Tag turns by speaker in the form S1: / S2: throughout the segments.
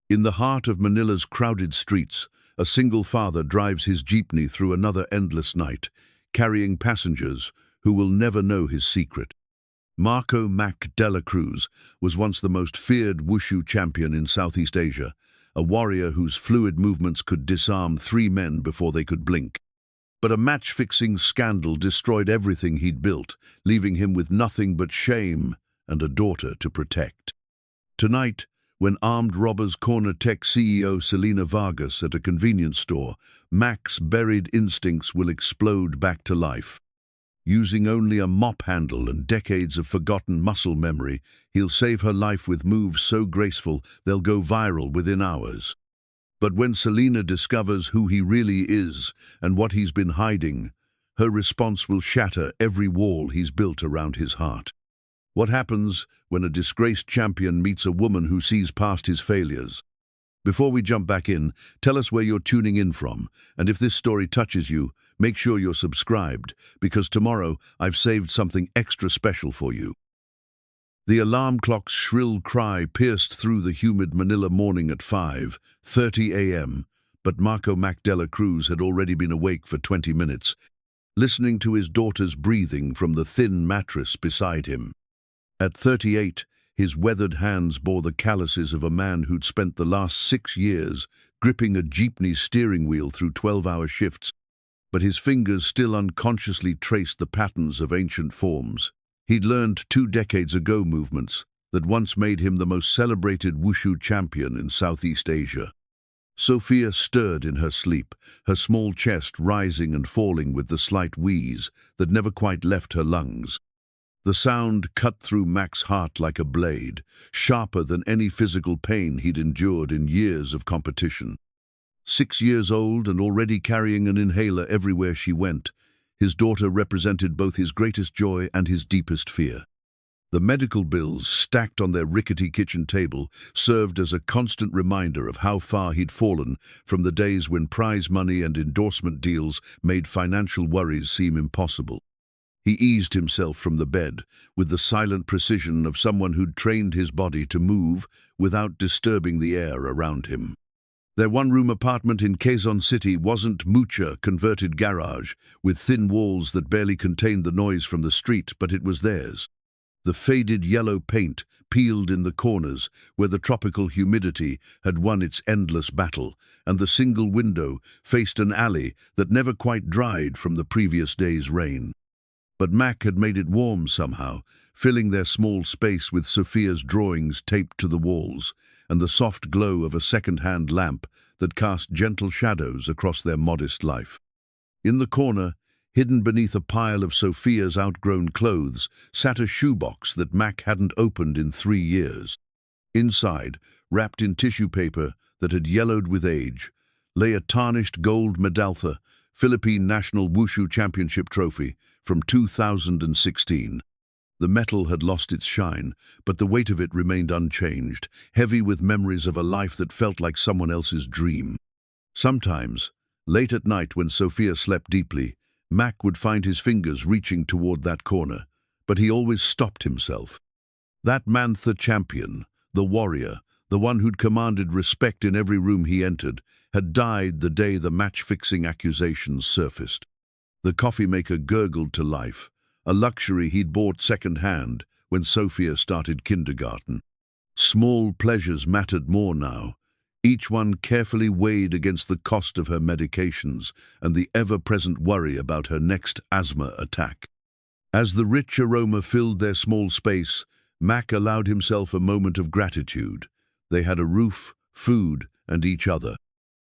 S1: In the heart of Manila's crowded streets, a single father drives his jeepney through another endless night, carrying passengers who will never know his secret. Mack Dela Cruz was once the most feared wushu champion in Southeast Asia, a warrior whose fluid movements could disarm 3 men before they could blink. But a match-fixing scandal destroyed everything he'd built, leaving him with nothing but shame and a daughter to protect. Tonight, when armed robbers corner tech CEO Celina Vargas at a convenience store, Mack's buried instincts will explode back to life. Using only a mop handle and decades of forgotten muscle memory, he'll save her life with moves so graceful they'll go viral within hours. But when Celina discovers who he really is and what he's been hiding, her response will shatter every wall he's built around his heart. What happens when a disgraced champion meets a woman who sees past his failures? Before we jump back in, tell us where you're tuning in from, and if this story touches you, make sure you're subscribed, because tomorrow I've saved something extra special for you. The alarm clock's shrill cry pierced through the humid Manila morning at 5:30 a.m., but Mack Dela Cruz had already been awake for 20 minutes, listening to his daughter's breathing from the thin mattress beside him. At 38, his weathered hands bore the calluses of a man who'd spent the last 6 years gripping a jeepney steering wheel through 12-hour shifts, but his fingers still unconsciously traced the patterns of ancient forms. He'd learned 2 decades ago movements that once made him the most celebrated wushu champion in Southeast Asia. Sophia stirred in her sleep, her small chest rising and falling with the slight wheeze that never quite left her lungs. The sound cut through Mack's heart like a blade, sharper than any physical pain he'd endured in years of competition. 6 years old and already carrying an inhaler everywhere she went, his daughter represented both his greatest joy and his deepest fear. The medical bills stacked on their rickety kitchen table served as a constant reminder of how far he'd fallen from the days when prize money and endorsement deals made financial worries seem impossible. He eased himself from the bed with the silent precision of someone who'd trained his body to move without disturbing the air around him. Their one-room apartment in Quezon City wasn't mucha converted garage with thin walls that barely contained the noise from the street, but it was theirs. The faded yellow paint peeled in the corners where the tropical humidity had won its endless battle, and the single window faced an alley that never quite dried from the previous day's rain. But Mack had made it warm somehow, filling their small space with Sophia's drawings taped to the walls and the soft glow of a second-hand lamp that cast gentle shadows across their modest life. In the corner, hidden beneath a pile of Sophia's outgrown clothes, sat a shoebox that Mack hadn't opened in 3 years. Inside, wrapped in tissue paper that had yellowed with age, lay a tarnished gold medallion, Philippine National Wushu Championship trophy from 2016. The metal had lost its shine, but the weight of it remained unchanged, heavy with memories of a life that felt like someone else's dream. Sometimes, late at night when Sophia slept deeply, Mack would find his fingers reaching toward that corner, but he always stopped himself. That Mantha champion, the warrior, the one who'd commanded respect in every room he entered, had died the day the match-fixing accusations surfaced. The coffee maker gurgled to life, a luxury he'd bought second-hand when Sophia started kindergarten. Small pleasures mattered more now, each one carefully weighed against the cost of her medications and the ever-present worry about her next asthma attack. As the rich aroma filled their small space, Mack allowed himself a moment of gratitude. They had a roof, food, and each other.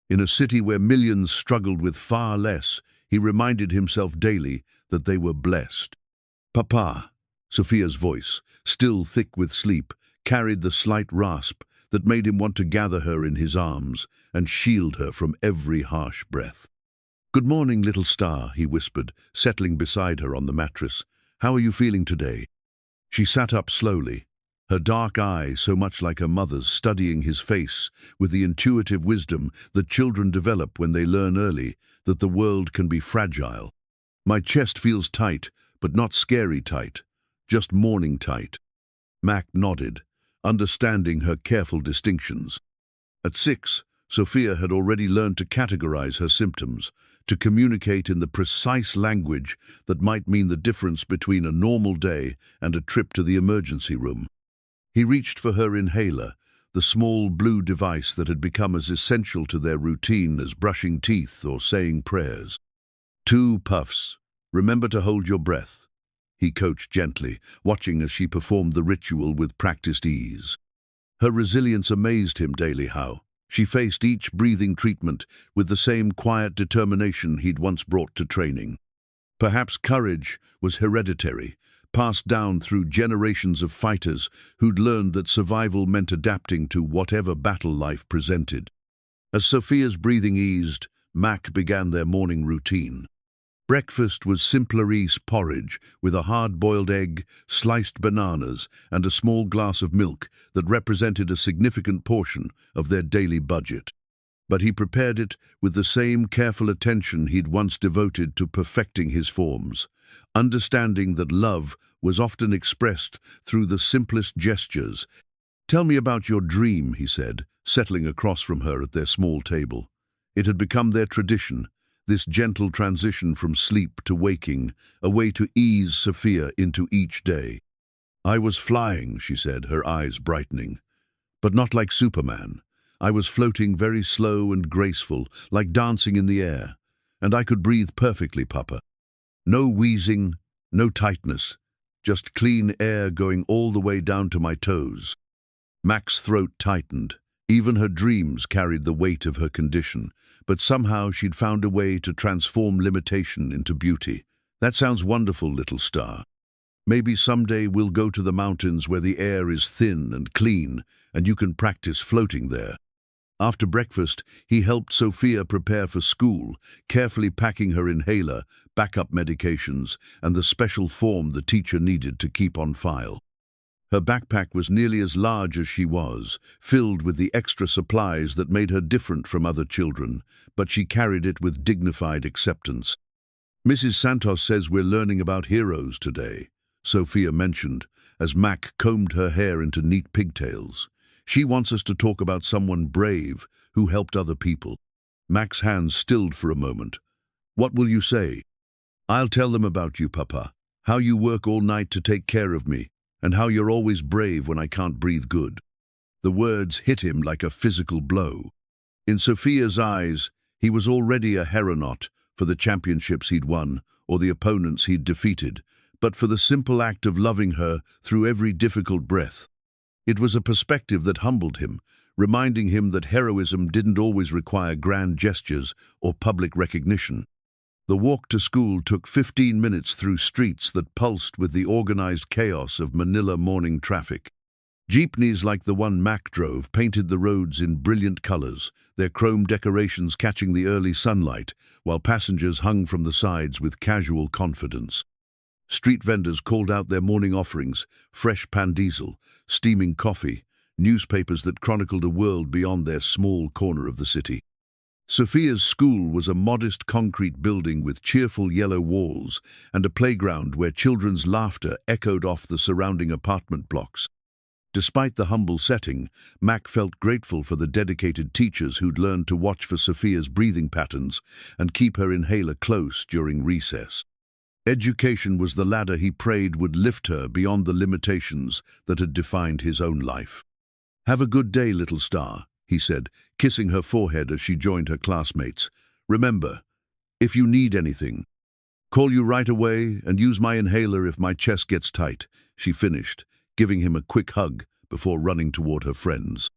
S1: In a city where millions struggled with far less, he reminded himself daily that they were blessed. "Papa," Sophia's voice, still thick with sleep, carried the slight rasp that made him want to gather her in his arms and shield her from every harsh breath. "Good morning, little star," he whispered, settling beside her on the mattress. "How are you feeling today?" She sat up slowly, her dark eyes so much like her mother's, studying his face with the intuitive wisdom that children develop when they learn early that the world can be fragile. "My chest feels tight, but not scary tight, just morning tight." Mack nodded, understanding her careful distinctions. At 6, Sophia had already learned to categorize her symptoms, to communicate in the precise language that might mean the difference between a normal day and a trip to the emergency room. He reached for her inhaler, the small blue device that had become as essential to their routine as brushing teeth or saying prayers. 2 puffs. Remember to hold your breath, he coached gently, watching as she performed the ritual with practiced ease. Her resilience amazed him daily how. She faced each breathing treatment with the same quiet determination he'd once brought to training. Perhaps courage was hereditary, passed down through generations of fighters who'd learned that survival meant adapting to whatever battle life presented. As Sophia's breathing eased, Mack began their morning routine. Breakfast was simple-rice porridge with a hard-boiled egg, sliced bananas, and a small glass of milk that represented a significant portion of their daily budget. But he prepared it with the same careful attention he'd once devoted to perfecting his forms, understanding that love was often expressed through the simplest gestures. "Tell me about your dream," he said, settling across from her at their small table. It had become their tradition, this gentle transition from sleep to waking, a way to ease Sophia into each day. "I was flying," she said, her eyes brightening. "But not like Superman. I was floating very slow and graceful, like dancing in the air. And I could breathe perfectly, Papa. No wheezing, no tightness, just clean air going all the way down to my toes." Mack's throat tightened. Even her dreams carried the weight of her condition, but somehow she'd found a way to transform limitation into beauty. "That sounds wonderful, little star. Maybe someday we'll go to the mountains where the air is thin and clean, and you can practice floating there." After breakfast, he helped Sophia prepare for school, carefully packing her inhaler, backup medications, and the special form the teacher needed to keep on file. Her backpack was nearly as large as she was, filled with the extra supplies that made her different from other children, but she carried it with dignified acceptance. "Mrs. Santos says we're learning about heroes today," Sophia mentioned, as Mack combed her hair into neat pigtails. "She wants us to talk about someone brave who helped other people." Mack's hands stilled for a moment. "What will you say?" "I'll tell them about you, Papa. How you work all night to take care of me, and how you're always brave when I can't breathe good." The words hit him like a physical blow. In Sophia's eyes, he was already a heronaut for the championships he'd won or the opponents he'd defeated, but for the simple act of loving her through every difficult breath. It was a perspective that humbled him, reminding him that heroism didn't always require grand gestures or public recognition. The walk to school took 15 minutes through streets that pulsed with the organized chaos of Manila morning traffic. Jeepneys like the one Mack drove painted the roads in brilliant colors, their chrome decorations catching the early sunlight, while passengers hung from the sides with casual confidence. Street vendors called out their morning offerings, fresh pan diesel, steaming coffee, newspapers that chronicled a world beyond their small corner of the city. Sophia's school was a modest concrete building with cheerful yellow walls and a playground where children's laughter echoed off the surrounding apartment blocks. Despite the humble setting, Mack felt grateful for the dedicated teachers who'd learned to watch for Sophia's breathing patterns and keep her inhaler close during recess. Education was the ladder he prayed would lift her beyond the limitations that had defined his own life. "Have a good day, little star," he said, kissing her forehead as she joined her classmates. "Remember, if you need anything, call you right away and use my inhaler if my chest gets tight," she finished, giving him a quick hug before running toward her friends.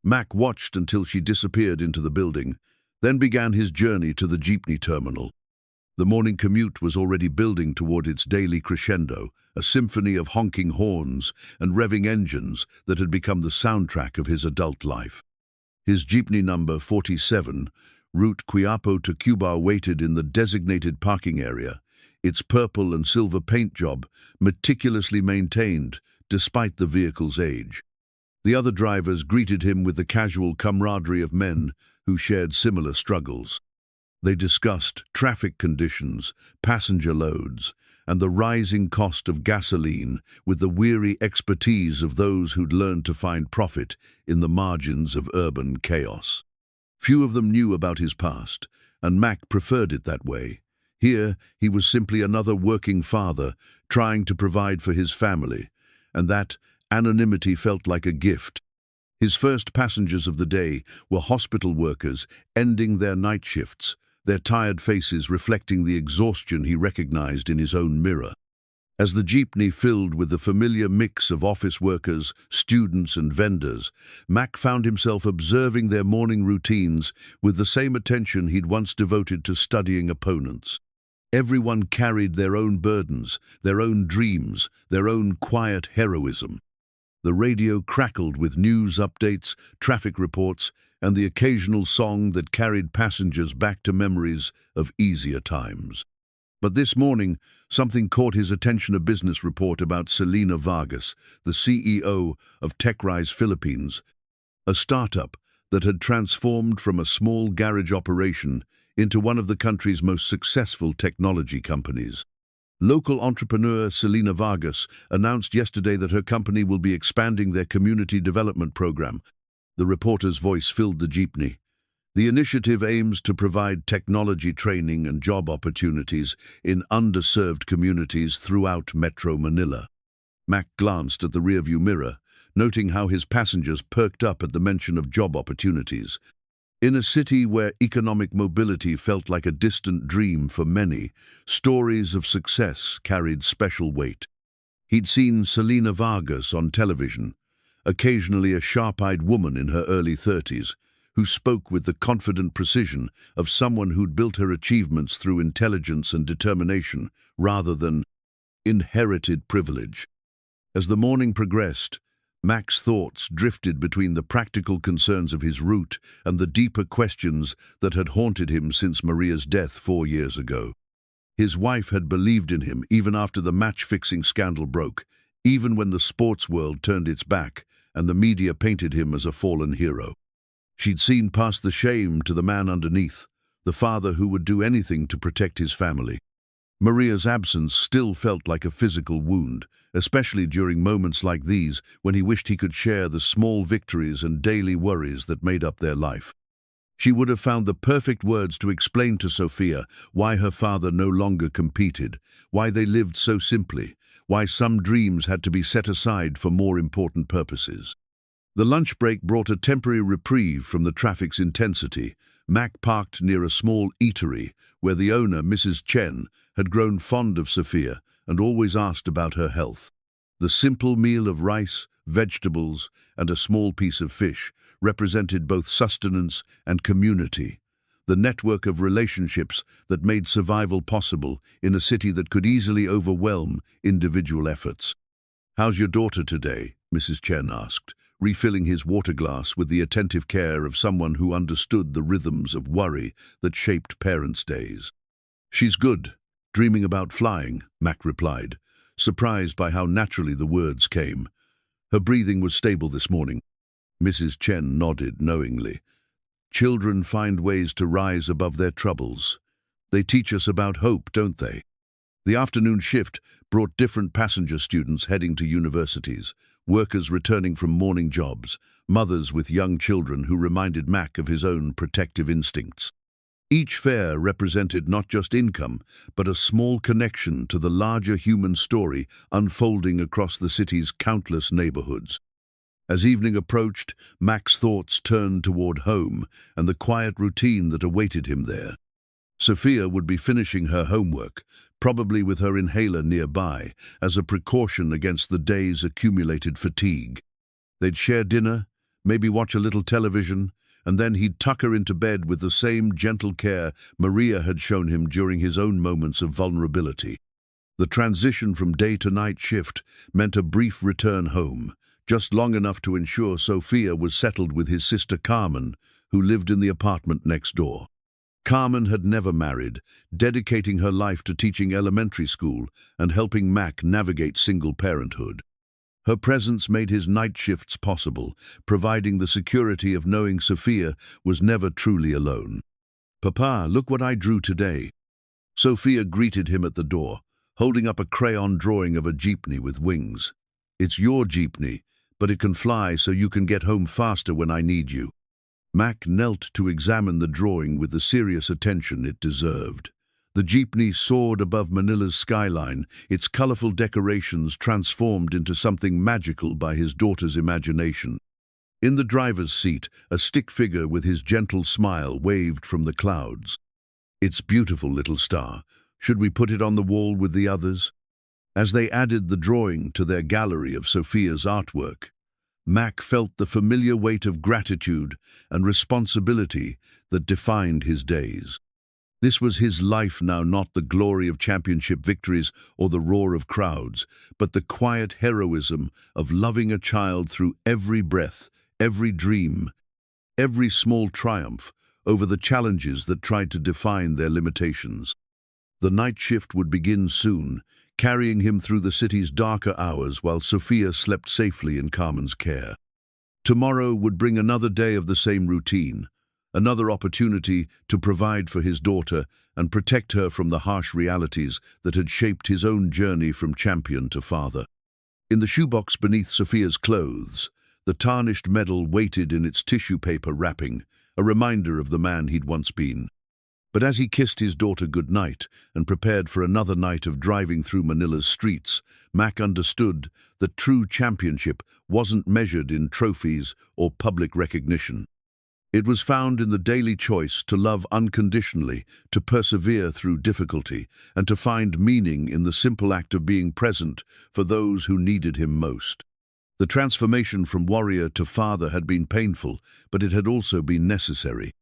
S1: Mack watched until she disappeared into the building, then began his journey to the jeepney terminal. The morning commute was already building toward its daily crescendo, a symphony of honking horns and revving engines that had become the soundtrack of his adult life. His jeepney number 47, route Quiapo to Cuba, waited in the designated parking area, its purple and silver paint job meticulously maintained despite the vehicle's age. The other drivers greeted him with the casual camaraderie of men who shared similar struggles. They discussed traffic conditions, passenger loads, and the rising cost of gasoline with the weary expertise of those who'd learned to find profit in the margins of urban chaos. Few of them knew about his past, and Mack preferred it that way. Here, he was simply another working father trying to provide for his family, and that anonymity felt like a gift. His first passengers of the day were hospital workers ending their night shifts, their tired faces reflecting the exhaustion he recognized in his own mirror. As the jeepney filled with the familiar mix of office workers, students and vendors, Mack found himself observing their morning routines with the same attention he'd once devoted to studying opponents. Everyone carried their own burdens, their own dreams, their own quiet heroism. The radio crackled with news updates, traffic reports, and the occasional song that carried passengers back to memories of easier times. But this morning, something caught his attention: a business report about Celina Vargas, the CEO of TechRise Philippines, a startup that had transformed from a small garage operation into one of the country's most successful technology companies. Local entrepreneur Celina Vargas announced yesterday that her company will be expanding their community development program. The reporter's voice filled the jeepney. The initiative aims to provide technology training and job opportunities in underserved communities throughout Metro Manila. Mack glanced at the rearview mirror, noting how his passengers perked up at the mention of job opportunities. In a city where economic mobility felt like a distant dream for many, stories of success carried special weight. He'd seen Celina Vargas on television, occasionally a sharp-eyed woman in her early 30s, who spoke with the confident precision of someone who'd built her achievements through intelligence and determination rather than inherited privilege. As the morning progressed, Mack's thoughts drifted between the practical concerns of his route and the deeper questions that had haunted him since Maria's death 4 years ago. His wife had believed in him even after the match-fixing scandal broke, even when the sports world turned its back and the media painted him as a fallen hero. She'd seen past the shame to the man underneath, the father who would do anything to protect his family. Maria's absence still felt like a physical wound, especially during moments like these when he wished he could share the small victories and daily worries that made up their life. She would have found the perfect words to explain to Sophia why her father no longer competed, why they lived so simply, why some dreams had to be set aside for more important purposes. The lunch break brought a temporary reprieve from the traffic's intensity. Mack parked near a small eatery where the owner, Mrs. Chen, had grown fond of Sophia and always asked about her health. The simple meal of rice, vegetables, and a small piece of fish represented both sustenance and community, the network of relationships that made survival possible in a city that could easily overwhelm individual efforts. "How's your daughter today?" Mrs. Chen asked, refilling his water glass with the attentive care of someone who understood the rhythms of worry that shaped parents' days. "She's good, dreaming about flying," Mack replied, surprised by how naturally the words came. "Her breathing was stable this morning." Mrs. Chen nodded knowingly. "Children find ways to rise above their troubles. They teach us about hope, don't they?" The afternoon shift brought different passenger students heading to universities, workers returning from morning jobs, mothers with young children who reminded Mack of his own protective instincts. Each fare represented not just income, but a small connection to the larger human story unfolding across the city's countless neighborhoods. As evening approached, Mack's thoughts turned toward home and the quiet routine that awaited him there. Sophia would be finishing her homework, probably with her inhaler nearby, as a precaution against the day's accumulated fatigue. They'd share dinner, maybe watch a little television, and then he'd tuck her into bed with the same gentle care Maria had shown him during his own moments of vulnerability. The transition from day to night shift meant a brief return home, just long enough to ensure Sophia was settled with his sister Carmen, who lived in the apartment next door. Carmen had never married, dedicating her life to teaching elementary school and helping Mack navigate single parenthood. Her presence made his night shifts possible, providing the security of knowing Sophia was never truly alone. "Papa, look what I drew today." Sophia greeted him at the door, holding up a crayon drawing of a jeepney with wings. "It's your jeepney, but it can fly so you can get home faster when I need you." Mack knelt to examine the drawing with the serious attention it deserved. The jeepney soared above Manila's skyline, its colorful decorations transformed into something magical by his daughter's imagination. In the driver's seat, a stick figure with his gentle smile waved from the clouds. "It's beautiful, little star. Should we put it on the wall with the others?" As they added the drawing to their gallery of Sophia's artwork, Mack felt the familiar weight of gratitude and responsibility that defined his days. This was his life now, not the glory of championship victories or the roar of crowds, but the quiet heroism of loving a child through every breath, every dream, every small triumph over the challenges that tried to define their limitations. The night shift would begin soon, carrying him through the city's darker hours while Sophia slept safely in Carmen's care. Tomorrow would bring another day of the same routine, another opportunity to provide for his daughter and protect her from the harsh realities that had shaped his own journey from champion to father. In the shoebox beneath Sophia's clothes, the tarnished medal waited in its tissue paper wrapping, a reminder of the man he'd once been. But as he kissed his daughter goodnight and prepared for another night of driving through Manila's streets, Mack understood that true championship wasn't measured in trophies or public recognition. It was found in the daily choice to love unconditionally, to persevere through difficulty, and to find meaning in the simple act of being present for those who needed him most. The transformation from warrior to father had been painful, but it had also been necessary.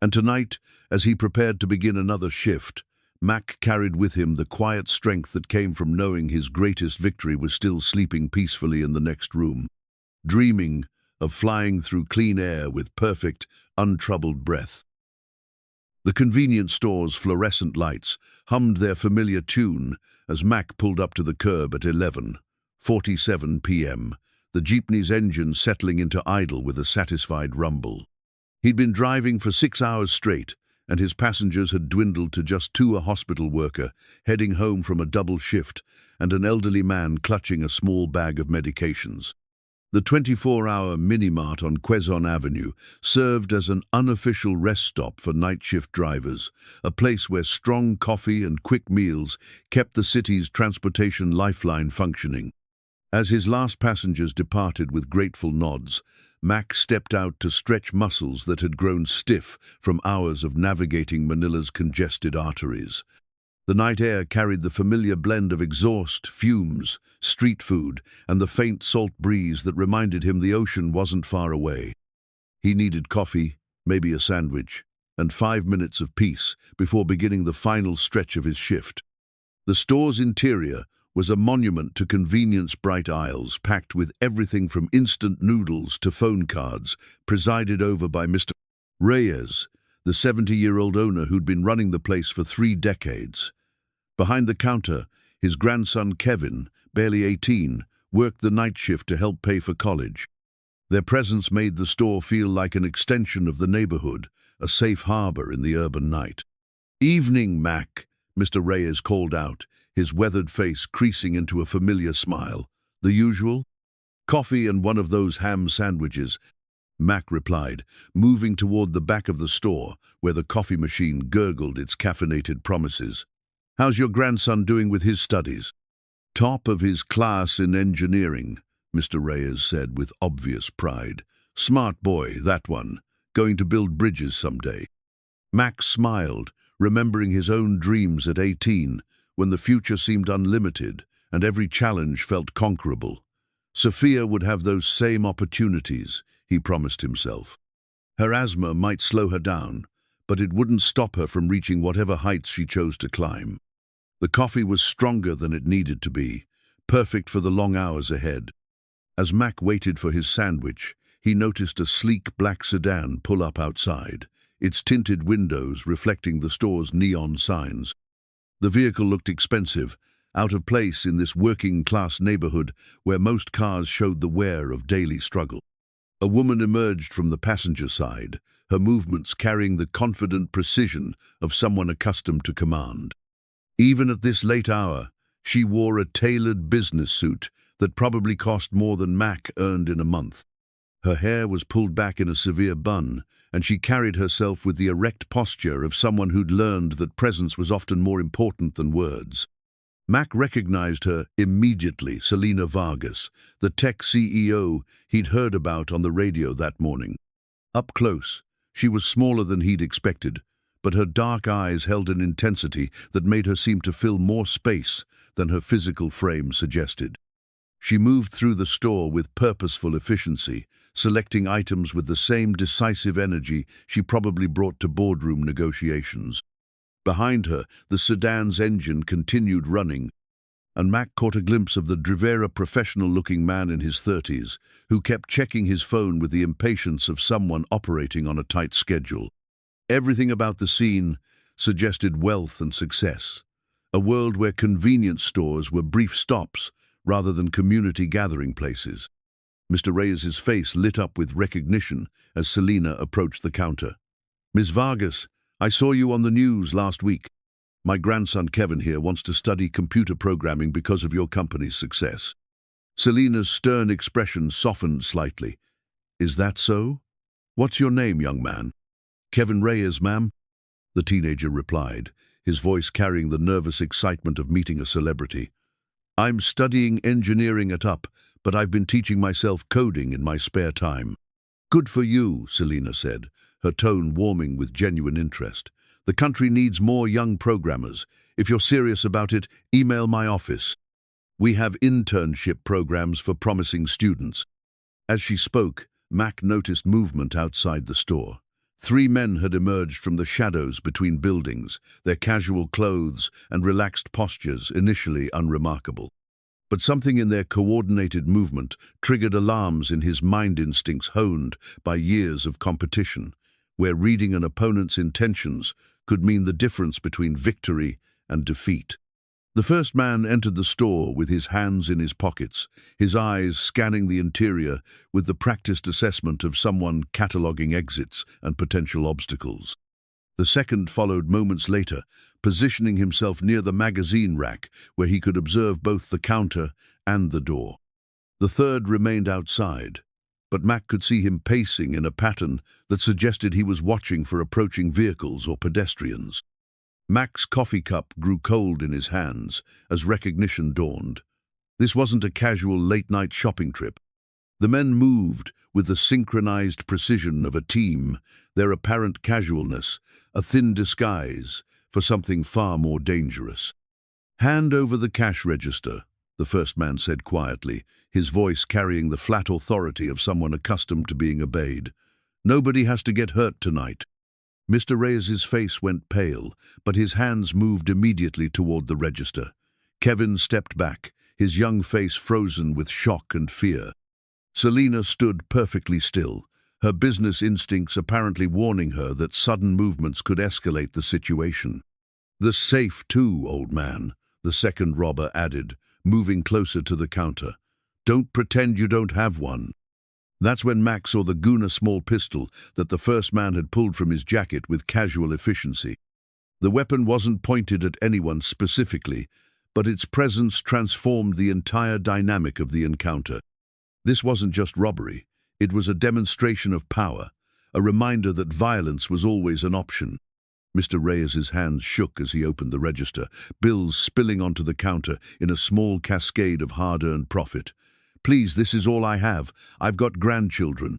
S1: And tonight, as he prepared to begin another shift, Mack carried with him the quiet strength that came from knowing his greatest victory was still sleeping peacefully in the next room, dreaming of flying through clean air with perfect, untroubled breath. The convenience store's fluorescent lights hummed their familiar tune as Mack pulled up to the curb at 11:47 p.m., the jeepney's engine settling into idle with a satisfied rumble. He'd been driving for 6 hours straight, and his passengers had dwindled to just two: a hospital worker heading home from a double shift and an elderly man clutching a small bag of medications. The 24-hour mini-mart on Quezon Avenue served as an unofficial rest stop for night shift drivers, a place where strong coffee and quick meals kept the city's transportation lifeline functioning. As his last passengers departed with grateful nods, Mack stepped out to stretch muscles that had grown stiff from hours of navigating Manila's congested arteries. The night air carried the familiar blend of exhaust, fumes, street food, and the faint salt breeze that reminded him the ocean wasn't far away. He needed coffee, maybe a sandwich, and 5 minutes of peace before beginning the final stretch of his shift. The store's interior was a monument to convenience: bright aisles packed with everything from instant noodles to phone cards, presided over by Mr. Reyes, the 70-year-old owner who'd been running the place for 3 decades. Behind the counter, his grandson Kevin, barely 18, worked the night shift to help pay for college. Their presence made the store feel like an extension of the neighborhood, a safe harbor in the urban night. "Evening, Mack," Mr. Reyes called out, his weathered face creasing into a familiar smile. "The usual?" "Coffee and one of those ham sandwiches," Mack replied, moving toward the back of the store, where the coffee machine gurgled its caffeinated promises. "How's your grandson doing with his studies?" "Top of his class in engineering," Mr. Reyes said with obvious pride. "Smart boy, that one. Going to build bridges someday." Mack smiled, remembering his own dreams at 18, when the future seemed unlimited and every challenge felt conquerable. Sophia would have those same opportunities, he promised himself. Her asthma might slow her down, but it wouldn't stop her from reaching whatever heights she chose to climb. The coffee was stronger than it needed to be, perfect for the long hours ahead. As Mack waited for his sandwich, he noticed a sleek black sedan pull up outside, its tinted windows reflecting the store's neon signs. The vehicle looked expensive, out of place in this working-class neighborhood where most cars showed the wear of daily struggle. A woman emerged from the passenger side, her movements carrying the confident precision of someone accustomed to command. Even at this late hour, she wore a tailored business suit that probably cost more than Mack earned in a month. Her hair was pulled back in a severe bun, and she carried herself with the erect posture of someone who'd learned that presence was often more important than words. Mack recognized her immediately, Celina Vargas, the tech CEO he'd heard about on the radio that morning. Up close, she was smaller than he'd expected, but her dark eyes held an intensity that made her seem to fill more space than her physical frame suggested. She moved through the store with purposeful efficiency, selecting items with the same decisive energy she probably brought to boardroom negotiations. Behind her, the sedan's engine continued running, and Mack caught a glimpse of the Drivera professional-looking man in his 30s, who kept checking his phone with the impatience of someone operating on a tight schedule. Everything about the scene suggested wealth and success, a world where convenience stores were brief stops rather than community gathering places. Mr. Reyes's face lit up with recognition as Celina approached the counter. "Ms. Vargas, I saw you on the news last week. My grandson Kevin here wants to study computer programming because of your company's success." Celina's stern expression softened slightly. "Is that so? What's your name, young man?" "Kevin Reyes, ma'am," the teenager replied, his voice carrying the nervous excitement of meeting a celebrity. "I'm studying engineering at UP, but I've been teaching myself coding in my spare time." "Good for you," Celina said, her tone warming with genuine interest. "The country needs more young programmers. If you're serious about it, email my office. We have internship programs for promising students." As she spoke, Mack noticed movement outside the store. 3 men had emerged from the shadows between buildings, their casual clothes and relaxed postures initially unremarkable. But something in their coordinated movement triggered alarms in his mind instincts honed by years of competition, where reading an opponent's intentions could mean the difference between victory and defeat. The first man entered the store with his hands in his pockets, his eyes scanning the interior with the practiced assessment of someone cataloging exits and potential obstacles. The second followed moments later, positioning himself near the magazine rack where he could observe both the counter and the door. The third remained outside, but Mack could see him pacing in a pattern that suggested he was watching for approaching vehicles or pedestrians. Mack's coffee cup grew cold in his hands as recognition dawned. This wasn't a casual late-night shopping trip. The men moved with the synchronized precision of a team, their apparent casualness a thin disguise for something far more dangerous. "Hand over the cash register," the first man said quietly, his voice carrying the flat authority of someone accustomed to being obeyed. "Nobody has to get hurt tonight." Mr. Reyes's face went pale, but his hands moved immediately toward the register. Kevin stepped back, his young face frozen with shock and fear. Celina stood perfectly still, her business instincts apparently warning her that sudden movements could escalate the situation. "The safe too, old man," the second robber added, moving closer to the counter. "Don't pretend you don't have one." That's when Mack saw the Guna small pistol that the first man had pulled from his jacket with casual efficiency. The weapon wasn't pointed at anyone specifically, but its presence transformed the entire dynamic of the encounter. This wasn't just robbery. It was a demonstration of power, a reminder that violence was always an option. Mr. Reyes's hands shook as he opened the register, bills spilling onto the counter in a small cascade of hard-earned profit. "Please, this is all I have. I've got grandchildren."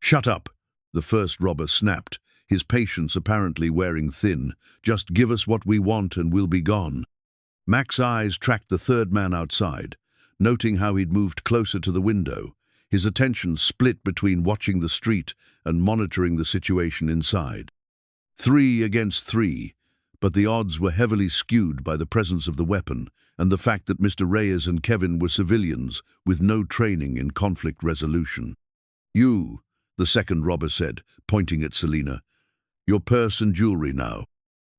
S1: "Shut up," the first robber snapped, his patience apparently wearing thin. "Just give us what we want and we'll be gone." Mack's eyes tracked the third man outside, noting how he'd moved closer to the window, his attention split between watching the street and monitoring the situation inside. 3 against 3, but the odds were heavily skewed by the presence of the weapon and the fact that Mr. Reyes and Kevin were civilians with no training in conflict resolution. "You," the second robber said, pointing at Celina. "Your purse and jewelry now."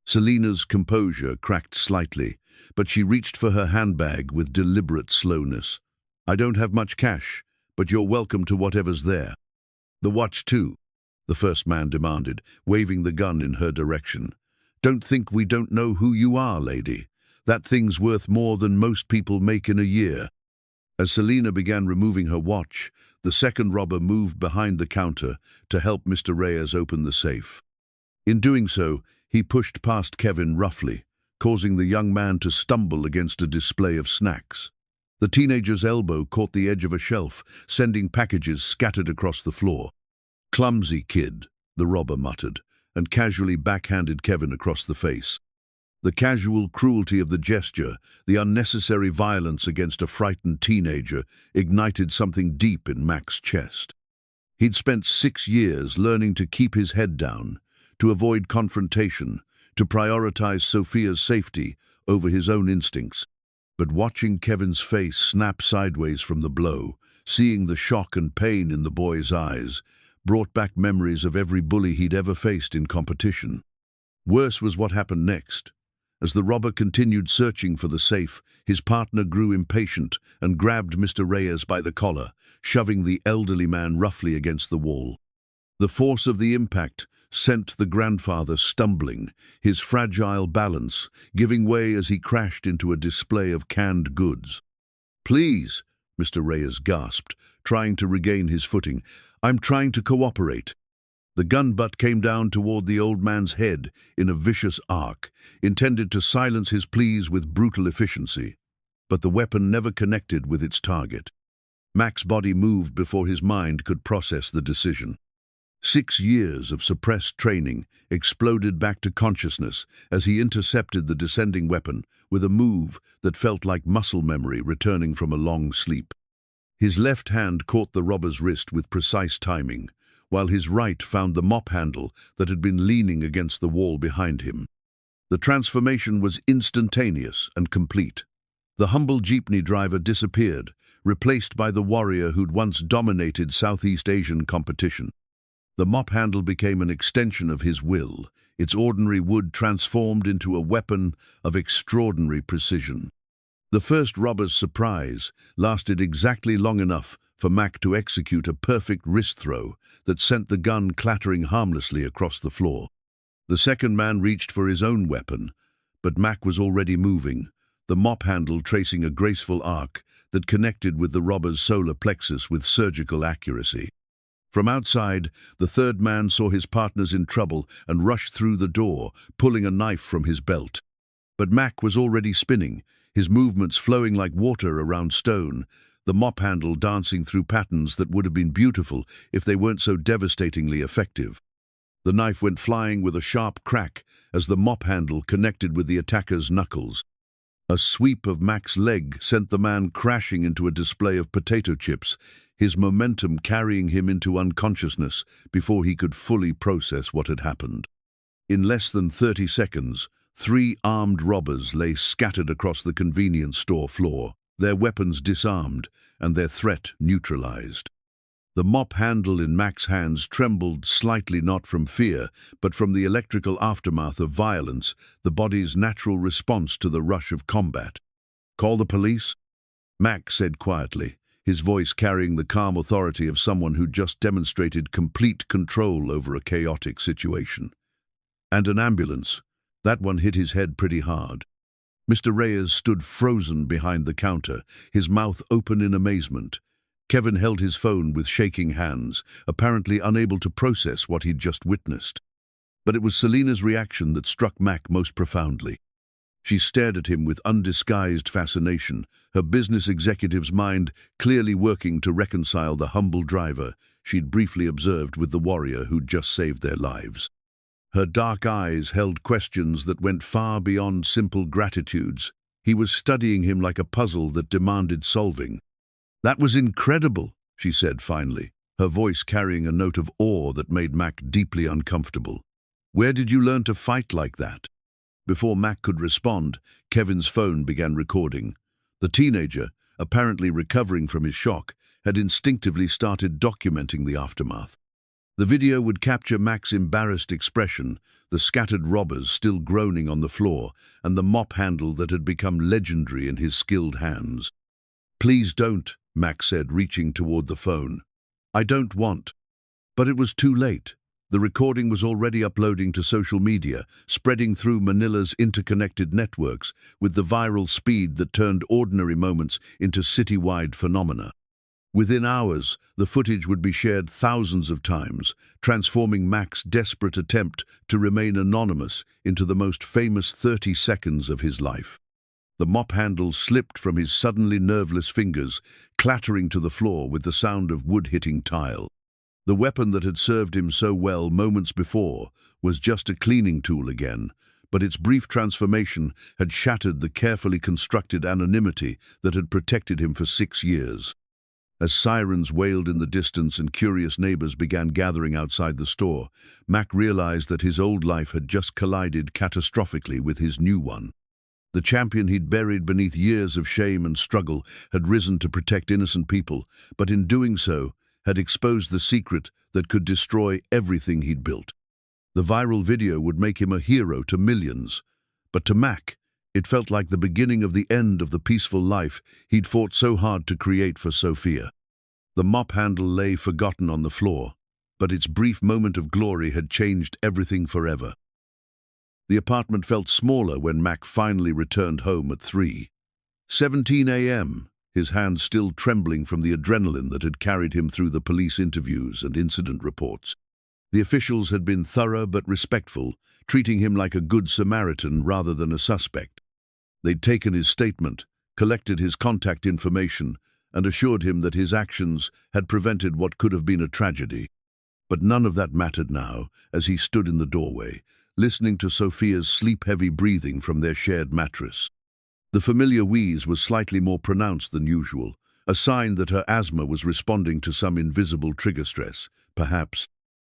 S1: Celina's composure cracked slightly, but she reached for her handbag with deliberate slowness. "I don't have much cash, but you're welcome to whatever's there." "The watch too." the first man demanded, waving the gun in her direction. "Don't think we don't know who you are, lady. That thing's worth more than most people make in a year." As Celina began removing her watch, the second robber moved behind the counter to help Mr. Reyes open the safe. In doing so, he pushed past Kevin roughly, causing the young man to stumble against a display of snacks. The teenager's elbow caught the edge of a shelf, sending packages scattered across the floor. "Clumsy kid," the robber muttered, and casually backhanded Kevin across the face. The casual cruelty of the gesture, the unnecessary violence against a frightened teenager, ignited something deep in Mack's chest. He'd spent 6 years learning to keep his head down, to avoid confrontation, to prioritize Sophia's safety over his own instincts. But watching Kevin's face snap sideways from the blow, seeing the shock and pain in the boy's eyes, brought back memories of every bully he'd ever faced in competition. Worse was what happened next. As the robber continued searching for the safe, his partner grew impatient and grabbed Mr. Reyes by the collar, shoving the elderly man roughly against the wall. The force of the impact sent the grandfather stumbling, his fragile balance giving way as he crashed into a display of canned goods. "Please," Mr. Reyes gasped, trying to regain his footing. "I'm trying to cooperate." The gun butt came down toward the old man's head in a vicious arc, intended to silence his pleas with brutal efficiency. But the weapon never connected with its target. Mack's body moved before his mind could process the decision. 6 years of suppressed training exploded back to consciousness as he intercepted the descending weapon with a move that felt like muscle memory returning from a long sleep. His left hand caught the robber's wrist with precise timing, while his right found the mop handle that had been leaning against the wall behind him. The transformation was instantaneous and complete. The humble jeepney driver disappeared, replaced by the warrior who'd once dominated Southeast Asian competition. The mop handle became an extension of his will, its ordinary wood transformed into a weapon of extraordinary precision. The first robber's surprise lasted exactly long enough for Mack to execute a perfect wrist throw that sent the gun clattering harmlessly across the floor. The second man reached for his own weapon, but Mack was already moving, the mop handle tracing a graceful arc that connected with the robber's solar plexus with surgical accuracy. From outside, the third man saw his partners in trouble and rushed through the door, pulling a knife from his belt. But Mack was already spinning, his movements flowing like water around stone, the mop handle dancing through patterns that would have been beautiful if they weren't so devastatingly effective. The knife went flying with a sharp crack as the mop handle connected with the attacker's knuckles. A sweep of Mack's leg sent the man crashing into a display of potato chips, his momentum carrying him into unconsciousness before he could fully process what had happened. In less than 30 seconds, 3 armed robbers lay scattered across the convenience store floor, their weapons disarmed and their threat neutralized. The mop handle in Mack's hands trembled slightly, not from fear, but from the electrical aftermath of violence, the body's natural response to the rush of combat. "Call the police?" Mack said quietly, his voice carrying the calm authority of someone who just demonstrated complete control over a chaotic situation. "And an ambulance." That one hit his head pretty hard. Mr. Reyes stood frozen behind the counter, his mouth open in amazement. Kevin held his phone with shaking hands, apparently unable to process what he'd just witnessed. But it was Celina's reaction that struck Mack most profoundly. She stared at him with undisguised fascination, her business executive's mind clearly working to reconcile the humble driver she'd briefly observed with the warrior who'd just saved their lives. Her dark eyes held questions that went far beyond simple gratitudes. He was studying him like a puzzle that demanded solving. "That was incredible," she said finally, her voice carrying a note of awe that made Mack deeply uncomfortable. "Where did you learn to fight like that?" Before Mack could respond, Kevin's phone began recording. The teenager, apparently recovering from his shock, had instinctively started documenting the aftermath. The video would capture Mack's embarrassed expression, the scattered robbers still groaning on the floor, and the mop handle that had become legendary in his skilled hands. "Please don't," Mack said, reaching toward the phone. "I don't want." But it was too late. The recording was already uploading to social media, spreading through Manila's interconnected networks with the viral speed that turned ordinary moments into citywide phenomena. Within hours, the footage would be shared thousands of times, transforming Mack's desperate attempt to remain anonymous into the most famous 30 seconds of his life. The mop handle slipped from his suddenly nerveless fingers, clattering to the floor with the sound of wood hitting tile. The weapon that had served him so well moments before was just a cleaning tool again, but its brief transformation had shattered the carefully constructed anonymity that had protected him for 6 years. As sirens wailed in the distance and curious neighbors began gathering outside the store, Mack realized that his old life had just collided catastrophically with his new one. The champion he'd buried beneath years of shame and struggle had risen to protect innocent people, but in doing so, had exposed the secret that could destroy everything he'd built. The viral video would make him a hero to millions, but to Mack, it felt like the beginning of the end of the peaceful life he'd fought so hard to create for Sophia. The mop handle lay forgotten on the floor, but its brief moment of glory had changed everything forever. The apartment felt smaller when Mack finally returned home at 3:17 a.m., his hands still trembling from the adrenaline that had carried him through the police interviews and incident reports. The officials had been thorough but respectful, treating him like a good Samaritan rather than a suspect. They'd taken his statement, collected his contact information, and assured him that his actions had prevented what could have been a tragedy. But none of that mattered now, as he stood in the doorway, listening to Sophia's sleep-heavy breathing from their shared mattress. The familiar wheeze was slightly more pronounced than usual, a sign that her asthma was responding to some invisible trigger stress, perhaps,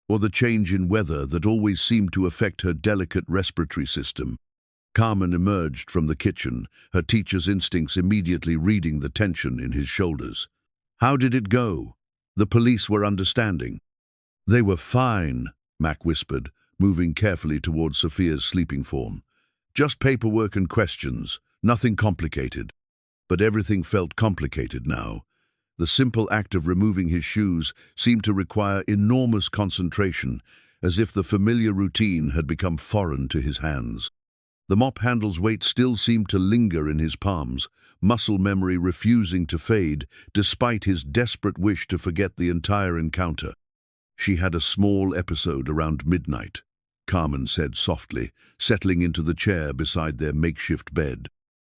S1: or the change in weather that always seemed to affect her delicate respiratory system. Carmen emerged from the kitchen, her teacher's instincts immediately reading the tension in his shoulders. "How did it go?" The police were understanding. "They were fine," Mack whispered, moving carefully towards Sophia's sleeping form. "Just paperwork and questions. Nothing complicated." But everything felt complicated now. The simple act of removing his shoes seemed to require enormous concentration, as if the familiar routine had become foreign to his hands. The mop handle's weight still seemed to linger in his palms, muscle memory refusing to fade, despite his desperate wish to forget the entire encounter. "She had a small episode around midnight," Carmen said softly, settling into the chair beside their makeshift bed.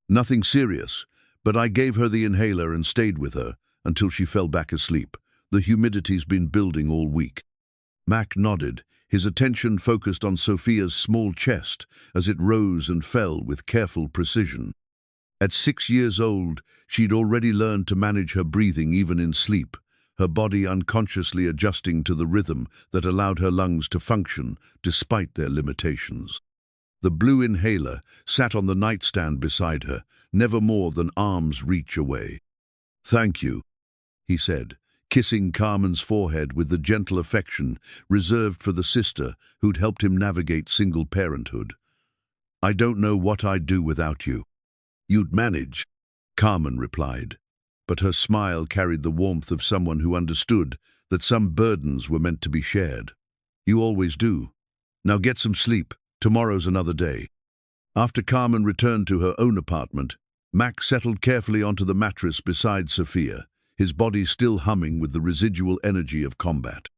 S1: "Nothing serious, but I gave her the inhaler and stayed with her until she fell back asleep. The humidity's been building all week." Mack nodded, his attention focused on Sophia's small chest as it rose and fell with careful precision. At 6 years old, she'd already learned to manage her breathing even in sleep, her body unconsciously adjusting to the rhythm that allowed her lungs to function despite their limitations. The blue inhaler sat on the nightstand beside her, never more than arm's reach away. "Thank you," he said, kissing Carmen's forehead with the gentle affection reserved for the sister who'd helped him navigate single parenthood. "I don't know what I'd do without you." "You'd manage," Carmen replied, but her smile carried the warmth of someone who understood that some burdens were meant to be shared. "You always do. Now get some sleep. Tomorrow's another day." After Carmen returned to her own apartment, Mack settled carefully onto the mattress beside Sophia, his body still humming with the residual energy of combat.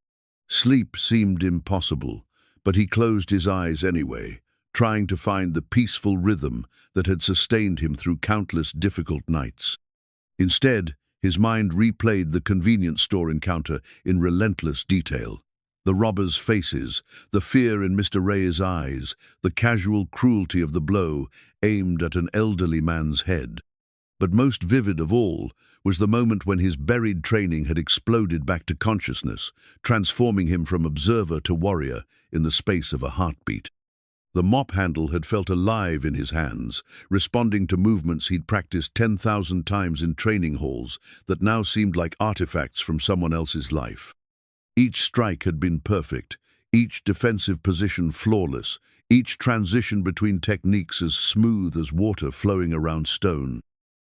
S1: Sleep seemed impossible, but he closed his eyes anyway, trying to find the peaceful rhythm that had sustained him through countless difficult nights. Instead, his mind replayed the convenience store encounter in relentless detail. The robbers' faces, the fear in Mr. Rey's eyes, the casual cruelty of the blow aimed at an elderly man's head. But most vivid of all was the moment when his buried training had exploded back to consciousness, transforming him from observer to warrior in the space of a heartbeat. The mop handle had felt alive in his hands, responding to movements he'd practiced 10,000 times in training halls that now seemed like artifacts from someone else's life. Each strike had been perfect, each defensive position flawless, each transition between techniques as smooth as water flowing around stone.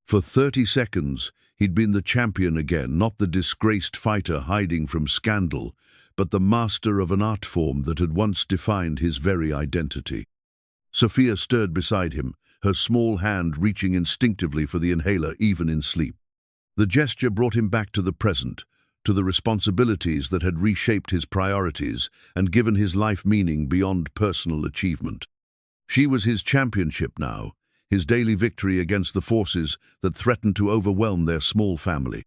S1: For 30 seconds, he'd been the champion again, not the disgraced fighter hiding from scandal, but the master of an art form that had once defined his very identity. Sophia stirred beside him, her small hand reaching instinctively for the inhaler even in sleep. The gesture brought him back to the present, to the responsibilities that had reshaped his priorities and given his life meaning beyond personal achievement. She was his championship now, his daily victory against the forces that threatened to overwhelm their small family.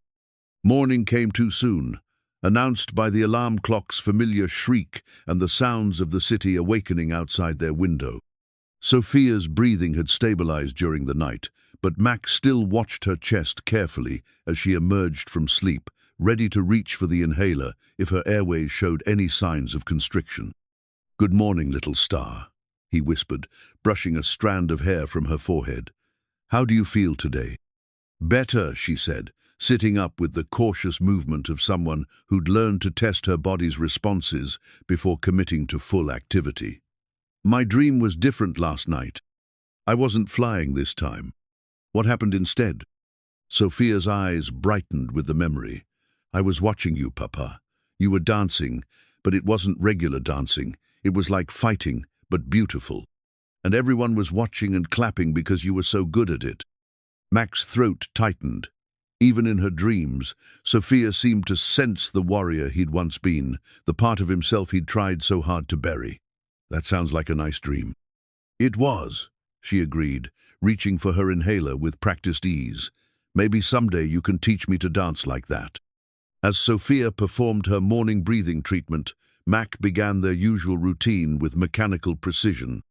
S1: Morning came too soon, announced by the alarm clock's familiar shriek and the sounds of the city awakening outside their window. Sophia's breathing had stabilized during the night, but Mack still watched her chest carefully as she emerged from sleep, ready to reach for the inhaler if her airways showed any signs of constriction. "Good morning, little star," he whispered, brushing a strand of hair from her forehead. "How do you feel today?" "Better," she said, sitting up with the cautious movement of someone who'd learned to test her body's responses before committing to full activity. "My dream was different last night. I wasn't flying this time. What happened instead?" Sophia's eyes brightened with the memory. "I was watching you, Papa. You were dancing, but it wasn't regular dancing. It was like fighting, but beautiful. And everyone was watching and clapping because you were so good at it." Mack's throat tightened. Even in her dreams, Sophia seemed to sense the warrior he'd once been, the part of himself he'd tried so hard to bury. "That sounds like a nice dream." "It was," she agreed, reaching for her inhaler with practiced ease. "Maybe someday you can teach me to dance like that." As Sophia performed her morning breathing treatment, Mack began their usual routine with mechanical precision.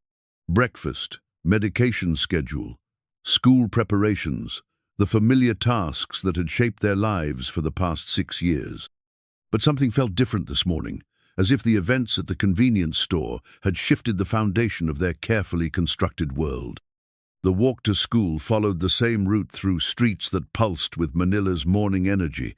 S1: Breakfast, medication schedule, school preparations, the familiar tasks that had shaped their lives for the past 6 years. But something felt different this morning, as if the events at the convenience store had shifted the foundation of their carefully constructed world. The walk to school followed the same route through streets that pulsed with Manila's morning energy.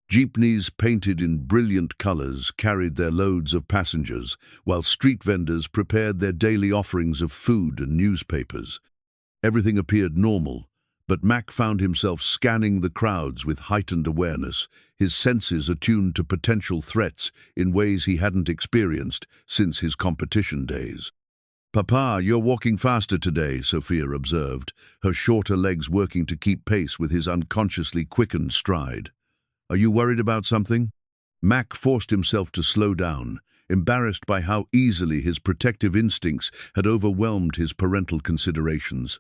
S1: Jeepneys painted in brilliant colors carried their loads of passengers, while street vendors prepared their daily offerings of food and newspapers. Everything appeared normal, but Mack found himself scanning the crowds with heightened awareness, his senses attuned to potential threats in ways he hadn't experienced since his competition days. "Papa, you're walking faster today," Sophia observed, her shorter legs working to keep pace with his unconsciously quickened stride. "Are you worried about something?" Mack forced himself to slow down, embarrassed by how easily his protective instincts had overwhelmed his parental considerations.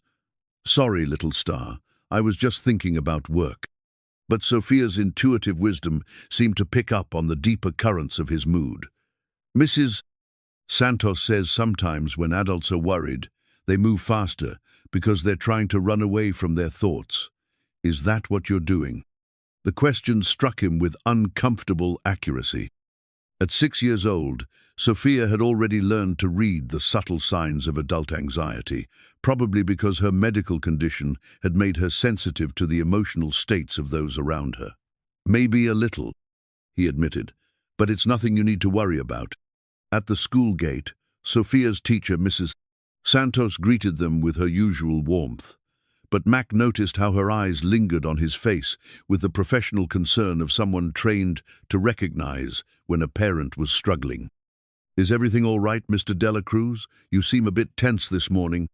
S1: "Sorry, little star. I was just thinking about work." But Sophia's intuitive wisdom seemed to pick up on the deeper currents of his mood. "Mrs. Santos says sometimes when adults are worried, they move faster because they're trying to run away from their thoughts. Is that what you're doing?" The question struck him with uncomfortable accuracy. At 6 years old, Sophia had already learned to read the subtle signs of adult anxiety, probably because her medical condition had made her sensitive to the emotional states of those around her. "Maybe a little," he admitted, "but it's nothing you need to worry about." At the school gate, Sophia's teacher, Mrs. Santos, greeted them with her usual warmth. But Mack noticed how her eyes lingered on his face with the professional concern of someone trained to recognize when a parent was struggling. "Is everything all right, Mr. Dela Cruz? You seem a bit tense this morning."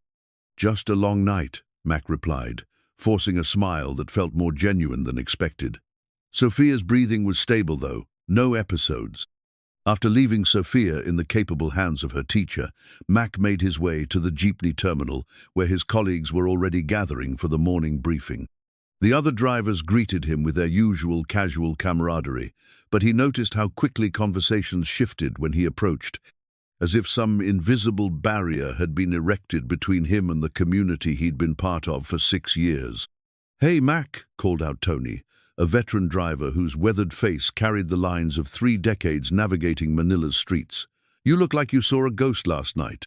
S1: "Just a long night," Mack replied, forcing a smile that felt more genuine than expected. Sophia's breathing was stable, though, no episodes. After leaving Sophia in the capable hands of her teacher, Mack made his way to the jeepney terminal where his colleagues were already gathering for the morning briefing. The other drivers greeted him with their usual casual camaraderie, but he noticed how quickly conversations shifted when he approached, as if some invisible barrier had been erected between him and the community he'd been part of for 6 years. "Hey, Mack," called out Tony, a veteran driver whose weathered face carried the lines of 3 decades navigating Manila's streets. "You look like you saw a ghost last night."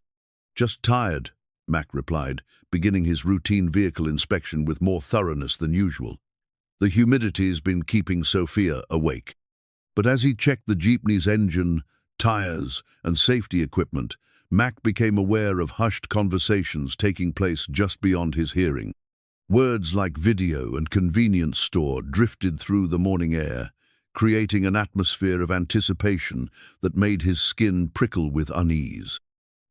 S1: "Just tired," Mack replied, beginning his routine vehicle inspection with more thoroughness than usual. The humidity's been keeping Sophia awake. But as he checked the jeepney's engine, tires, and safety equipment, Mack became aware of hushed conversations taking place just beyond his hearing. Words like video and convenience store drifted through the morning air, creating an atmosphere of anticipation that made his skin prickle with unease.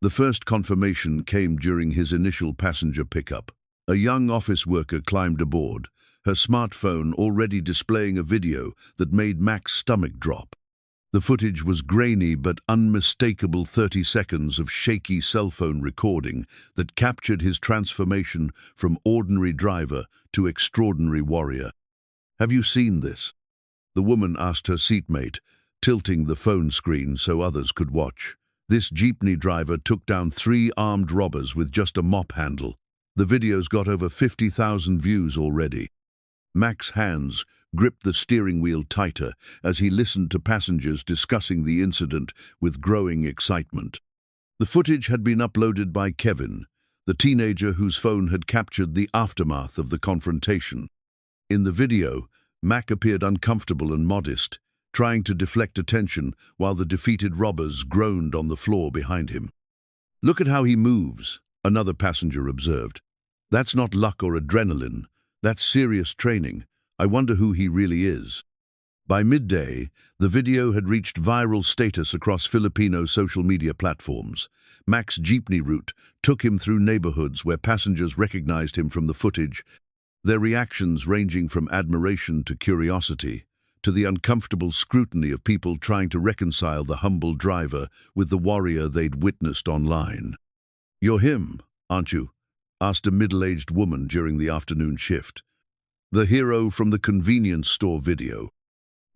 S1: The first confirmation came during his initial passenger pickup. A young office worker climbed aboard, her smartphone already displaying a video that made Mack's stomach drop. The footage was grainy but unmistakable 30 seconds of shaky cell phone recording that captured his transformation from ordinary driver to extraordinary warrior. "Have you seen this?" the woman asked her seatmate, tilting the phone screen so others could watch. "This jeepney driver took down 3 armed robbers with just a mop handle. The video's got over 50,000 views already." Mack's hands gripped the steering wheel tighter as he listened to passengers discussing the incident with growing excitement. The footage had been uploaded by Kevin, the teenager whose phone had captured the aftermath of the confrontation. In the video, Mack appeared uncomfortable and modest, trying to deflect attention while the defeated robbers groaned on the floor behind him. "Look at how he moves," another passenger observed. "That's not luck or adrenaline. That's serious training. I wonder who he really is." By midday, the video had reached viral status across Filipino social media platforms. Mack's jeepney route took him through neighborhoods where passengers recognized him from the footage, their reactions ranging from admiration to curiosity, to the uncomfortable scrutiny of people trying to reconcile the humble driver with the warrior they'd witnessed online. "You're him, aren't you?" asked a middle-aged woman during the afternoon shift. "The hero from the convenience store video."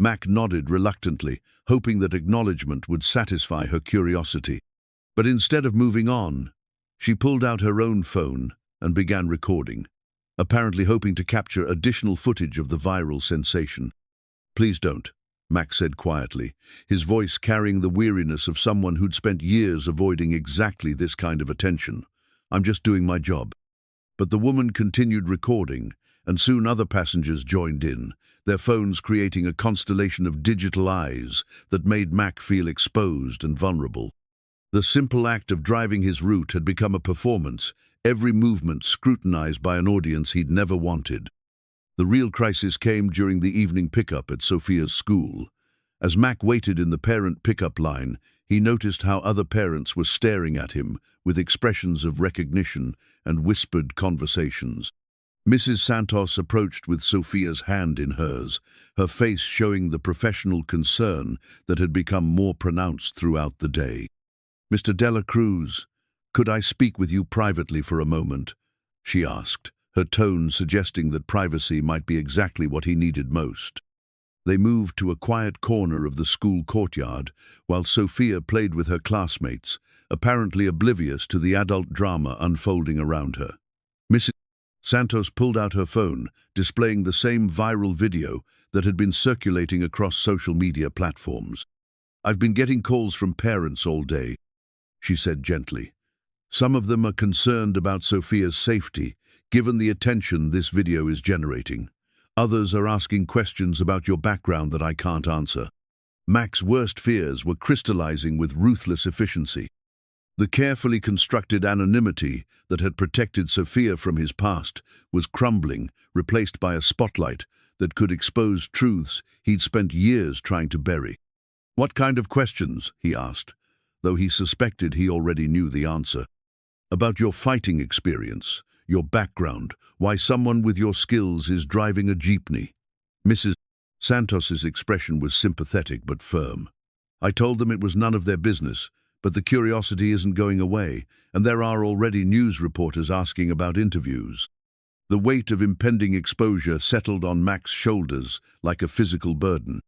S1: Mack nodded reluctantly, hoping that acknowledgement would satisfy her curiosity. But instead of moving on, she pulled out her own phone and began recording, apparently hoping to capture additional footage of the viral sensation. "Please don't," Mack said quietly, his voice carrying the weariness of someone who'd spent years avoiding exactly this kind of attention. "I'm just doing my job." But the woman continued recording, and soon other passengers joined in, their phones creating a constellation of digital eyes that made Mack feel exposed and vulnerable. The simple act of driving his route had become a performance, every movement scrutinized by an audience he'd never wanted. The real crisis came during the evening pickup at Sophia's school. As Mack waited in the parent pickup line, he noticed how other parents were staring at him with expressions of recognition and whispered conversations. Mrs. Santos approached with Sophia's hand in hers, her face showing the professional concern that had become more pronounced throughout the day. "Mr. Dela Cruz, could I speak with you privately for a moment?" she asked, her tone suggesting that privacy might be exactly what he needed most. They moved to a quiet corner of the school courtyard while Sophia played with her classmates, apparently oblivious to the adult drama unfolding around her. Mrs. Santos pulled out her phone, displaying the same viral video that had been circulating across social media platforms. "I've been getting calls from parents all day," she said gently. "Some of them are concerned about Sophia's safety, given the attention this video is generating. Others are asking questions about your background that I can't answer." Mack's worst fears were crystallizing with ruthless efficiency. The carefully constructed anonymity that had protected Sophia from his past was crumbling, replaced by a spotlight that could expose truths he'd spent years trying to bury. "What kind of questions?" he asked, though he suspected he already knew the answer. "About your fighting experience, your background, why someone with your skills is driving a jeepney." Mrs. Santos's expression was sympathetic but firm. "I told them it was none of their business, but the curiosity isn't going away, and there are already news reporters asking about interviews." The weight of impending exposure settled on Mack's shoulders like a physical burden.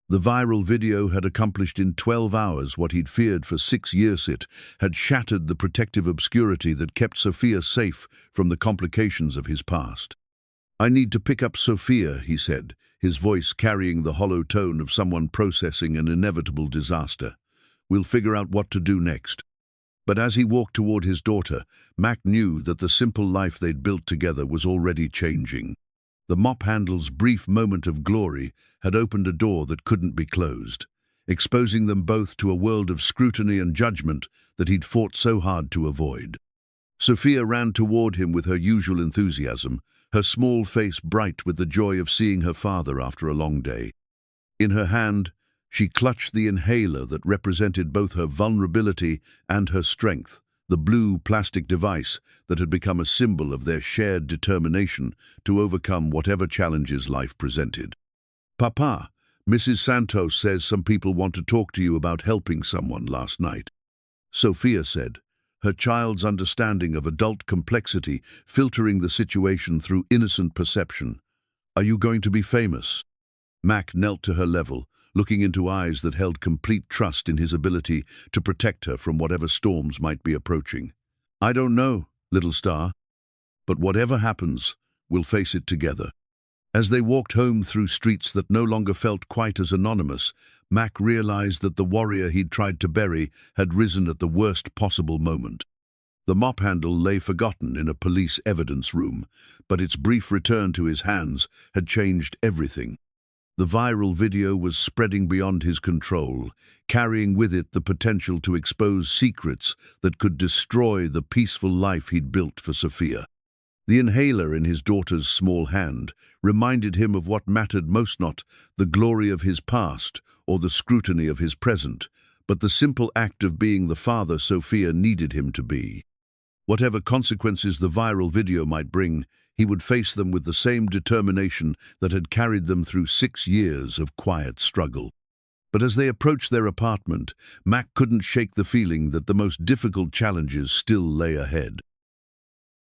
S1: The viral video had accomplished in 12 hours what he'd feared for 6 years. It had shattered the protective obscurity that kept Sophia safe from the complications of his past. "I need to pick up Sophia," he said, his voice carrying the hollow tone of someone processing an inevitable disaster. "We'll figure out what to do next." But as he walked toward his daughter, Mack knew that the simple life they'd built together was already changing. The mop handle's brief moment of glory had opened a door that couldn't be closed, exposing them both to a world of scrutiny and judgment that he'd fought so hard to avoid. Sophia ran toward him with her usual enthusiasm, her small face bright with the joy of seeing her father after a long day. In her hand, she clutched the inhaler that represented both her vulnerability and her strength, the blue plastic device that had become a symbol of their shared determination to overcome whatever challenges life presented. "Papa, Mrs. Santos says some people want to talk to you about helping someone last night," Sophia said, her child's understanding of adult complexity filtering the situation through innocent perception. "Are you going to be famous?" Mack knelt to her level, looking into eyes that held complete trust in his ability to protect her from whatever storms might be approaching. "I don't know, little star. But whatever happens, we'll face it together." As they walked home through streets that no longer felt quite as anonymous, Mack realized that the warrior he'd tried to bury had risen at the worst possible moment. The mop handle lay forgotten in a police evidence room, but its brief return to his hands had changed everything. The viral video was spreading beyond his control, carrying with it the potential to expose secrets that could destroy the peaceful life he'd built for Sophia. The inhaler in his daughter's small hand reminded him of what mattered most, not the glory of his past or the scrutiny of his present, but the simple act of being the father Sophia needed him to be. Whatever consequences the viral video might bring, he would face them with the same determination that had carried them through 6 years of quiet struggle. But as they approached their apartment, Mack couldn't shake the feeling that the most difficult challenges still lay ahead.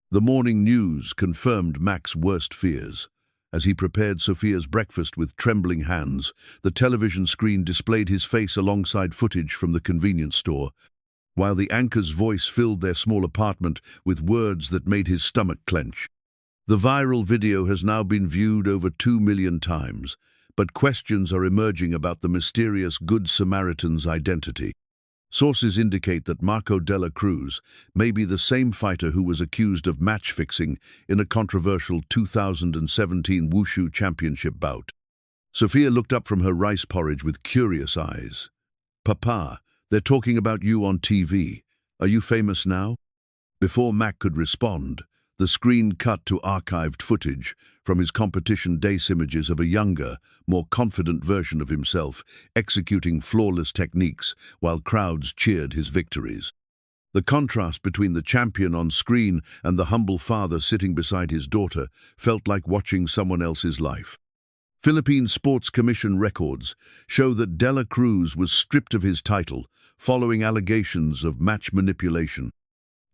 S1: The morning news confirmed Mack's worst fears. As he prepared Sophia's breakfast with trembling hands, the television screen displayed his face alongside footage from the convenience store, while the anchor's voice filled their small apartment with words that made his stomach clench. The viral video has now been viewed over 2 million times, but questions are emerging about the mysterious Good Samaritan's identity. Sources indicate that Dela Cruz may be the same fighter who was accused of match-fixing in a controversial 2017 wushu championship bout. Sophia looked up from her rice porridge with curious eyes. "Papa, they're talking about you on TV. Are you famous now?" Before Mack could respond, the screen cut to archived footage from his competition days, images of a younger, more confident version of himself, executing flawless techniques while crowds cheered his victories. The contrast between the champion on screen and the humble father sitting beside his daughter felt like watching someone else's life. Philippine Sports Commission records show that Dela Cruz was stripped of his title following allegations of match manipulation.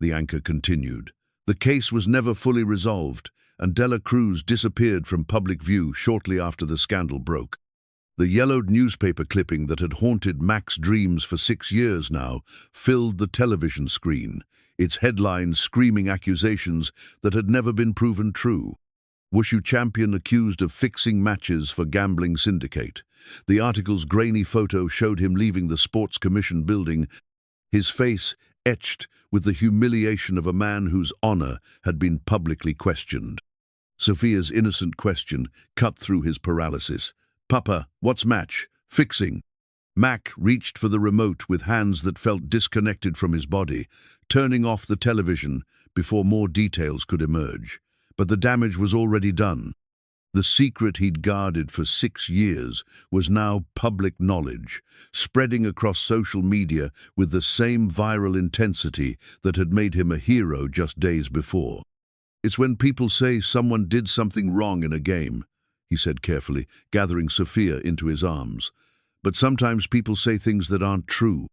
S1: The anchor continued. The case was never fully resolved, and Dela Cruz disappeared from public view shortly after the scandal broke. The yellowed newspaper clipping that had haunted Mack's dreams for 6 years now filled the television screen, its headlines screaming accusations that had never been proven true. Wushu champion accused of fixing matches for gambling syndicate. The article's grainy photo showed him leaving the Sports Commission building, his face etched with the humiliation of a man whose honor had been publicly questioned. Sophia's innocent question cut through his paralysis. "Papa, what's match? Fixing?" Mack reached for the remote with hands that felt disconnected from his body, turning off the television before more details could emerge. But the damage was already done. The secret he'd guarded for 6 years was now public knowledge, spreading across social media with the same viral intensity that had made him a hero just days before. "It's when people say someone did something wrong in a game," he said carefully, gathering Sophia into his arms. "But sometimes people say things that aren't true."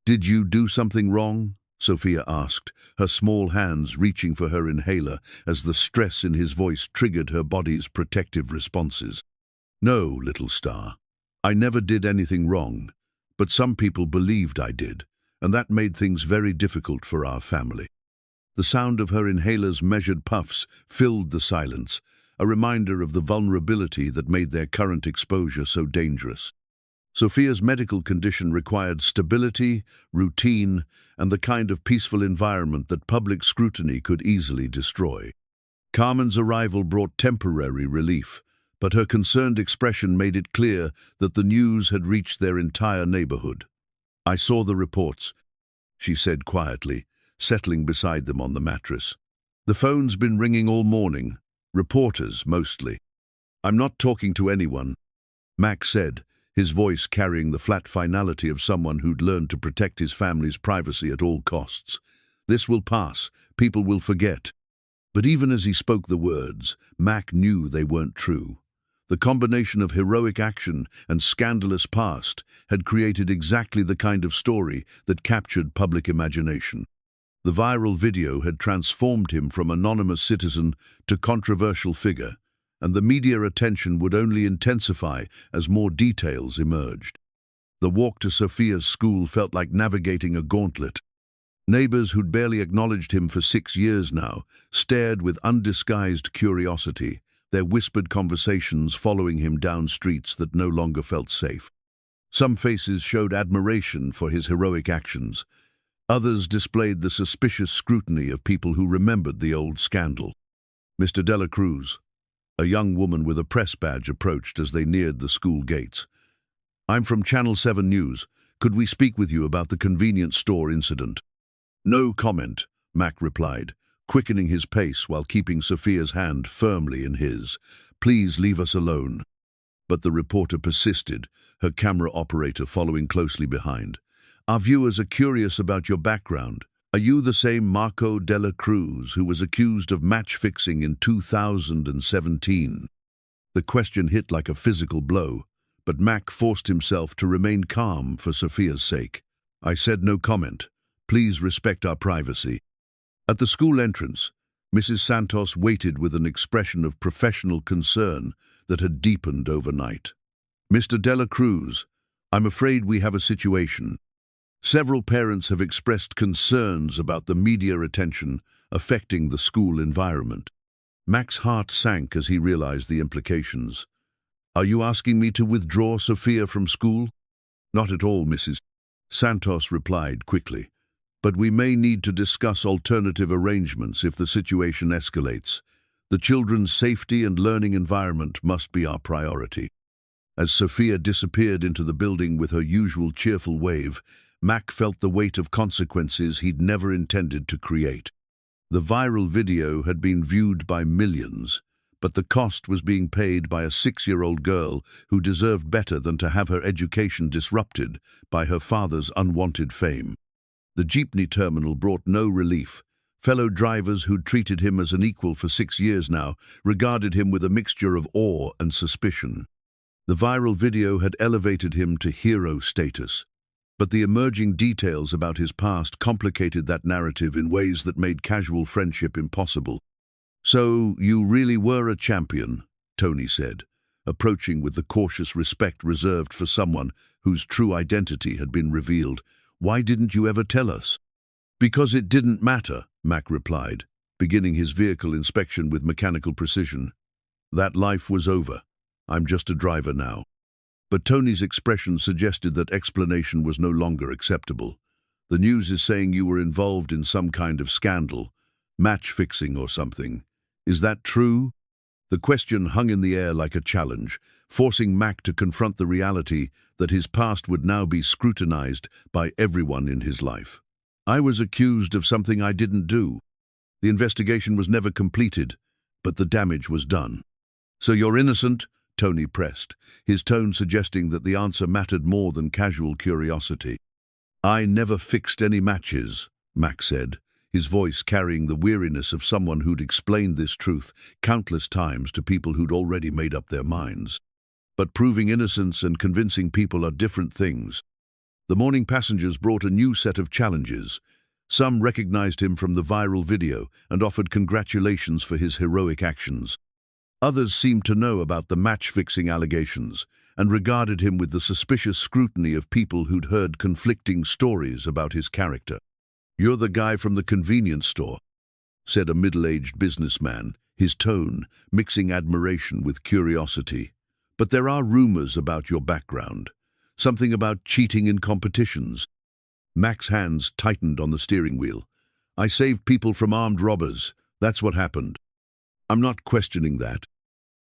S1: "Did you do something wrong?" Sophia asked, her small hands reaching for her inhaler as the stress in his voice triggered her body's protective responses. "No, little star. I never did anything wrong, but some people believed I did, and that made things very difficult for our family." The sound of her inhaler's measured puffs filled the silence, a reminder of the vulnerability that made their current exposure so dangerous. Sophia's medical condition required stability, routine, and the kind of peaceful environment that public scrutiny could easily destroy. Carmen's arrival brought temporary relief, but her concerned expression made it clear that the news had reached their entire neighborhood. "I saw the reports," she said quietly, settling beside them on the mattress. "The phone's been ringing all morning. Reporters, mostly. I'm not talking to anyone, Mack said, his voice carrying the flat finality of someone who'd learned to protect his family's privacy at all costs. This will pass. People will forget. But even as he spoke the words, Mack knew they weren't true. The combination of heroic action and scandalous past had created exactly the kind of story that captured public imagination. The viral video had transformed him from anonymous citizen to controversial figure, and the media attention would only intensify as more details emerged. The walk to Sophia's school felt like navigating a gauntlet. Neighbors who'd barely acknowledged him for 6 years now stared with undisguised curiosity, their whispered conversations following him down streets that no longer felt safe. Some faces showed admiration for his heroic actions. Others displayed the suspicious scrutiny of people who remembered the old scandal. Mr. Dela Cruz, a young woman with a press badge, approached as they neared the school gates. "I'm from Channel 7 News. Could we speak with you about the convenience store incident?" "No comment," Mack replied, quickening his pace while keeping Sophia's hand firmly in his. "Please leave us alone." But the reporter persisted, her camera operator following closely behind. "Our viewers are curious about your background. Are you the same Marco Dela Cruz who was accused of match-fixing in 2017? The question hit like a physical blow, but Mack forced himself to remain calm for Sophia's sake. "I said no comment. Please respect our privacy." At the school entrance, Mrs. Santos waited with an expression of professional concern that had deepened overnight. "Mr. Dela Cruz, I'm afraid we have a situation. Several parents have expressed concerns about the media attention affecting the school environment." Mack's heart sank as he realized the implications. "Are you asking me to withdraw Sophia from school?" "Not at all, Mrs. Santos replied quickly. "But we may need to discuss alternative arrangements if the situation escalates. The children's safety and learning environment must be our priority." As Sophia disappeared into the building with her usual cheerful wave, Mack felt the weight of consequences he'd never intended to create. The viral video had been viewed by millions, but the cost was being paid by a 6-year-old girl who deserved better than to have her education disrupted by her father's unwanted fame. The jeepney terminal brought no relief. Fellow drivers who'd treated him as an equal for 6 years now regarded him with a mixture of awe and suspicion. The viral video had elevated him to hero status, but the emerging details about his past complicated that narrative in ways that made casual friendship impossible. "So, you really were a champion," Tony said, approaching with the cautious respect reserved for someone whose true identity had been revealed. "Why didn't you ever tell us?" "Because it didn't matter," Mack replied, beginning his vehicle inspection with mechanical precision. "That life was over. I'm just a driver now." But Tony's expression suggested that explanation was no longer acceptable. "The news is saying you were involved in some kind of scandal, match-fixing or something. Is that true?" The question hung in the air like a challenge, forcing Mack to confront the reality that his past would now be scrutinized by everyone in his life. "I was accused of something I didn't do. The investigation was never completed, but the damage was done." "So you're innocent?" Tony pressed, his tone suggesting that the answer mattered more than casual curiosity. "I never fixed any matches," Mack said, his voice carrying the weariness of someone who'd explained this truth countless times to people who'd already made up their minds. But proving innocence and convincing people are different things. The morning passengers brought a new set of challenges. Some recognized him from the viral video and offered congratulations for his heroic actions. Others seemed to know about the match-fixing allegations and regarded him with the suspicious scrutiny of people who'd heard conflicting stories about his character. "You're the guy from the convenience store," said a middle-aged businessman, his tone mixing admiration with curiosity. "But there are rumors about your background. Something about cheating in competitions." Mack's hands tightened on the steering wheel. "I saved people from armed robbers. That's what happened." "I'm not questioning that,"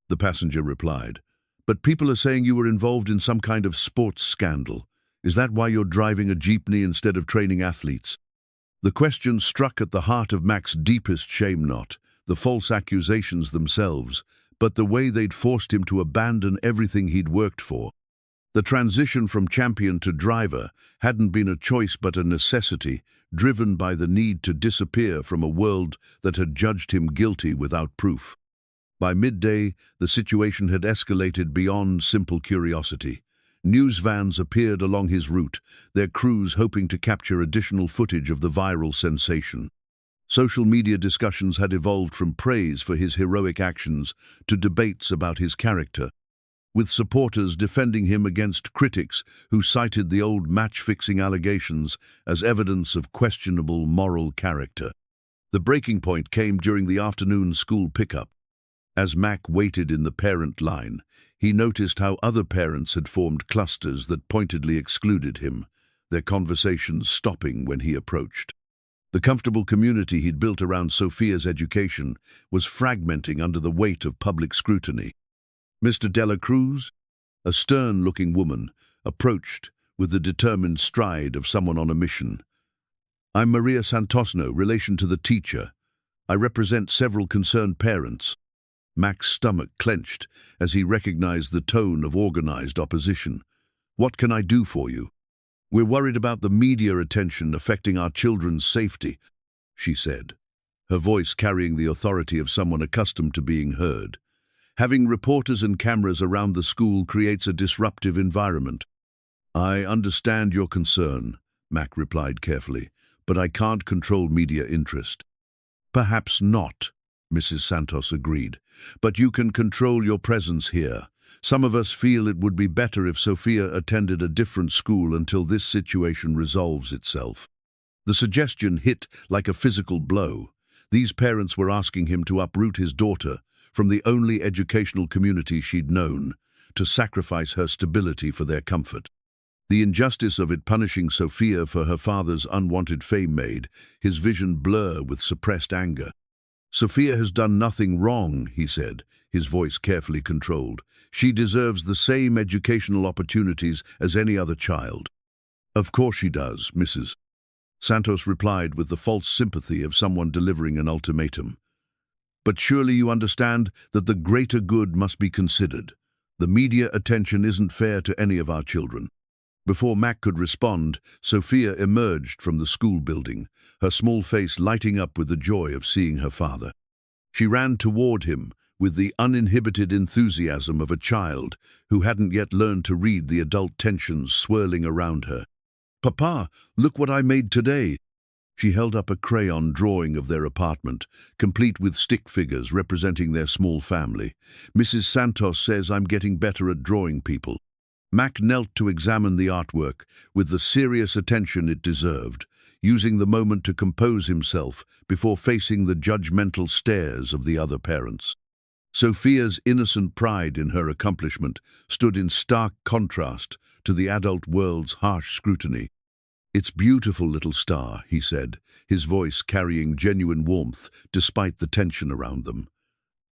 S1: the passenger replied. "But people are saying you were involved in some kind of sports scandal. Is that why you're driving a jeepney instead of training athletes?" The question struck at the heart of Mack's deepest shame knot, the false accusations themselves, but the way they'd forced him to abandon everything he'd worked for. The transition from champion to driver hadn't been a choice but a necessity, driven by the need to disappear from a world that had judged him guilty without proof. By midday, the situation had escalated beyond simple curiosity. News vans appeared along his route, their crews hoping to capture additional footage of the viral sensation. Social media discussions had evolved from praise for his heroic actions to debates about his character, with supporters defending him against critics who cited the old match-fixing allegations as evidence of questionable moral character. The breaking point came during the afternoon school pickup. As Mack waited in the parent line, he noticed how other parents had formed clusters that pointedly excluded him, their conversations stopping when he approached. The comfortable community he'd built around Sophia's education was fragmenting under the weight of public scrutiny. Mr. Dela Cruz, a stern-looking woman, approached with the determined stride of someone on a mission. "I'm Maria Santosno, relation to the teacher. I represent several concerned parents." Mack's stomach clenched as he recognized the tone of organized opposition. "What can I do for you?" "We're worried about the media attention affecting our children's safety," she said, her voice carrying the authority of someone accustomed to being heard. "Having reporters and cameras around the school creates a disruptive environment." "I understand your concern," Mack replied carefully, "but I can't control media interest." "Perhaps not," Mrs. Santos agreed, "but you can control your presence here. Some of us feel it would be better if Sophia attended a different school until this situation resolves itself." The suggestion hit like a physical blow. These parents were asking him to uproot his daughter from the only educational community she'd known, to sacrifice her stability for their comfort. The injustice of it punishing Sophia for her father's unwanted fame made his vision blur with suppressed anger. "Sophia has done nothing wrong," he said, his voice carefully controlled. "She deserves the same educational opportunities as any other child." "Of course she does, Mrs. Santos replied with the false sympathy of someone delivering an ultimatum. "But surely you understand that the greater good must be considered. The media attention isn't fair to any of our children." Before Mack could respond, Sophia emerged from the school building, her small face lighting up with the joy of seeing her father. She ran toward him with the uninhibited enthusiasm of a child who hadn't yet learned to read the adult tensions swirling around her. "Papa, look what I made today." She held up a crayon drawing of their apartment, complete with stick figures representing their small family. "Mrs. Santos says I'm getting better at drawing people." Mack knelt to examine the artwork with the serious attention it deserved, using the moment to compose himself before facing the judgmental stares of the other parents. Sophia's innocent pride in her accomplishment stood in stark contrast to the adult world's harsh scrutiny. "It's beautiful, little star," he said, his voice carrying genuine warmth despite the tension around them.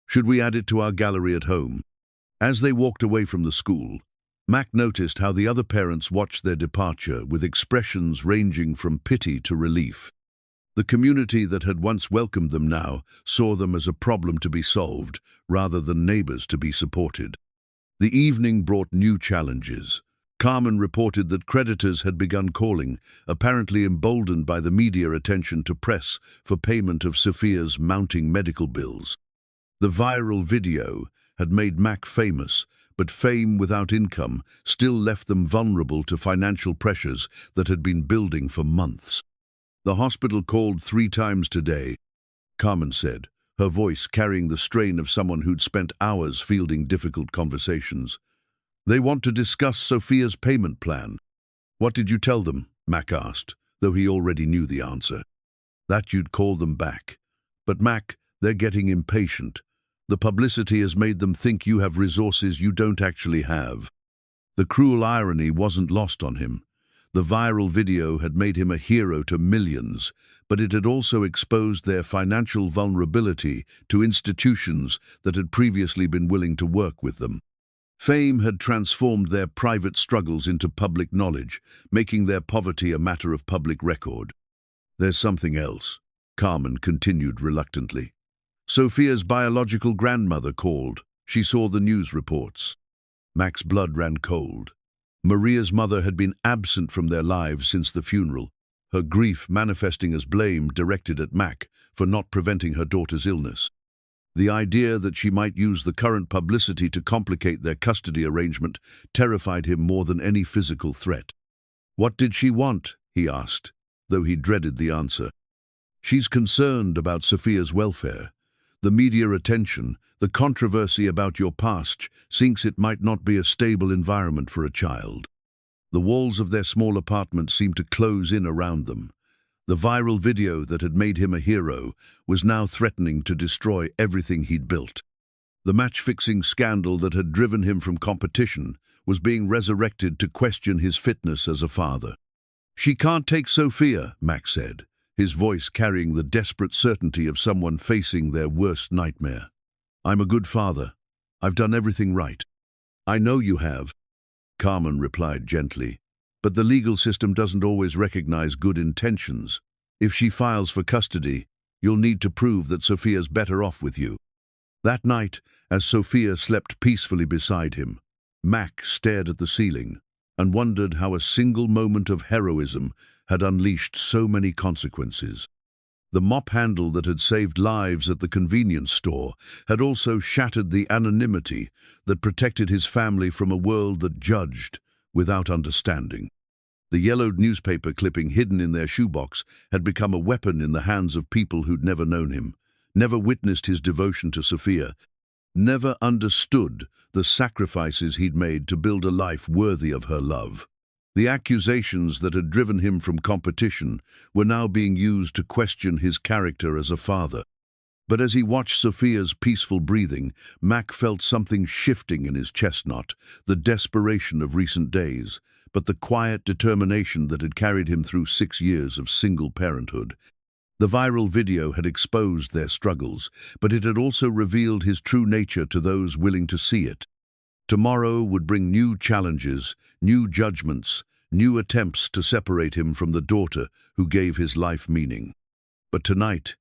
S1: "Should we add it to our gallery at home?" As they walked away from the school, Mack noticed how the other parents watched their departure with expressions ranging from pity to relief. The community that had once welcomed them now saw them as a problem to be solved rather than neighbors to be supported. The evening brought new challenges. Carmen reported that creditors had begun calling, apparently emboldened by the media attention to press for payment of Sophia's mounting medical bills. The viral video had made Mack famous, but fame without income still left them vulnerable to financial pressures that had been building for months. "The hospital called 3 times today," Carmen said, her voice carrying the strain of someone who'd spent hours fielding difficult conversations. "They want to discuss Sophia's payment plan." "What did you tell them?" Mack asked, though he already knew the answer. "That you'd call them back. But Mack, they're getting impatient. The publicity has made them think you have resources you don't actually have." The cruel irony wasn't lost on him. The viral video had made him a hero to millions, but it had also exposed their financial vulnerability to institutions that had previously been willing to work with them. Fame had transformed their private struggles into public knowledge, making their poverty a matter of public record. "There's something else," Carmen continued reluctantly. Sophia's biological grandmother called. She saw the news reports. Mack's blood ran cold. Maria's mother had been absent from their lives since the funeral, her grief manifesting as blame directed at Mack for not preventing her daughter's illness. The idea that she might use the current publicity to complicate their custody arrangement terrified him more than any physical threat. "What did she want?" he asked, though he dreaded the answer. "She's concerned about Sophia's welfare. The media attention, the controversy about your past, thinks it might not be a stable environment for a child." The walls of their small apartment seemed to close in around them. The viral video that had made him a hero was now threatening to destroy everything he'd built. The match-fixing scandal that had driven him from competition was being resurrected to question his fitness as a father. "She can't take Sophia," Mack said, his voice carrying the desperate certainty of someone facing their worst nightmare. "I'm a good father. I've done everything right." "I know you have," Carmen replied gently, "but the legal system doesn't always recognize good intentions. If she files for custody, you'll need to prove that Sophia's better off with you." That night, as Sophia slept peacefully beside him, Mack stared at the ceiling and wondered how a single moment of heroism had unleashed so many consequences. The mop handle that had saved lives at the convenience store had also shattered the anonymity that protected his family from a world that judged without understanding. The yellowed newspaper clipping hidden in their shoebox had become a weapon in the hands of people who'd never known him, never witnessed his devotion to Sophia, never understood the sacrifices he'd made to build a life worthy of her love. The accusations that had driven him from competition were now being used to question his character as a father. But as he watched Sophia's peaceful breathing, Mack felt something shifting in his chestnut, the desperation of recent days, but the quiet determination that had carried him through 6 years of single parenthood. The viral video had exposed their struggles, but it had also revealed his true nature to those willing to see it. Tomorrow would bring new challenges, new judgments, new attempts to separate him from the daughter who gave his life meaning. But tonight,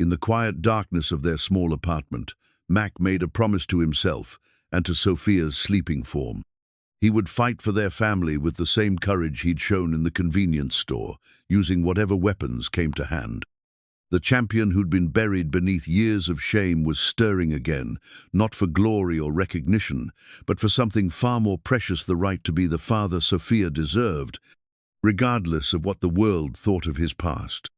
S1: in the quiet darkness of their small apartment, Mack made a promise to himself and to Sophia's sleeping form. He would fight for their family with the same courage he'd shown in the convenience store, using whatever weapons came to hand. The champion who'd been buried beneath years of shame was stirring again, not for glory or recognition, but for something far more precious, the right to be the father Sophia deserved, regardless of what the world thought of his past.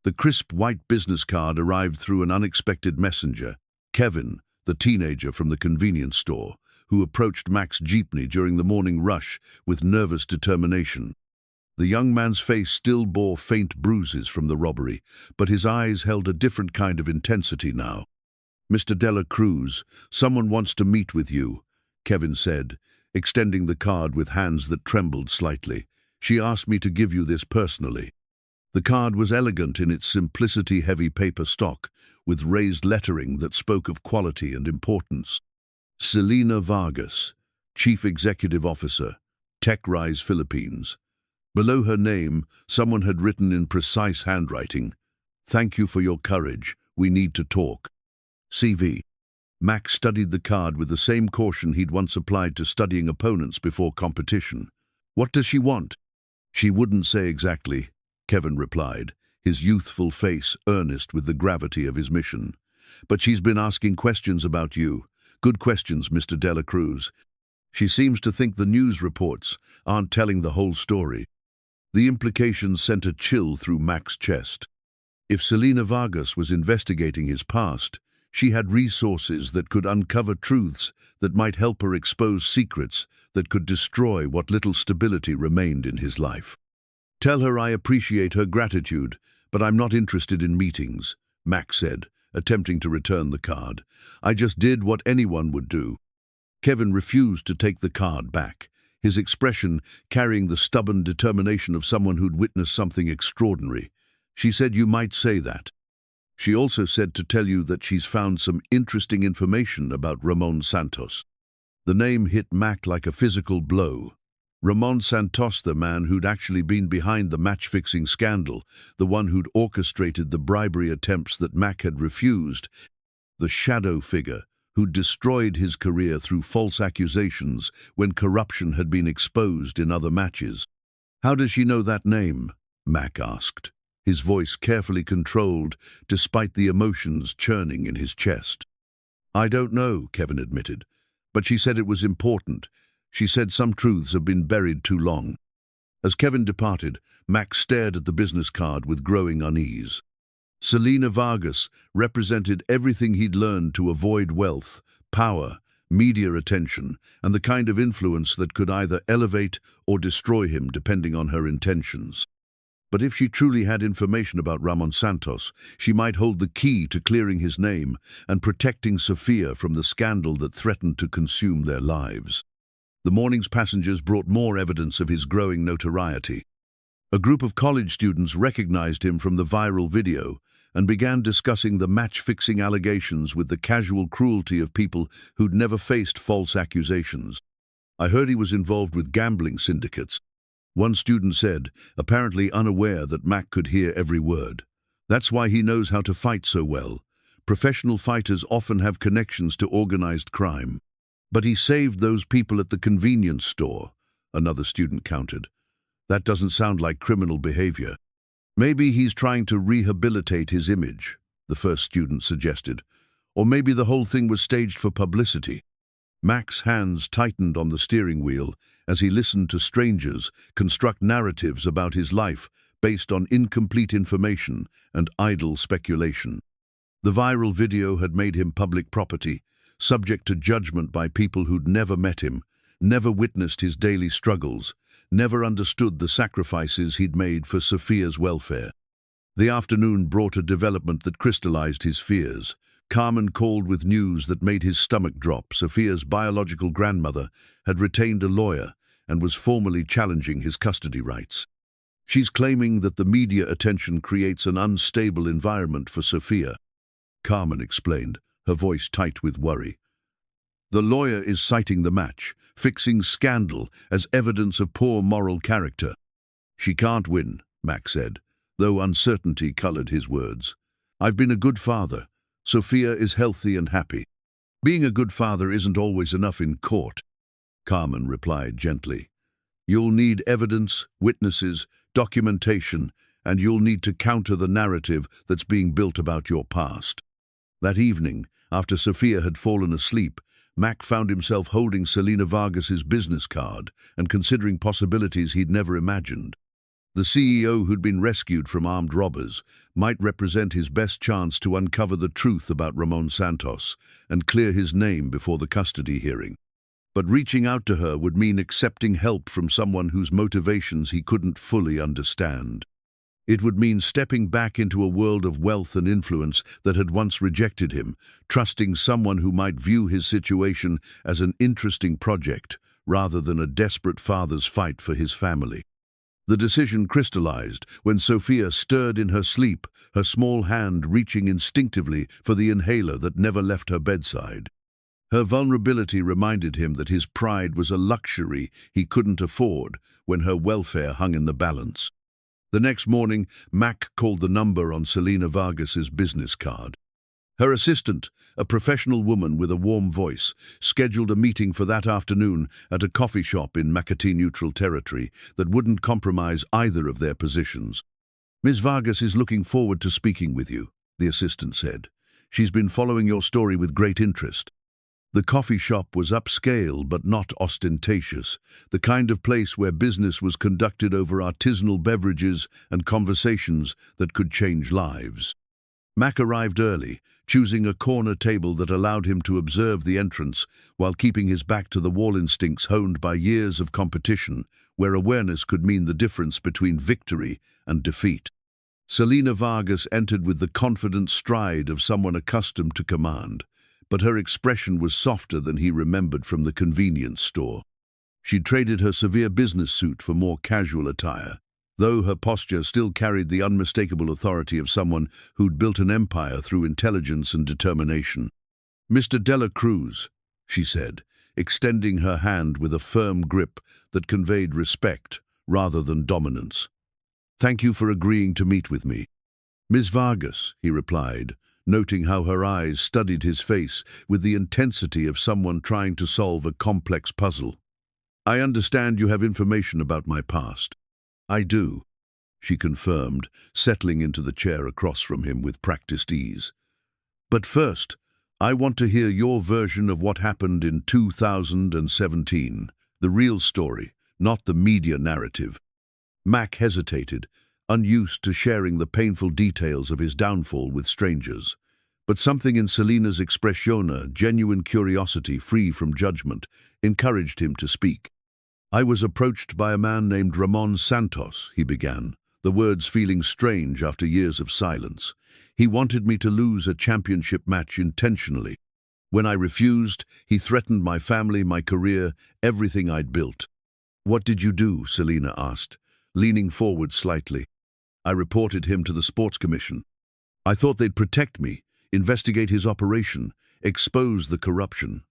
S1: The crisp white business card arrived through an unexpected messenger, Kevin, the teenager from the convenience store, who approached Mack's jeepney during the morning rush with nervous determination. The young man's face still bore faint bruises from the robbery, but his eyes held a different kind of intensity now. "Mr. Dela Cruz, someone wants to meet with you," Kevin said, extending the card with hands that trembled slightly. "She asked me to give you this personally." The card was elegant in its simplicity, heavy paper stock, with raised lettering that spoke of quality and importance. Celina Vargas, Chief Executive Officer, TechRise Philippines. Below her name, someone had written in precise handwriting, "Thank you for your courage. We need to talk. CV." Mack studied the card with the same caution he'd once applied to studying opponents before competition. "What does she want?" "She wouldn't say exactly," Kevin replied, his youthful face earnest with the gravity of his mission. "But she's been asking questions about you. Good questions, Mr. Dela Cruz. She seems to think the news reports aren't telling the whole story." The implications sent a chill through Mack's chest. If Celina Vargas was investigating his past, she had resources that could uncover truths that might help her expose secrets that could destroy what little stability remained in his life. "Tell her I appreciate her gratitude, but I'm not interested in meetings," Mack said, attempting to return the card. "I just did what anyone would do." Kevin refused to take the card back, his expression carrying the stubborn determination of someone who'd witnessed something extraordinary. "She said you might say that. She also said to tell you that she's found some interesting information about Ramon Santos." The name hit Mack like a physical blow. Ramon Santos, the man who'd actually been behind the match-fixing scandal, the one who'd orchestrated the bribery attempts that Mack had refused, the shadow figure who'd destroyed his career through false accusations when corruption had been exposed in other matches. "How does she know that name?" Mack asked, his voice carefully controlled despite the emotions churning in his chest. "I don't know," Kevin admitted, "but she said it was important. She said some truths have been buried too long." As Kevin departed, Mack stared at the business card with growing unease. Celina Vargas represented everything he'd learned to avoid wealth, power, media attention, and the kind of influence that could either elevate or destroy him depending on her intentions. But if she truly had information about Ramon Santos, she might hold the key to clearing his name and protecting Sofia from the scandal that threatened to consume their lives. The morning's passengers brought more evidence of his growing notoriety. A group of college students recognized him from the viral video and began discussing the match-fixing allegations with the casual cruelty of people who'd never faced false accusations. "I heard he was involved with gambling syndicates," one student said, apparently unaware that Mack could hear every word. "That's why he knows how to fight so well. Professional fighters often have connections to organized crime." "But he saved those people at the convenience store," another student countered. "That doesn't sound like criminal behavior." "Maybe he's trying to rehabilitate his image," the first student suggested. "Or maybe the whole thing was staged for publicity." Mack's hands tightened on the steering wheel as he listened to strangers construct narratives about his life based on incomplete information and idle speculation. The viral video had made him public property, subject to judgment by people who'd never met him, never witnessed his daily struggles, never understood the sacrifices he'd made for Sofia's welfare. The afternoon brought a development that crystallized his fears. Carmen called with news that made his stomach drop. Sofia's biological grandmother had retained a lawyer and was formally challenging his custody rights. "She's claiming that the media attention creates an unstable environment for Sofia," Carmen explained, her voice tight with worry. "The lawyer is citing the match-fixing scandal as evidence of poor moral character." "She can't win," Mack said, though uncertainty colored his words. "I've been a good father. Sofia is healthy and happy." "Being a good father isn't always enough in court," Carmen replied gently. "You'll need evidence, witnesses, documentation, and you'll need to counter the narrative that's being built about your past." That evening, after Sofia had fallen asleep, Mack found himself holding Celina Vargas's business card and considering possibilities he'd never imagined. The CEO who'd been rescued from armed robbers might represent his best chance to uncover the truth about Ramon Santos and clear his name before the custody hearing. But reaching out to her would mean accepting help from someone whose motivations he couldn't fully understand. It would mean stepping back into a world of wealth and influence that had once rejected him, trusting someone who might view his situation as an interesting project rather than a desperate father's fight for his family. The decision crystallized when Sofia stirred in her sleep, her small hand reaching instinctively for the inhaler that never left her bedside. Her vulnerability reminded him that his pride was a luxury he couldn't afford when her welfare hung in the balance. The next morning, Mack called the number on Celina Vargas's business card. Her assistant, a professional woman with a warm voice, scheduled a meeting for that afternoon at a coffee shop in Makati-neutral territory that wouldn't compromise either of their positions. "Ms. Vargas is looking forward to speaking with you," the assistant said. "She's been following your story with great interest." The coffee shop was upscale but not ostentatious, the kind of place where business was conducted over artisanal beverages and conversations that could change lives. Mack arrived early, choosing a corner table that allowed him to observe the entrance while keeping his back to the wall, instincts honed by years of competition, where awareness could mean the difference between victory and defeat. Celina Vargas entered with the confident stride of someone accustomed to command, but her expression was softer than he remembered from the convenience store. She traded her severe business suit for more casual attire, though her posture still carried the unmistakable authority of someone who'd built an empire through intelligence and determination. "Mr. Dela Cruz," she said, extending her hand with a firm grip that conveyed respect rather than dominance. "Thank you for agreeing to meet with me." "Ms. Vargas," he replied, noting how her eyes studied his face with the intensity of someone trying to solve a complex puzzle. "I understand you have information about my past." "I do," she confirmed, settling into the chair across from him with practiced ease. "But first, I want to hear your version of what happened in 2017, the real story, not the media narrative." Mack hesitated, unused to sharing the painful details of his downfall with strangers. But something in Celina's expressione, genuine curiosity free from judgment, encouraged him to speak. "I was approached by a man named Ramon Santos," he began, the words feeling strange after years of silence. "He wanted me to lose a championship match intentionally. When I refused, he threatened my family, my career, everything I'd built." "What did you do?" Celina asked, leaning forward slightly. "I reported him to the Sports Commission. I thought they'd protect me, investigate his operation, expose the corruption."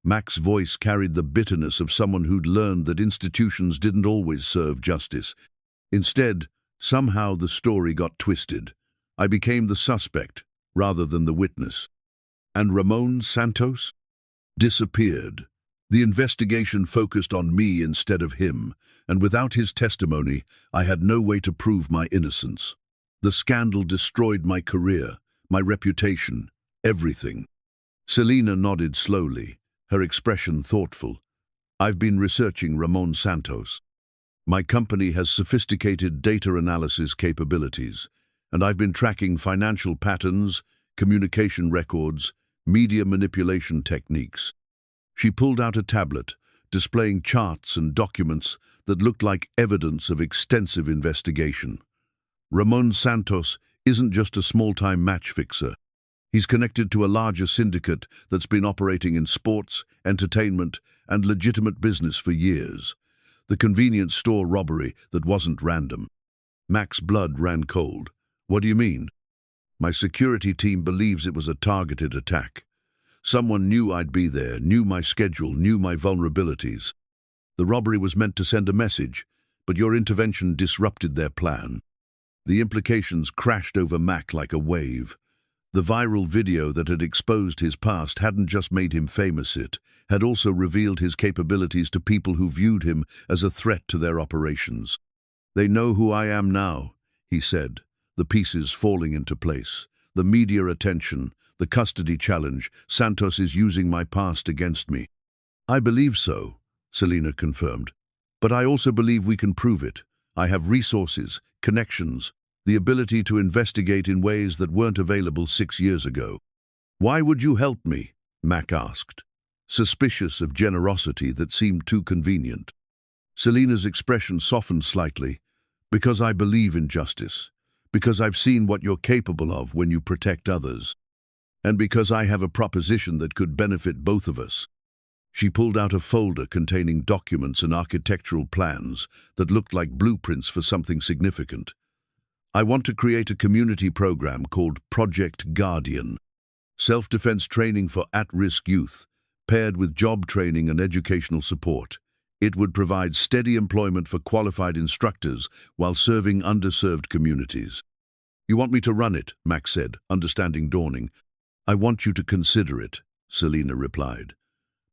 S1: Mack's voice carried the bitterness of someone who'd learned that institutions didn't always serve justice. Instead, somehow the story got twisted. I became the suspect, rather than the witness. And Ramon Santos disappeared. The investigation focused on me instead of him, and without his testimony, I had no way to prove my innocence. The scandal destroyed my career, my reputation, everything. Celina nodded slowly, her expression thoughtful. "I've been researching Ramon Santos. My company has sophisticated data analysis capabilities, and I've been tracking financial patterns, communication records, media manipulation techniques." She pulled out a tablet, displaying charts and documents that looked like evidence of extensive investigation. "Ramon Santos isn't just a small-time match fixer. He's connected to a larger syndicate that's been operating in sports, entertainment, and legitimate business for years. The convenience store robbery that wasn't random." Mack's blood ran cold. "What do you mean?" "My security team believes it was a targeted attack. Someone knew I'd be there, knew my schedule, knew my vulnerabilities. The robbery was meant to send a message, but your intervention disrupted their plan." The implications crashed over Mack like a wave. The viral video that had exposed his past hadn't just made him famous, it had also revealed his capabilities to people who viewed him as a threat to their operations. "They know who I am now," he said, the pieces falling into place. "The media attention, the custody challenge, Santos is using my past against me." "I believe so," Celina confirmed. "But I also believe we can prove it. I have resources, connections, the ability to investigate in ways that weren't available 6 years ago." "Why would you help me?" Mack asked, suspicious of generosity that seemed too convenient. Celina's expression softened slightly. "Because I believe in justice. Because I've seen what you're capable of when you protect others. And because I have a proposition that could benefit both of us." She pulled out a folder containing documents and architectural plans that looked like blueprints for something significant. "I want to create a community program called Project Guardian. Self-defense training for at-risk youth, paired with job training and educational support. It would provide steady employment for qualified instructors while serving underserved communities." "You want me to run it?" Mack said, understanding dawning. "I want you to consider it," Celina replied.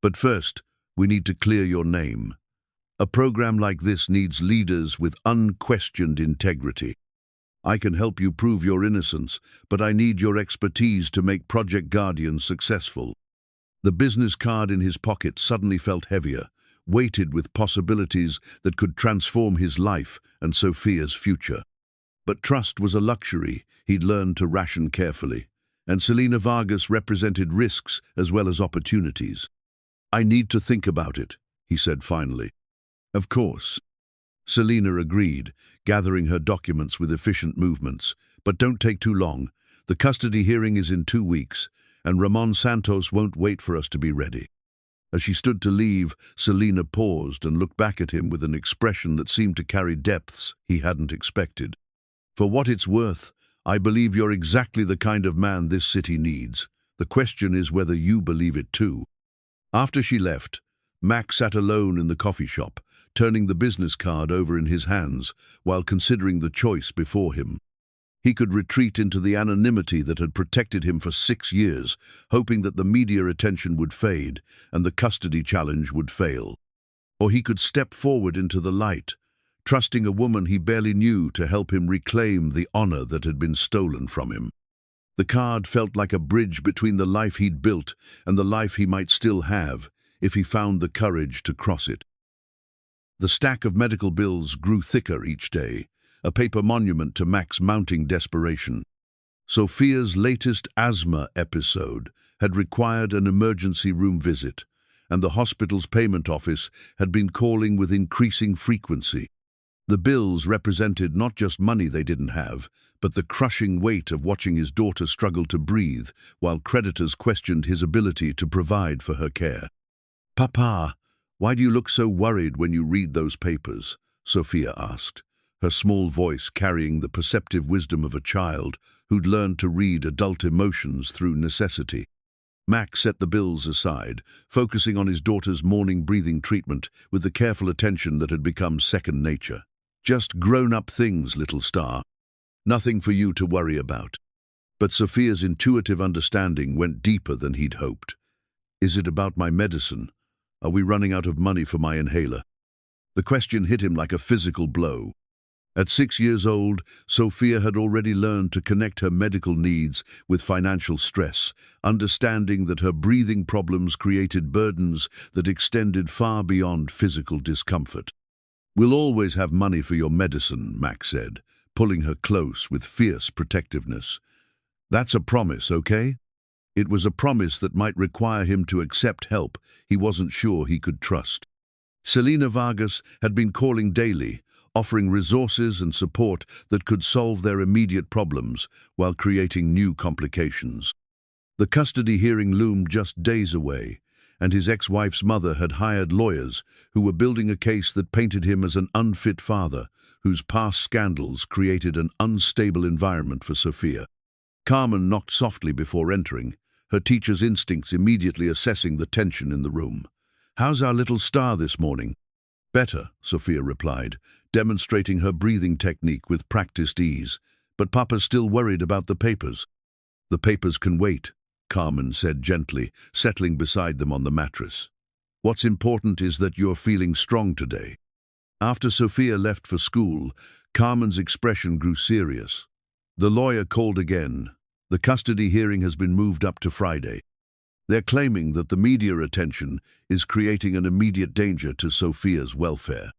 S1: "But first, we need to clear your name. A program like this needs leaders with unquestioned integrity. I can help you prove your innocence, but I need your expertise to make Project Guardian successful." The business card in his pocket suddenly felt heavier, weighted with possibilities that could transform his life and Sophia's future. But trust was a luxury he'd learned to ration carefully, and Celina Vargas represented risks as well as opportunities. "I need to think about it," he said finally. "Of course." Celina agreed, gathering her documents with efficient movements. "But don't take too long. The custody hearing is in 2 weeks, and Ramon Santos won't wait for us to be ready." As she stood to leave, Celina paused and looked back at him with an expression that seemed to carry depths he hadn't expected. "For what it's worth, I believe you're exactly the kind of man this city needs. The question is whether you believe it too." After she left, Mack sat alone in the coffee shop, turning the business card over in his hands while considering the choice before him. He could retreat into the anonymity that had protected him for 6 years, hoping that the media attention would fade and the custody challenge would fail. Or he could step forward into the light, trusting a woman he barely knew to help him reclaim the honor that had been stolen from him. The card felt like a bridge between the life he'd built and the life he might still have if he found the courage to cross it. The stack of medical bills grew thicker each day, a paper monument to Mack's mounting desperation. Sophia's latest asthma episode had required an emergency room visit, and the hospital's payment office had been calling with increasing frequency. The bills represented not just money they didn't have, but the crushing weight of watching his daughter struggle to breathe while creditors questioned his ability to provide for her care. "Papa, why do you look so worried when you read those papers?" Sophia asked, her small voice carrying the perceptive wisdom of a child who'd learned to read adult emotions through necessity. Mack set the bills aside, focusing on his daughter's morning breathing treatment with the careful attention that had become second nature. "Just grown-up things, little star. Nothing for you to worry about." But Sophia's intuitive understanding went deeper than he'd hoped. "Is it about my medicine? Are we running out of money for my inhaler?" The question hit him like a physical blow. At 6 years old, Sophia had already learned to connect her medical needs with financial stress, understanding that her breathing problems created burdens that extended far beyond physical discomfort. "We'll always have money for your medicine," Mack said, pulling her close with fierce protectiveness. "That's a promise, okay?" It was a promise that might require him to accept help he wasn't sure he could trust. Celina Vargas had been calling daily, offering resources and support that could solve their immediate problems while creating new complications. The custody hearing loomed just days away, and his ex-wife's mother had hired lawyers who were building a case that painted him as an unfit father whose past scandals created an unstable environment for Sophia. Carmen knocked softly before entering, her teacher's instincts immediately assessing the tension in the room. "How's our little star this morning?" "Better," Sophia replied, demonstrating her breathing technique with practiced ease. "But Papa's still worried about the papers." "The papers can wait," Carmen said gently, settling beside them on the mattress. "What's important is that you're feeling strong today." After Sophia left for school, Carmen's expression grew serious. "The lawyer called again. The custody hearing has been moved up to Friday. They're claiming that the media attention is creating an immediate danger to Sophia's welfare."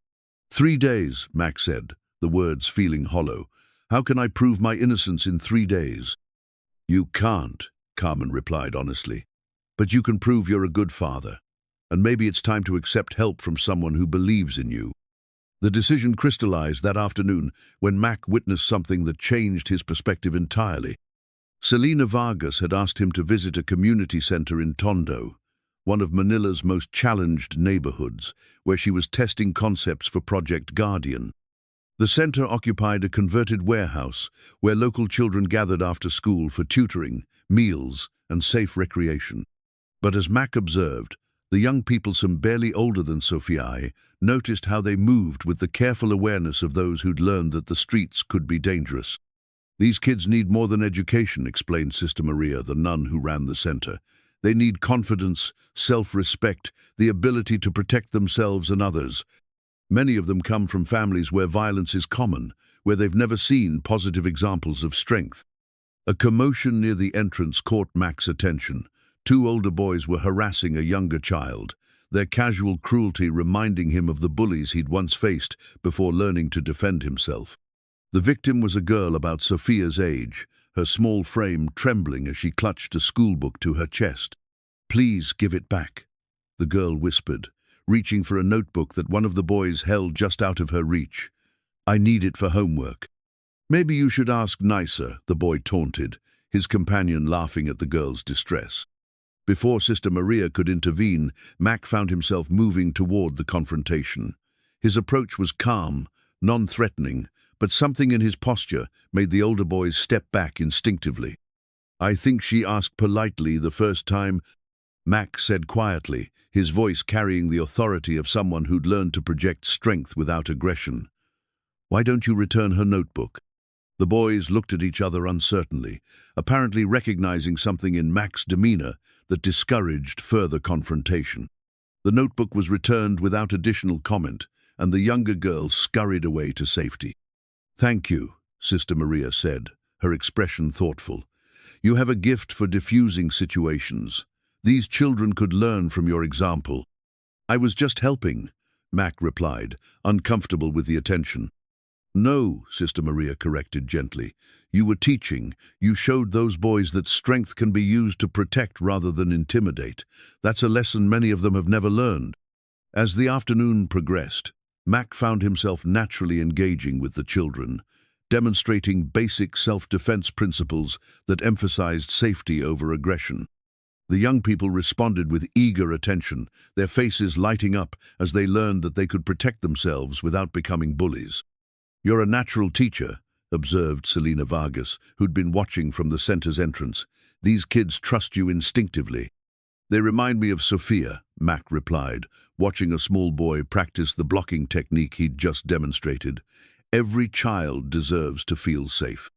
S1: 3 days, Mack said, the words feeling hollow. "How can I prove my innocence in 3 days?" "You can't," Carmen replied honestly. "But you can prove you're a good father. And maybe it's time to accept help from someone who believes in you." The decision crystallized that afternoon when Mack witnessed something that changed his perspective entirely. Celina Vargas had asked him to visit a community center in Tondo, one of Manila's most challenged neighborhoods, where she was testing concepts for Project Guardian. The center occupied a converted warehouse where local children gathered after school for tutoring, meals, and safe recreation. But as Mack observed, the young people, some barely older than Sophia, noticed how they moved with the careful awareness of those who'd learned that the streets could be dangerous. "These kids need more than education," explained Sister Maria, the nun who ran the center. "They need confidence, self-respect, the ability to protect themselves and others. Many of them come from families where violence is common, where they've never seen positive examples of strength." A commotion near the entrance caught Mack's attention. 2 older boys were harassing a younger child, their casual cruelty reminding him of the bullies he'd once faced before learning to defend himself. The victim was a girl about Sophia's age, her small frame trembling as she clutched a schoolbook to her chest. "Please give it back," the girl whispered, reaching for a notebook that one of the boys held just out of her reach. "I need it for homework." "Maybe you should ask nicer," the boy taunted, his companion laughing at the girl's distress. Before Sister Maria could intervene, Mack found himself moving toward the confrontation. His approach was calm, non-threatening, but something in his posture made the older boys step back instinctively. "I think she asked politely the first time." Mack said quietly, his voice carrying the authority of someone who'd learned to project strength without aggression. "Why don't you return her notebook?" The boys looked at each other uncertainly, apparently recognizing something in Mack's demeanor that discouraged further confrontation. The notebook was returned without additional comment, and the younger girl scurried away to safety. "Thank you," Sister Maria said, her expression thoughtful. "You have a gift for diffusing situations. These children could learn from your example." "I was just helping," Mack replied, uncomfortable with the attention. "No," Sister Maria corrected gently. "You were teaching. You showed those boys that strength can be used to protect rather than intimidate. That's a lesson many of them have never learned." As the afternoon progressed, Mack found himself naturally engaging with the children, demonstrating basic self-defense principles that emphasized safety over aggression. The young people responded with eager attention, their faces lighting up as they learned that they could protect themselves without becoming bullies. "You're a natural teacher," observed Celina Vargas, who'd been watching from the center's entrance. "These kids trust you instinctively." "They remind me of Sophia," Mack replied, watching a small boy practice the blocking technique he'd just demonstrated. "Every child deserves to feel safe."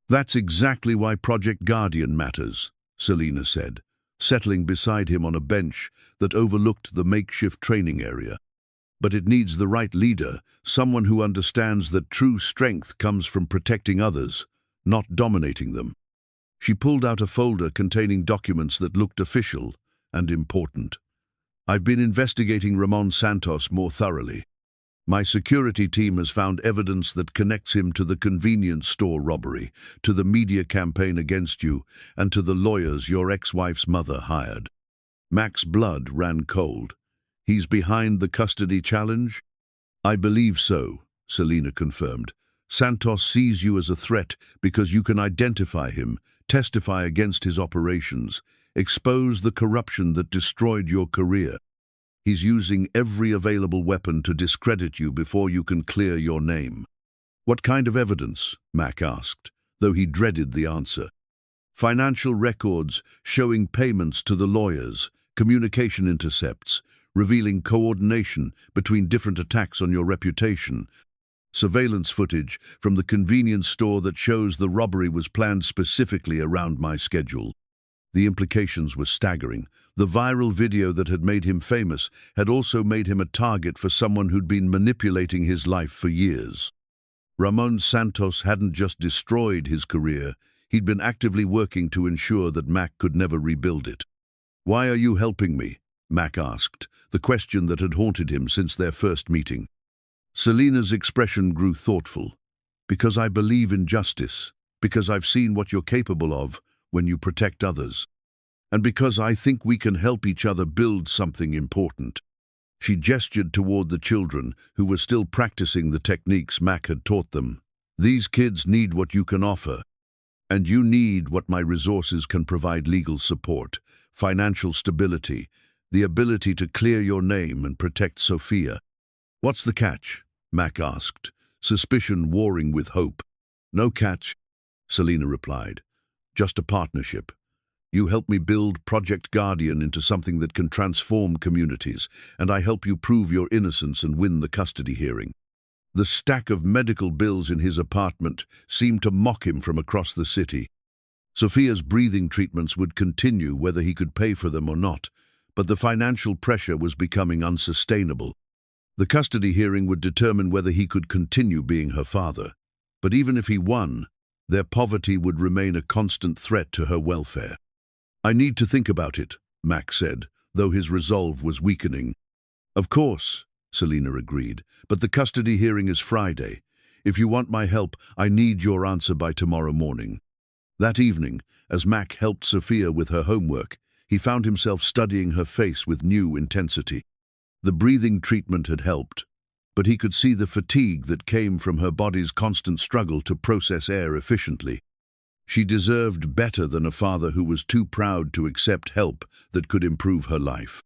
S1: "That's exactly why Project Guardian matters," Celina said, settling beside him on a bench that overlooked the makeshift training area. "But it needs the right leader, someone who understands that true strength comes from protecting others, not dominating them." She pulled out a folder containing documents that looked official and important. "I've been investigating Ramon Santos more thoroughly. My security team has found evidence that connects him to the convenience store robbery, to the media campaign against you, and to the lawyers your ex-wife's mother hired." Mack's blood ran cold. "He's behind the custody challenge?" "I believe so," Celina confirmed. "Santos sees you as a threat because you can identify him, testify against his operations, expose the corruption that destroyed your career. He's using every available weapon to discredit you before you can clear your name." "What kind of evidence?" Mack asked, though he dreaded the answer. "Financial records showing payments to the lawyers, communication intercepts, revealing coordination between different attacks on your reputation, surveillance footage from the convenience store that shows the robbery was planned specifically around my schedule." The implications were staggering. The viral video that had made him famous had also made him a target for someone who'd been manipulating his life for years. Ramon Santos hadn't just destroyed his career, he'd been actively working to ensure that Mack could never rebuild it. "Why are you helping me?" Mack asked, the question that had haunted him since their first meeting. Celina's expression grew thoughtful. "Because I believe in justice, because I've seen what you're capable of when you protect others, and because I think we can help each other build something important." She gestured toward the children, who were still practicing the techniques Mack had taught them. "These kids need what you can offer, and you need what my resources can provide: legal support, financial stability, the ability to clear your name and protect Sophia." "What's the catch?" Mack asked, suspicion warring with hope. "No catch," Celina replied. "Just a partnership. You help me build Project Guardian into something that can transform communities, and I help you prove your innocence and win the custody hearing." The stack of medical bills in his apartment seemed to mock him from across the city. Sophia's breathing treatments would continue whether he could pay for them or not, but the financial pressure was becoming unsustainable. The custody hearing would determine whether he could continue being her father. But even if he won, their poverty would remain a constant threat to her welfare. "I need to think about it," Mack said, though his resolve was weakening. "Of course," Celina agreed, "but the custody hearing is Friday. If you want my help, I need your answer by tomorrow morning." That evening, as Mack helped Sophia with her homework, he found himself studying her face with new intensity. The breathing treatment had helped, but he could see the fatigue that came from her body's constant struggle to process air efficiently. She deserved better than a father who was too proud to accept help that could improve her life.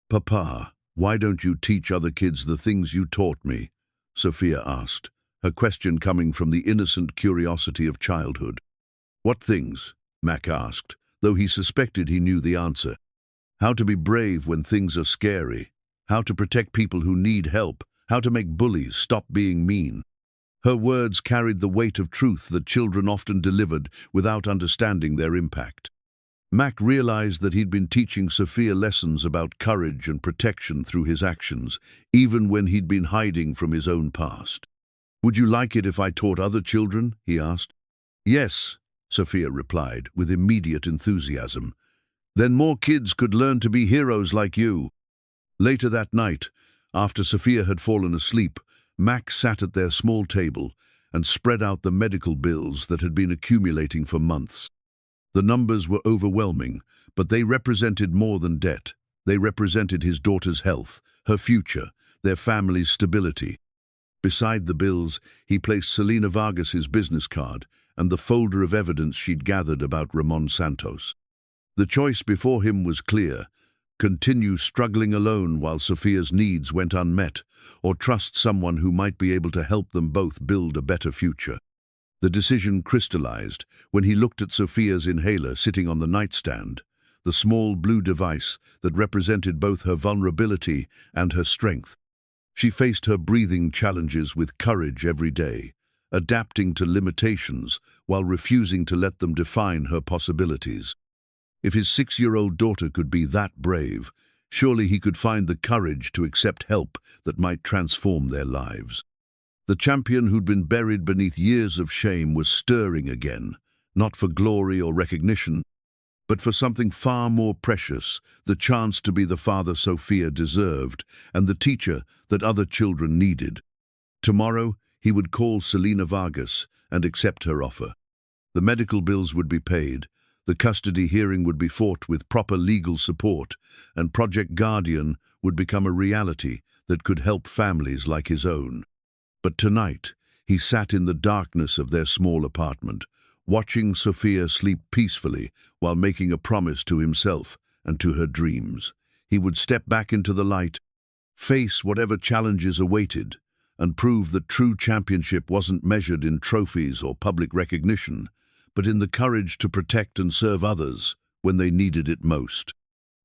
S1: "Papa, why don't you teach other kids the things you taught me?" Sophia asked, her question coming from the innocent curiosity of childhood. "What things?" Mack asked, though he suspected he knew the answer. How to be brave when things are scary. How to protect people who need help. How to make bullies stop being mean. Her words carried the weight of truth that children often delivered without understanding their impact. Mack realized that he'd been teaching Sophia lessons about courage and protection through his actions, even when he'd been hiding from his own past. "Would you like it if I taught other children?" he asked. "Yes," Sophia replied, with immediate enthusiasm. "Then more kids could learn to be heroes like you." Later that night, after Sophia had fallen asleep, Mack sat at their small table and spread out the medical bills that had been accumulating for months. The numbers were overwhelming, but they represented more than debt. They represented his daughter's health, her future, their family's stability. Beside the bills, he placed Celina Vargas's business card and the folder of evidence she'd gathered about Ramon Santos. The choice before him was clear: continue struggling alone while Sophia's needs went unmet, or trust someone who might be able to help them both build a better future. The decision crystallized when he looked at Sophia's inhaler sitting on the nightstand, the small blue device that represented both her vulnerability and her strength. She faced her breathing challenges with courage every day, adapting to limitations while refusing to let them define her possibilities. If his 6-year-old daughter could be that brave, surely he could find the courage to accept help that might transform their lives. The champion who'd been buried beneath years of shame was stirring again, not for glory or recognition, but for something far more precious: the chance to be the father Sophia deserved and the teacher that other children needed. Tomorrow, he would call Celina Vargas and accept her offer. The medical bills would be paid, the custody hearing would be fought with proper legal support, and Project Guardian would become a reality that could help families like his own. But tonight, he sat in the darkness of their small apartment, watching Sophia sleep peacefully while making a promise to himself and to her dreams. He would step back into the light, face whatever challenges awaited, and prove that true championship wasn't measured in trophies or public recognition, but in the courage to protect and serve others when they needed it most.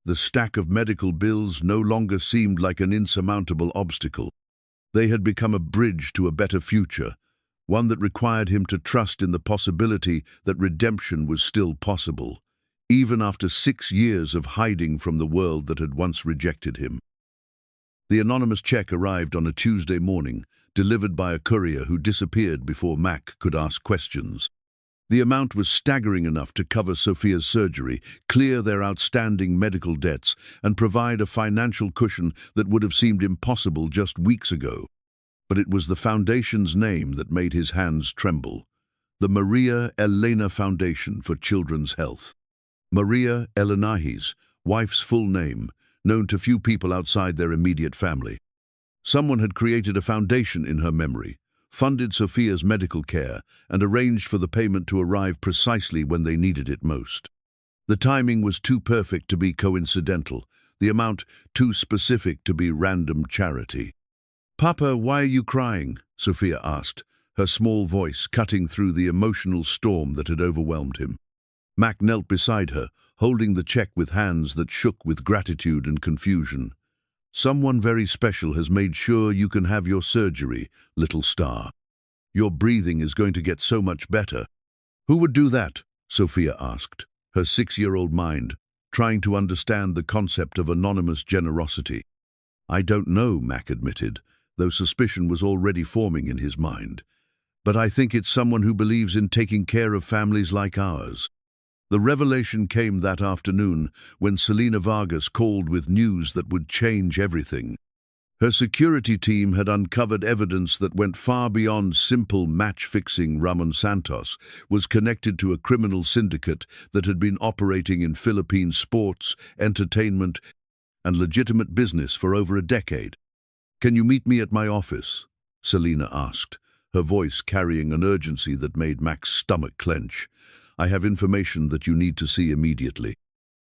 S1: The stack of medical bills no longer seemed like an insurmountable obstacle. They had become a bridge to a better future, one that required him to trust in the possibility that redemption was still possible, even after 6 years of hiding from the world that had once rejected him. The anonymous check arrived on a Tuesday morning, delivered by a courier who disappeared before Mack could ask questions. The amount was staggering enough to cover Sophia's surgery, clear their outstanding medical debts, and provide a financial cushion that would have seemed impossible just weeks ago. But it was the foundation's name that made his hands tremble: the Maria Elena Foundation for Children's Health. Maria Elenahi's wife's full name, known to few people outside their immediate family. Someone had created a foundation in her memory, funded Sophia's medical care, and arranged for the payment to arrive precisely when they needed it most. The timing was too perfect to be coincidental, the amount too specific to be random charity. "Papa, why are you crying?" Sophia asked, her small voice cutting through the emotional storm that had overwhelmed him. Mack knelt beside her, holding the check with hands that shook with gratitude and confusion. "Someone very special has made sure you can have your surgery, little star. Your breathing is going to get so much better." "Who would do that?" Sophia asked, her 6-year-old mind trying to understand the concept of anonymous generosity. "I don't know," Mack admitted, though suspicion was already forming in his mind. "But I think it's someone who believes in taking care of families like ours." The revelation came that afternoon when Celina Vargas called with news that would change everything. Her security team had uncovered evidence that went far beyond simple match-fixing. Ramon Santos was connected to a criminal syndicate that had been operating in Philippine sports, entertainment, and legitimate business for over a decade. "Can you meet me at my office?" Celina asked, her voice carrying an urgency that made Mack's stomach clench. "I have information that you need to see immediately."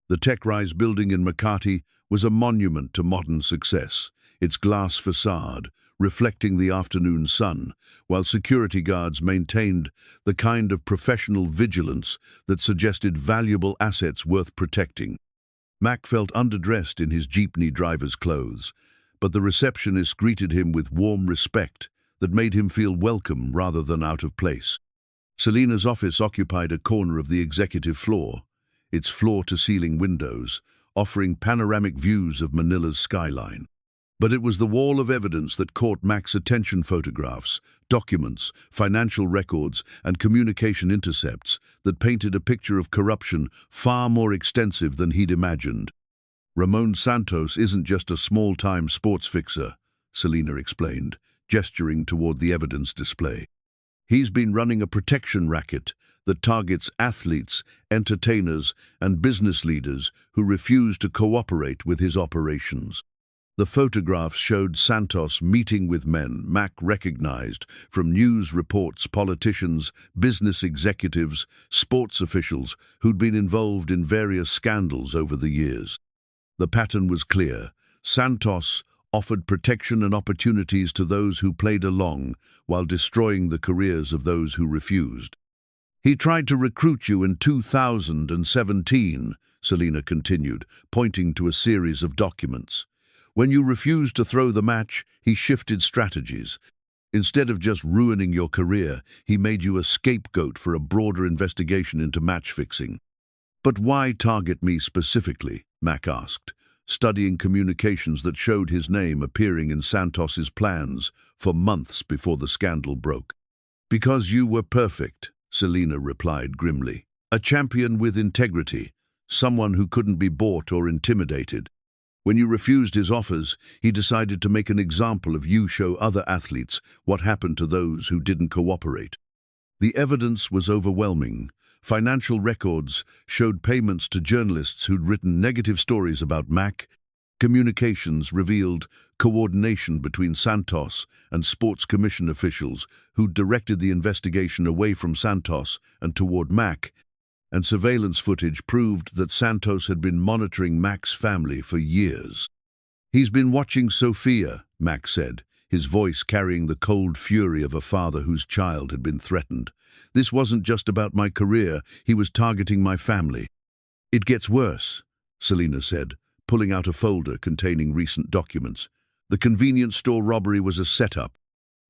S1: The TechRise building in Makati was a monument to modern success, its glass facade reflecting the afternoon sun, while security guards maintained the kind of professional vigilance that suggested valuable assets worth protecting. Mack felt underdressed in his jeepney driver's clothes, but the receptionist greeted him with warm respect that made him feel welcome rather than out of place. Celina's office occupied a corner of the executive floor, its floor-to-ceiling windows offering panoramic views of Manila's skyline. But it was the wall of evidence that caught Mack's attention: photographs, documents, financial records, and communication intercepts that painted a picture of corruption far more extensive than he'd imagined. Ramon Santos isn't just a small-time sports fixer, Celina explained, gesturing toward the evidence display. He's been running a protection racket that targets athletes, entertainers, and business leaders who refuse to cooperate with his operations. The photographs showed Santos meeting with men Mack recognized from news reports: politicians, business executives, sports officials who'd been involved in various scandals over the years. The pattern was clear. Santos offered protection and opportunities to those who played along while destroying the careers of those who refused. He tried to recruit you in 2017, Celina continued, pointing to a series of documents. When you refused to throw the match, he shifted strategies. Instead of just ruining your career, he made you a scapegoat for a broader investigation into match fixing. But why target me specifically? Mack asked, studying communications that showed his name appearing in Santos's plans for months before the scandal broke. Because you were perfect, Celina replied grimly. A champion with integrity, someone who couldn't be bought or intimidated. When you refused his offers, he decided to make an example of you, show other athletes what happened to those who didn't cooperate. The evidence was overwhelming. Financial records showed payments to journalists who'd written negative stories about Mack. Communications revealed coordination between Santos and Sports Commission officials who directed the investigation away from Santos and toward Mack, and surveillance footage proved that Santos had been monitoring Mack's family for years. He's been watching Sofia, Mack said, his voice carrying the cold fury of a father whose child had been threatened. This wasn't just about my career, he was targeting my family. It gets worse, Celina said, pulling out a folder containing recent documents. The convenience store robbery was a setup.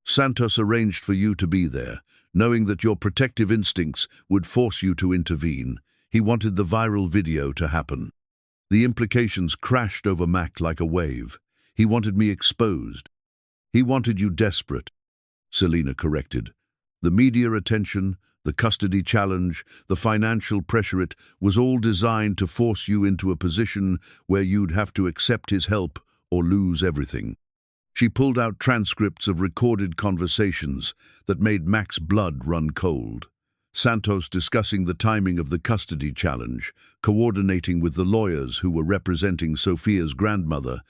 S1: Santos arranged for you to be there, knowing that your protective instincts would force you to intervene. He wanted the viral video to happen. The implications crashed over Mack like a wave. He wanted me exposed. He wanted you desperate, Celina corrected. The media attention, the custody challenge, the financial pressure, it was all designed to force you into a position where you'd have to accept his help or lose everything. She pulled out transcripts of recorded conversations that made Mack's blood run cold. Santos discussing the timing of the custody challenge, coordinating with the lawyers who were representing Sofia's grandmother,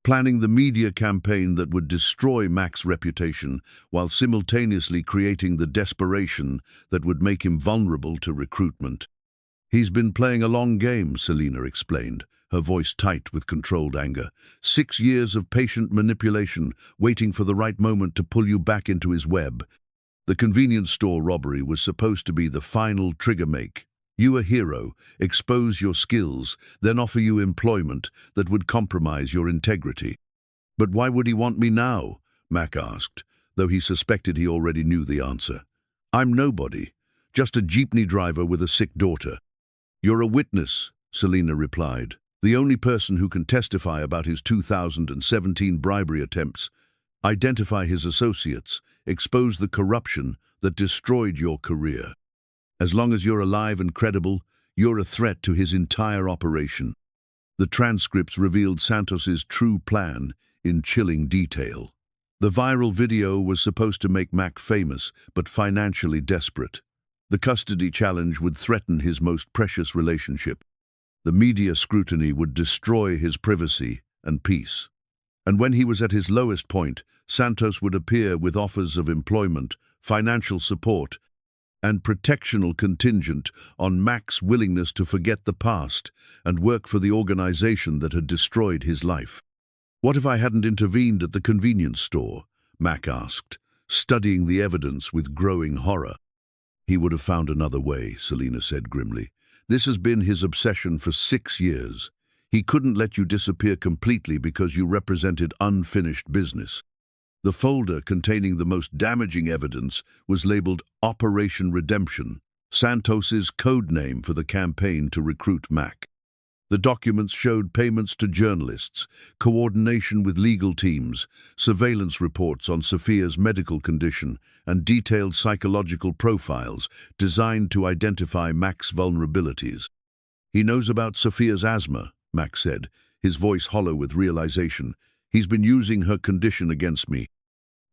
S1: planning the media campaign that would destroy Mack's reputation while simultaneously creating the desperation that would make him vulnerable to recruitment. He's been playing a long game, Celina explained, her voice tight with controlled anger. 6 years of patient manipulation, waiting for the right moment to pull you back into his web. The convenience store robbery was supposed to be the final trigger. Make you a hero, expose your skills, then offer you employment that would compromise your integrity. But why would he want me now? Mack asked, though he suspected he already knew the answer. I'm nobody, just a jeepney driver with a sick daughter. You're a witness, Celina replied, the only person who can testify about his 2017 bribery attempts, identify his associates, expose the corruption that destroyed your career. As long as you're alive and credible, you're a threat to his entire operation. The transcripts revealed Santos's true plan in chilling detail. The viral video was supposed to make Mack famous, but financially desperate. The custody challenge would threaten his most precious relationship. The media scrutiny would destroy his privacy and peace. And when he was at his lowest point, Santos would appear with offers of employment, financial support, and protectional contingent on Mack's willingness to forget the past and work for the organization that had destroyed his life. What if I hadn't intervened at the convenience store? Mack asked, studying the evidence with growing horror. He would have found another way, Celina said grimly. This has been his obsession for 6 years. He couldn't let you disappear completely because you represented unfinished business. The folder containing the most damaging evidence was labeled Operation Redemption, Santos's code name for the campaign to recruit Mack. The documents showed payments to journalists, coordination with legal teams, surveillance reports on Sophia's medical condition, and detailed psychological profiles designed to identify Mack's vulnerabilities. "He knows about Sophia's asthma," Mack said, his voice hollow with realization. "He's been using her condition against me.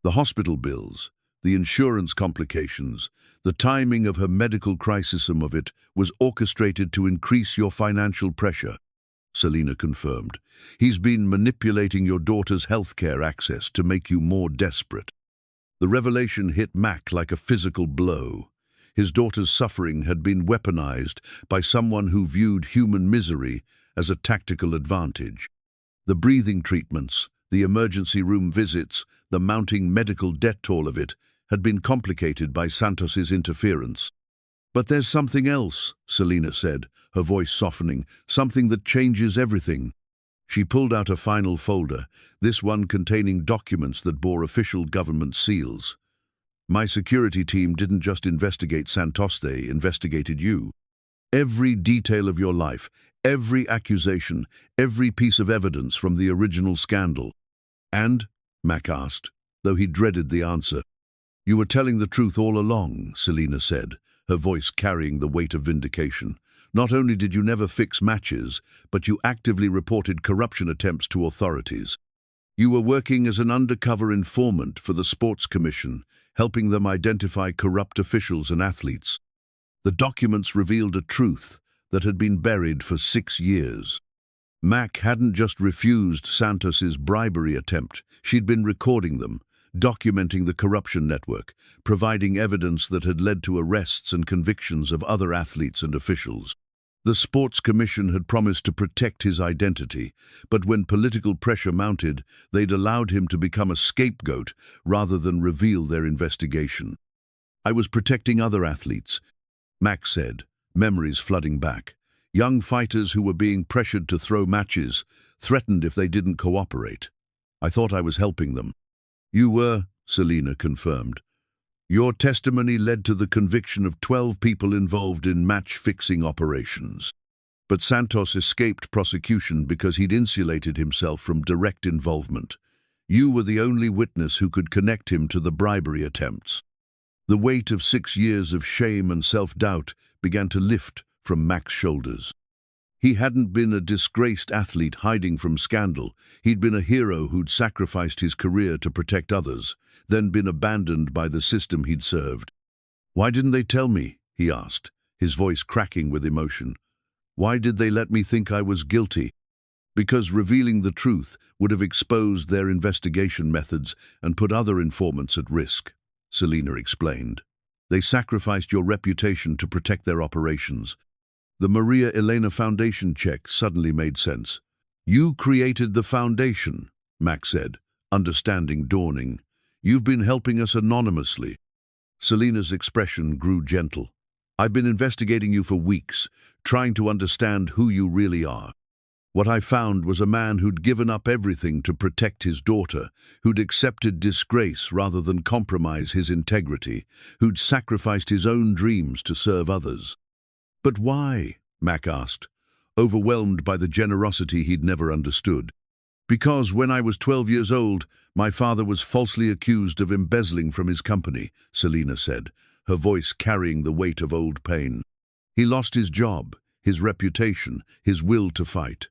S1: The hospital bills, the insurance complications, the timing of her medical crisis of it was orchestrated to increase your financial pressure," Celina confirmed. "He's been manipulating your daughter's healthcare access to make you more desperate." The revelation hit Mack like a physical blow. His daughter's suffering had been weaponized by someone who viewed human misery as a tactical advantage. The breathing treatments, the emergency room visits, the mounting medical debt toll of it had been complicated by Santos's interference. "But there's something else," Celina said, her voice softening, "something that changes everything." She pulled out a final folder, this one containing documents that bore official government seals. "My security team didn't just investigate Santos, they investigated you. Every detail of your life, every accusation, every piece of evidence from the original scandal." "And?" Mack asked, though he dreaded the answer. "You were telling the truth all along," Celina said, her voice carrying the weight of vindication. "Not only did you never fix matches, but you actively reported corruption attempts to authorities. You were working as an undercover informant for the Sports Commission, helping them identify corrupt officials and athletes. The documents revealed a truth that had been buried for 6 years. Mack hadn't just refused Santos's bribery attempt, she'd been recording them, documenting the corruption network, providing evidence that had led to arrests and convictions of other athletes and officials. The Sports Commission had promised to protect his identity, but when political pressure mounted, they'd allowed him to become a scapegoat rather than reveal their investigation. "I was protecting other athletes," Mack said, memories flooding back. "Young fighters who were being pressured to throw matches, threatened if they didn't cooperate. I thought I was helping them." "You were," Celina confirmed. "Your testimony led to the conviction of 12 people involved in match-fixing operations. But Santos escaped prosecution because he'd insulated himself from direct involvement. You were the only witness who could connect him to the bribery attempts." The weight of 6 years of shame and self-doubt began to lift from Mack's shoulders. He hadn't been a disgraced athlete hiding from scandal. He'd been a hero who'd sacrificed his career to protect others, then been abandoned by the system he'd served. "Why didn't they tell me?" he asked, his voice cracking with emotion. "Why did they let me think I was guilty?" "Because revealing the truth would have exposed their investigation methods and put other informants at risk," Celina explained. "They sacrificed your reputation to protect their operations." The Maria Elena Foundation check suddenly made sense. "You created the foundation," Mack said, understanding dawning. "You've been helping us anonymously." Celina's expression grew gentle. "I've been investigating you for weeks, trying to understand who you really are. What I found was a man who'd given up everything to protect his daughter, who'd accepted disgrace rather than compromise his integrity, who'd sacrificed his own dreams to serve others." "But why?" Mack asked, overwhelmed by the generosity he'd never understood. "Because when I was 12 years old, my father was falsely accused of embezzling from his company," Celina said, her voice carrying the weight of old pain. "He lost his job, his reputation, his will to fight.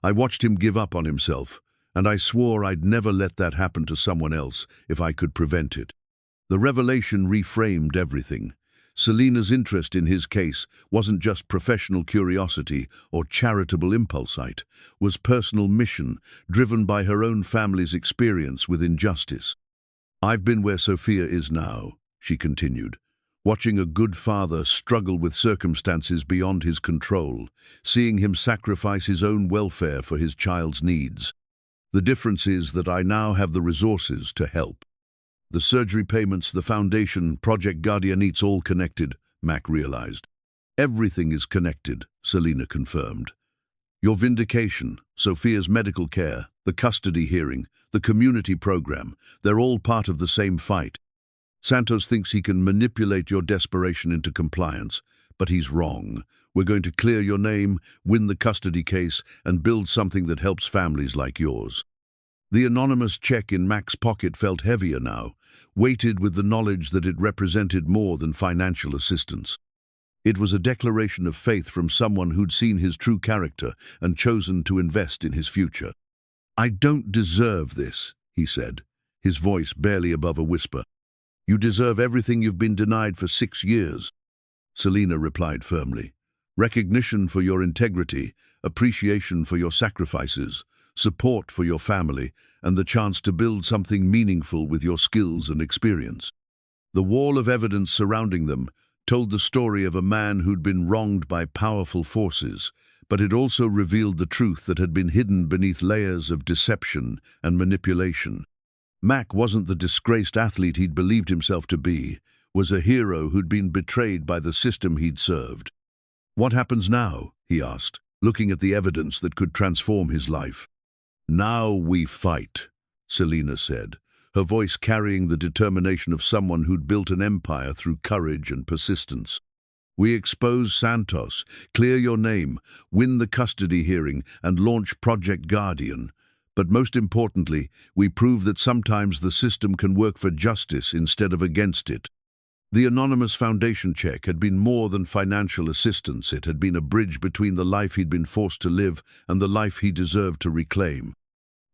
S1: I watched him give up on himself, and I swore I'd never let that happen to someone else if I could prevent it." The revelation reframed everything. Celina's interest in his case wasn't just professional curiosity or charitable impulsite, was personal mission, driven by her own family's experience with injustice. "I've been where Sophia is now," she continued, watching a good father struggle with circumstances beyond his control, seeing him sacrifice his own welfare for his child's needs. "The difference is that I now have the resources to help. The surgery payments, the foundation, Project Guardian, it's all connected," Mack realized. "Everything is connected," Celina confirmed. Your Vindication, Sophia's medical care, the custody hearing, the community program, they're all part of the same fight. Santos thinks he can manipulate your desperation into compliance, but he's wrong. We're going to clear your name, win the custody case, and build something that helps families like yours. The anonymous check in Mack's pocket felt heavier now, weighted with the knowledge that it represented more than financial assistance. It was a declaration of faith from someone who'd seen his true character and chosen to invest in his future. "I don't deserve this," he said, his voice barely above a whisper. "You deserve everything you've been denied for 6 years." Celina replied firmly. "Recognition for your integrity, appreciation for your sacrifices, support for your family, and the chance to build something meaningful with your skills and experience." The wall of evidence surrounding them told the story of a man who'd been wronged by powerful forces, but it also revealed the truth that had been hidden beneath layers of deception and manipulation. Mack wasn't the disgraced athlete he'd believed himself to be, was a hero who'd been betrayed by the system he'd served. "What happens now?" he asked, looking at the evidence that could transform his life. "Now we fight," Celina said, her voice carrying the determination of someone who'd built an empire through courage and persistence. "We expose Santos, clear your name, win the custody hearing, and launch Project Guardian. But most importantly, we prove that sometimes the system can work for justice instead of against it." The anonymous foundation check had been more than financial assistance. It had been a bridge between the life he'd been forced to live and the life he deserved to reclaim.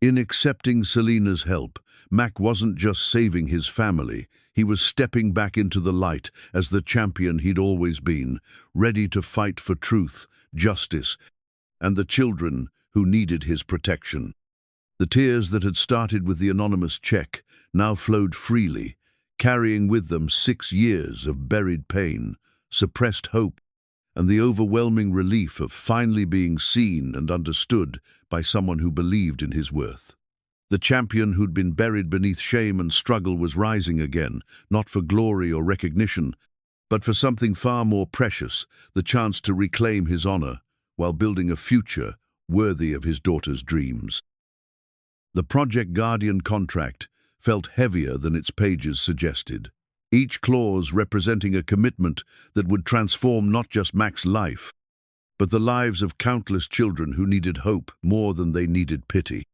S1: In accepting Celina's help, Mack wasn't just saving his family, he was stepping back into the light as the champion he'd always been, ready to fight for truth, justice, and the children who needed his protection. The tears that had started with the anonymous check now flowed freely, carrying with them 6 years of buried pain, suppressed hope, and the overwhelming relief of finally being seen and understood by someone who believed in his worth. The champion who'd been buried beneath shame and struggle was rising again, not for glory or recognition, but for something far more precious, the chance to reclaim his honor while building a future worthy of his daughter's dreams. The Project Guardian contract felt heavier than its pages suggested, each clause representing a commitment that would transform not just Mack's life, but the lives of countless children who needed hope more than they needed pity.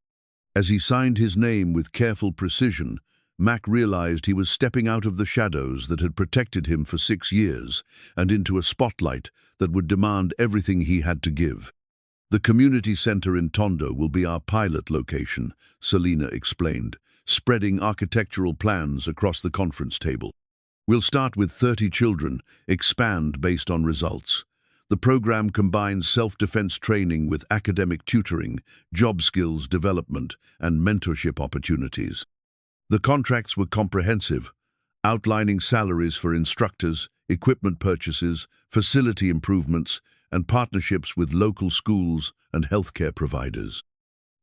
S1: As he signed his name with careful precision, Mack realized he was stepping out of the shadows that had protected him for 6 years and into a spotlight that would demand everything he had to give. "The community center in Tondo will be our pilot location," Celina explained, spreading architectural plans across the conference table. "We'll start with 30 children, expand based on results. The program combines self-defense training with academic tutoring, job skills development, and mentorship opportunities." The contracts were comprehensive, outlining salaries for instructors, equipment purchases, facility improvements, and partnerships with local schools and healthcare providers.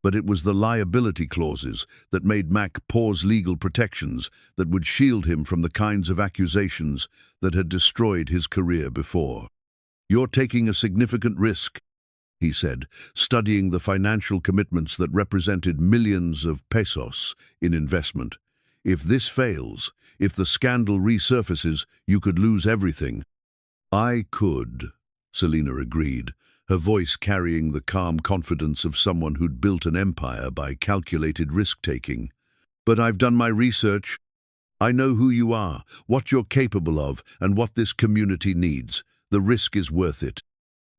S1: But it was the liability clauses that made Mack pause legal protections that would shield him from the kinds of accusations that had destroyed his career before. "You're taking a significant risk," he said, studying the financial commitments that represented millions of pesos in investment. "If this fails, if the scandal resurfaces, you could lose everything." "I could," Celina agreed, her voice carrying the calm confidence of someone who'd built an empire by calculated risk-taking. "But I've done my research. I know who you are, what you're capable of, and what this community needs. The risk is worth it."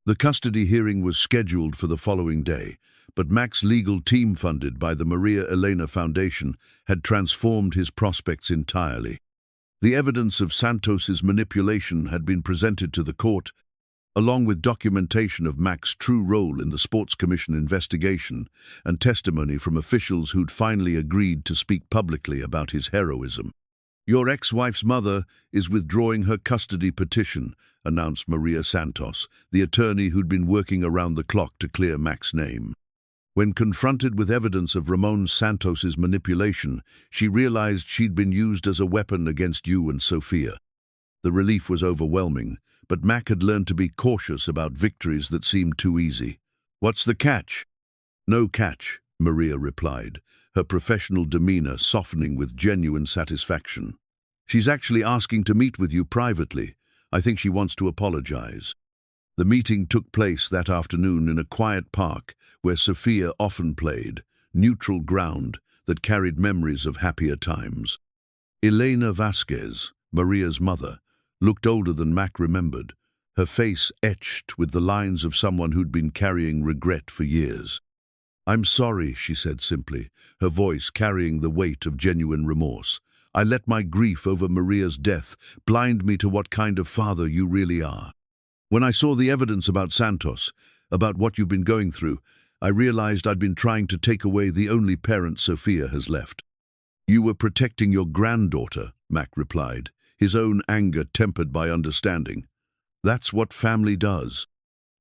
S1: The custody hearing was scheduled for the following day, but Mack's legal team, funded by the Maria Elena Foundation, had transformed his prospects entirely. The evidence of Santos's manipulation had been presented to the court, along with documentation of Mack's true role in the Sports Commission investigation and testimony from officials who'd finally agreed to speak publicly about his heroism. "Your ex-wife's mother is withdrawing her custody petition," announced Maria Santos, the attorney who'd been working around the clock to clear Mack's name. When confronted with evidence of Ramon Santos's manipulation, she realized she'd been used as a weapon against you and Sophia. The relief was overwhelming, but Mack had learned to be cautious about victories that seemed too easy. What's the catch? No catch, Maria replied, her professional demeanor softening with genuine satisfaction. She's actually asking to meet with you privately. I think she wants to apologize. The meeting took place that afternoon in a quiet park where Sophia often played, neutral ground that carried memories of happier times. Elena Vasquez, Maria's mother, looked older than Mack remembered, her face etched with the lines of someone who'd been carrying regret for years. "I'm sorry," she said simply, her voice carrying the weight of genuine remorse. "I let my grief over Maria's death blind me to what kind of father you really are. When I saw the evidence about Santos, about what you've been going through, I realized I'd been trying to take away the only parent Sophia has left." "You were protecting your granddaughter," Mack replied, his own anger tempered by understanding. "That's what family does."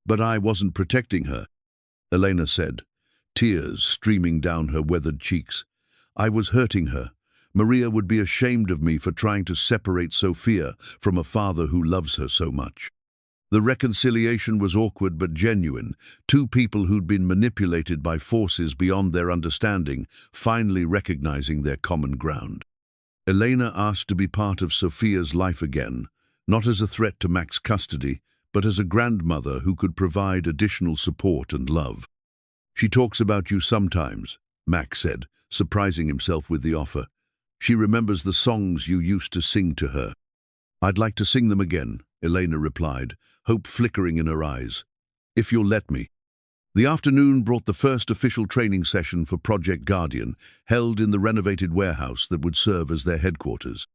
S1: "But I wasn't protecting her," Elena said, tears streaming down her weathered cheeks. "I was hurting her. Maria would be ashamed of me for trying to separate Sophia from a father who loves her so much." The reconciliation was awkward but genuine, two people who'd been manipulated by forces beyond their understanding, finally recognizing their common ground. Elena asked to be part of Sophia's life again, not as a threat to Mack's custody, but as a grandmother who could provide additional support and love. "She talks about you sometimes," Mack said, surprising himself with the offer. "She remembers the songs you used to sing to her." "I'd like to sing them again," Elena replied, hope flickering in her eyes. "If you'll let me." The afternoon brought the first official training session for Project Guardian, held in the renovated warehouse that would serve as their headquarters.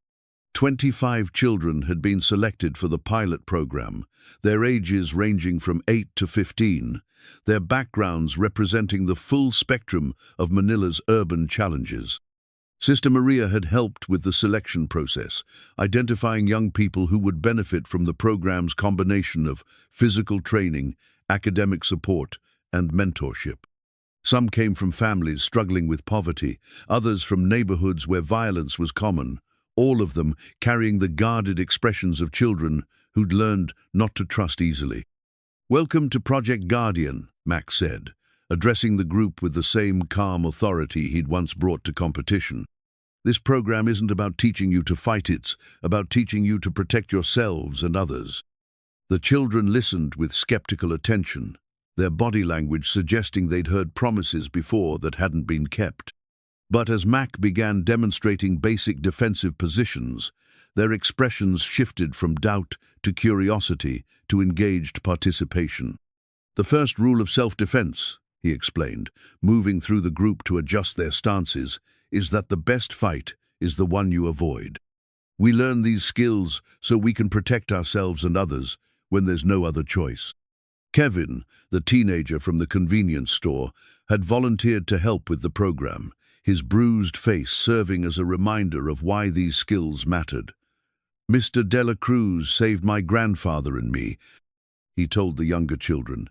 S1: 25 children had been selected for the pilot program, their ages ranging from 8 to 15, their backgrounds representing the full spectrum of Manila's urban challenges. Sister Maria had helped with the selection process, identifying young people who would benefit from the program's combination of physical training, academic support, and mentorship. Some came from families struggling with poverty, others from neighborhoods where violence was common, all of them carrying the guarded expressions of children who'd learned not to trust easily. "Welcome to Project Guardian," Mack said, addressing the group with the same calm authority he'd once brought to competition. "This program isn't about teaching you to fight, it's about teaching you to protect yourselves and others." The children listened with skeptical attention, their body language suggesting they'd heard promises before that hadn't been kept. But as Mack began demonstrating basic defensive positions, their expressions shifted from doubt to curiosity to engaged participation. "The first rule of self-defense," he explained, moving through the group to adjust their stances, "is that the best fight is the one you avoid. We learn these skills so we can protect ourselves and others when there's no other choice." Kevin, the teenager from the convenience store, had volunteered to help with the program, his bruised face serving as a reminder of why these skills mattered. "Mr. Dela Cruz saved my grandfather and me," he told the younger children.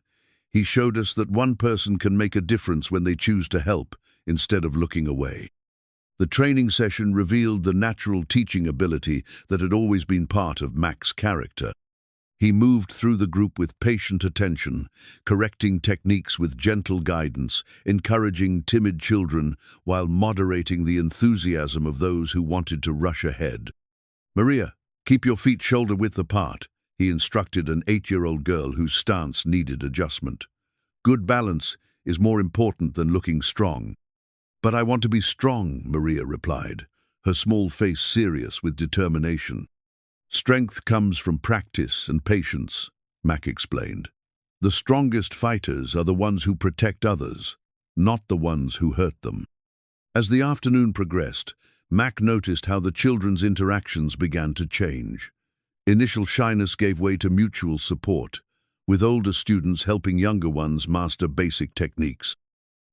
S1: "He showed us that one person can make a difference when they choose to help instead of looking away." The training session revealed the natural teaching ability that had always been part of Mack's character. He moved through the group with patient attention, correcting techniques with gentle guidance, encouraging timid children while moderating the enthusiasm of those who wanted to rush ahead. "Maria, keep your feet shoulder-width apart," he instructed an 8-year-old girl whose stance needed adjustment. "Good balance is more important than looking strong." "But I want to be strong," Maria replied, her small face serious with determination. "Strength comes from practice and patience," Mack explained. "The strongest fighters are the ones who protect others, not the ones who hurt them." As the afternoon progressed, Mack noticed how the children's interactions began to change. Initial shyness gave way to mutual support, with older students helping younger ones master basic techniques.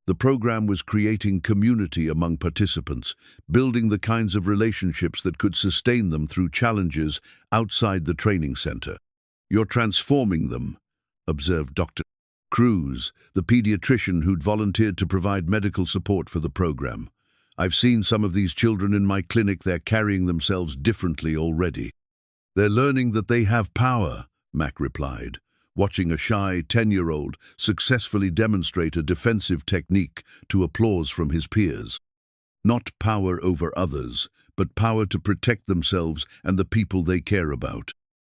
S1: The program was creating community among participants, building the kinds of relationships that could sustain them through challenges outside the training center. "You're transforming them," observed Dr. Cruz, the pediatrician who'd volunteered to provide medical support for the program. "I've seen some of these children in my clinic. They're carrying themselves differently already." "They're learning that they have power," Mack replied, watching a shy 10-year-old successfully demonstrate a defensive technique to applause from his peers. Not power over others, but power to protect themselves and the people they care about.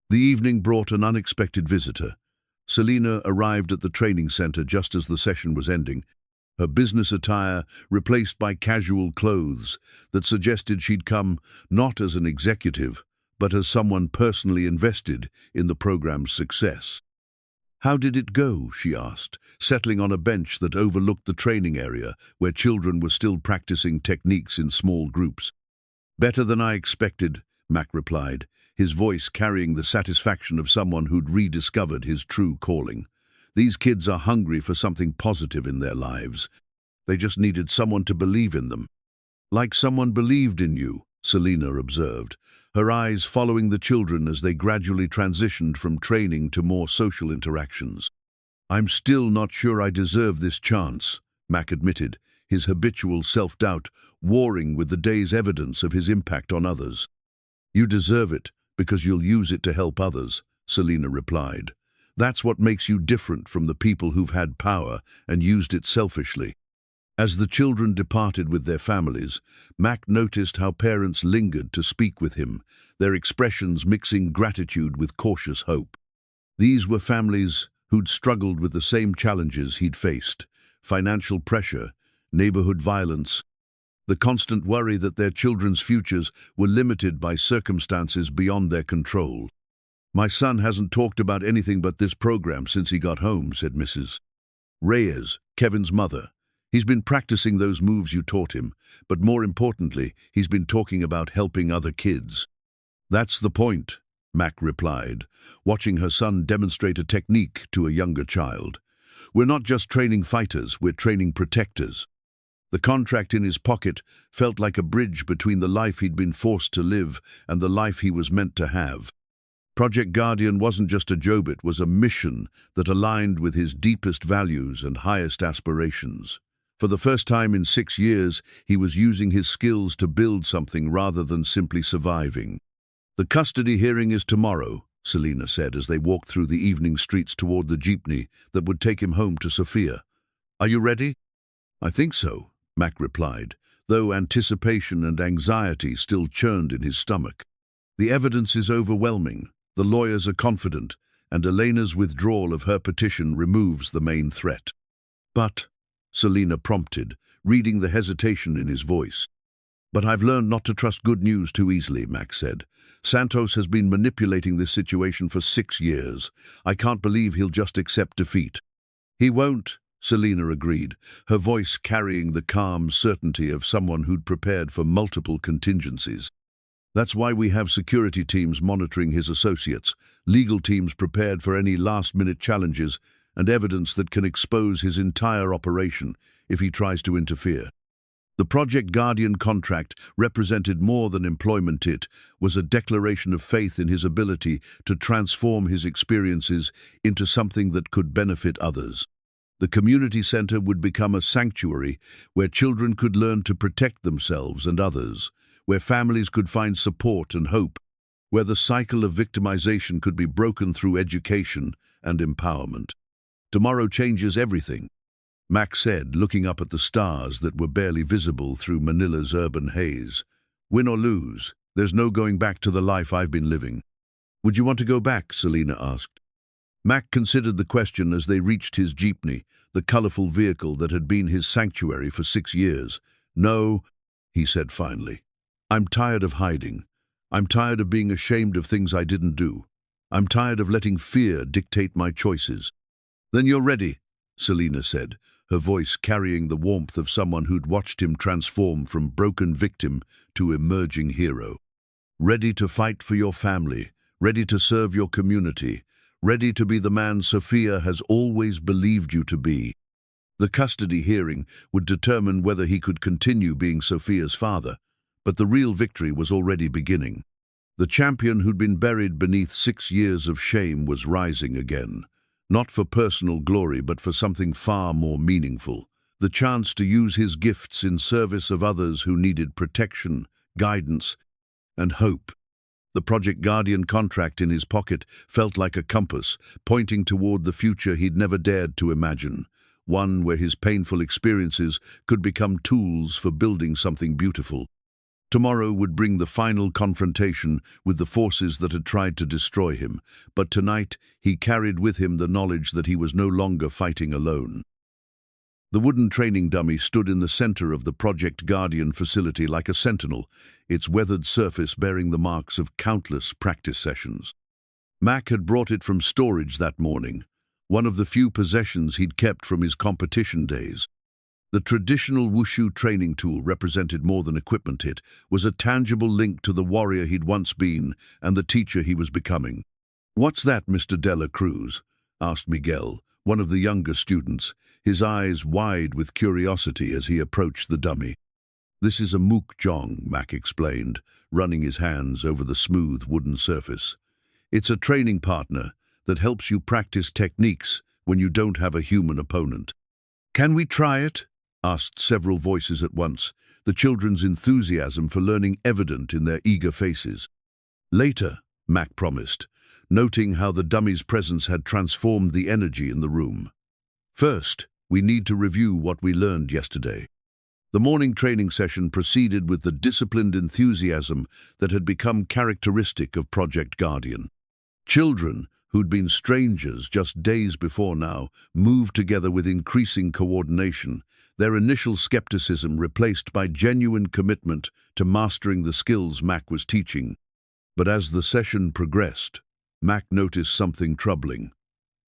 S1: The evening brought an unexpected visitor. Celina arrived at the training center just as the session was ending, her business attire replaced by casual clothes that suggested she'd come not as an executive, but as someone personally invested in the program's success. "How did it go?" she asked, settling on a bench that overlooked the training area where children were still practicing techniques in small groups. "Better than I expected," Mack replied, his voice carrying the satisfaction of someone who'd rediscovered his true calling. "These kids are hungry for something positive in their lives. They just needed someone to believe in them." "Like someone believed in you," Celina observed, her eyes following the children as they gradually transitioned from training to more social interactions. "I'm still not sure I deserve this chance," Mack admitted, his habitual self-doubt warring with the day's evidence of his impact on others. "You deserve it because you'll use it to help others," Celina replied. "That's what makes you different from the people who've had power and used it selfishly." As the children departed with their families, Mack noticed how parents lingered to speak with him, their expressions mixing gratitude with cautious hope. These were families who'd struggled with the same challenges he'd faced: financial pressure, neighborhood violence, the constant worry that their children's futures were limited by circumstances beyond their control. "My son hasn't talked about anything but this program since he got home," said Mrs. Reyes, Kevin's mother. "He's been practicing those moves you taught him, but more importantly, he's been talking about helping other kids." "That's the point," Mack replied, watching her son demonstrate a technique to a younger child. "We're not just training fighters, we're training protectors." The contract in his pocket felt like a bridge between the life he'd been forced to live and the life he was meant to have. Project Guardian wasn't just a job, it was a mission that aligned with his deepest values and highest aspirations. For the first time in 6 years, he was using his skills to build something rather than simply surviving. "The custody hearing is tomorrow," Celina said as they walked through the evening streets toward the jeepney that would take him home to Sofia. "Are you ready?" "I think so," Mack replied, though anticipation and anxiety still churned in his stomach. "The evidence is overwhelming, the lawyers are confident, and Elena's withdrawal of her petition removes the main threat." "But," Celina prompted, reading the hesitation in his voice. "But I've learned not to trust good news too easily," Mack said. "Santos has been manipulating this situation for 6 years. I can't believe he'll just accept defeat." "He won't," Celina agreed, her voice carrying the calm certainty of someone who'd prepared for multiple contingencies. "That's why we have security teams monitoring his associates, legal teams prepared for any last-minute challenges, and evidence that can expose his entire operation if he tries to interfere." The Project Guardian contract represented more than employment. It was a declaration of faith in his ability to transform his experiences into something that could benefit others. The community center would become a sanctuary where children could learn to protect themselves and others, where families could find support and hope, where the cycle of victimization could be broken through education and empowerment. "Tomorrow changes everything," Mack said, looking up at the stars that were barely visible through Manila's urban haze. "Win or lose, there's no going back to the life I've been living." "Would you want to go back?" Celina asked. Mack considered the question as they reached his jeepney, the colorful vehicle that had been his sanctuary for 6 years. "No," he said finally. "I'm tired of hiding. I'm tired of being ashamed of things I didn't do. I'm tired of letting fear dictate my choices." "Then you're ready," Celina said, her voice carrying the warmth of someone who'd watched him transform from broken victim to emerging hero. "Ready to fight for your family, ready to serve your community, ready to be the man Sofia has always believed you to be." The custody hearing would determine whether he could continue being Sofia's father, but the real victory was already beginning. The champion who'd been buried beneath 6 years of shame was rising again, not for personal glory but for something far more meaningful, the chance to use his gifts in service of others who needed protection, guidance, and hope. The Project Guardian contract in his pocket felt like a compass, pointing toward the future he'd never dared to imagine, one where his painful experiences could become tools for building something beautiful. Tomorrow would bring the final confrontation with the forces that had tried to destroy him, but tonight he carried with him the knowledge that he was no longer fighting alone. The wooden training dummy stood in the center of the Project Guardian facility like a sentinel, its weathered surface bearing the marks of countless practice sessions. Mack had brought it from storage that morning, one of the few possessions he'd kept from his competition days. The traditional wushu training tool represented more than equipment. It was a tangible link to the warrior he'd once been and the teacher he was becoming. "What's that, Mr. Dela Cruz?" asked Miguel, one of the younger students, his eyes wide with curiosity as he approached the dummy. "This is a Mook Jong," Mack explained, running his hands over the smooth wooden surface. "It's a training partner that helps you practice techniques when you don't have a human opponent." "Can we try it?" asked several voices at once, the children's enthusiasm for learning evident in their eager faces. "Later," Mack promised, noting how the dummy's presence had transformed the energy in the room. "First, we need to review what we learned yesterday." The morning training session proceeded with the disciplined enthusiasm that had become characteristic of Project Guardian. Children, who'd been strangers just days before now, moved together with increasing coordination, their initial skepticism replaced by genuine commitment to mastering the skills Mack was teaching. But as the session progressed, Mack noticed something troubling.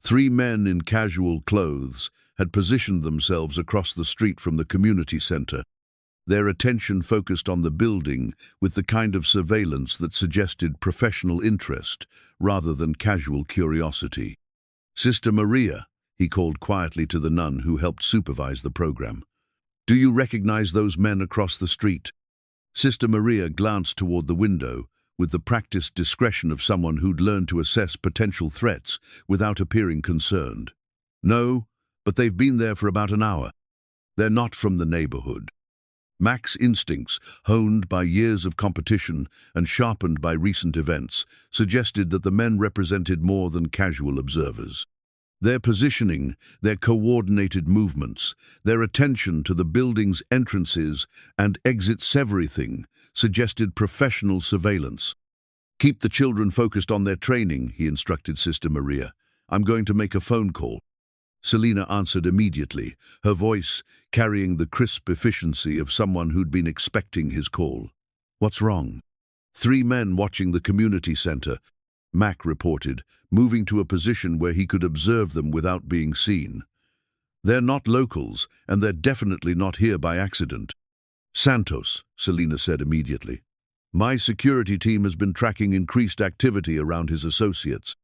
S1: 3 men in casual clothes had positioned themselves across the street from the community center, their attention focused on the building with the kind of surveillance that suggested professional interest rather than casual curiosity. "Sister Maria," he called quietly to the nun who helped supervise the program. "Do you recognize those men across the street?" Sister Maria glanced toward the window with the practiced discretion of someone who'd learned to assess potential threats without appearing concerned. "No, but they've been there for about an hour. They're not from the neighborhood." Mack's instincts, honed by years of competition and sharpened by recent events, suggested that the men represented more than casual observers. Their positioning, their coordinated movements, their attention to the building's entrances and exits, everything suggested professional surveillance. "Keep the children focused on their training," he instructed Sister Maria. "I'm going to make a phone call." Celina answered immediately, her voice carrying the crisp efficiency of someone who'd been expecting his call. "What's wrong?" "3 men watching the community center," Mack reported, moving to a position where he could observe them without being seen. "They're not locals, and they're definitely not here by accident." "Santos," Celina said immediately. "My security team has been tracking increased activity around his associates.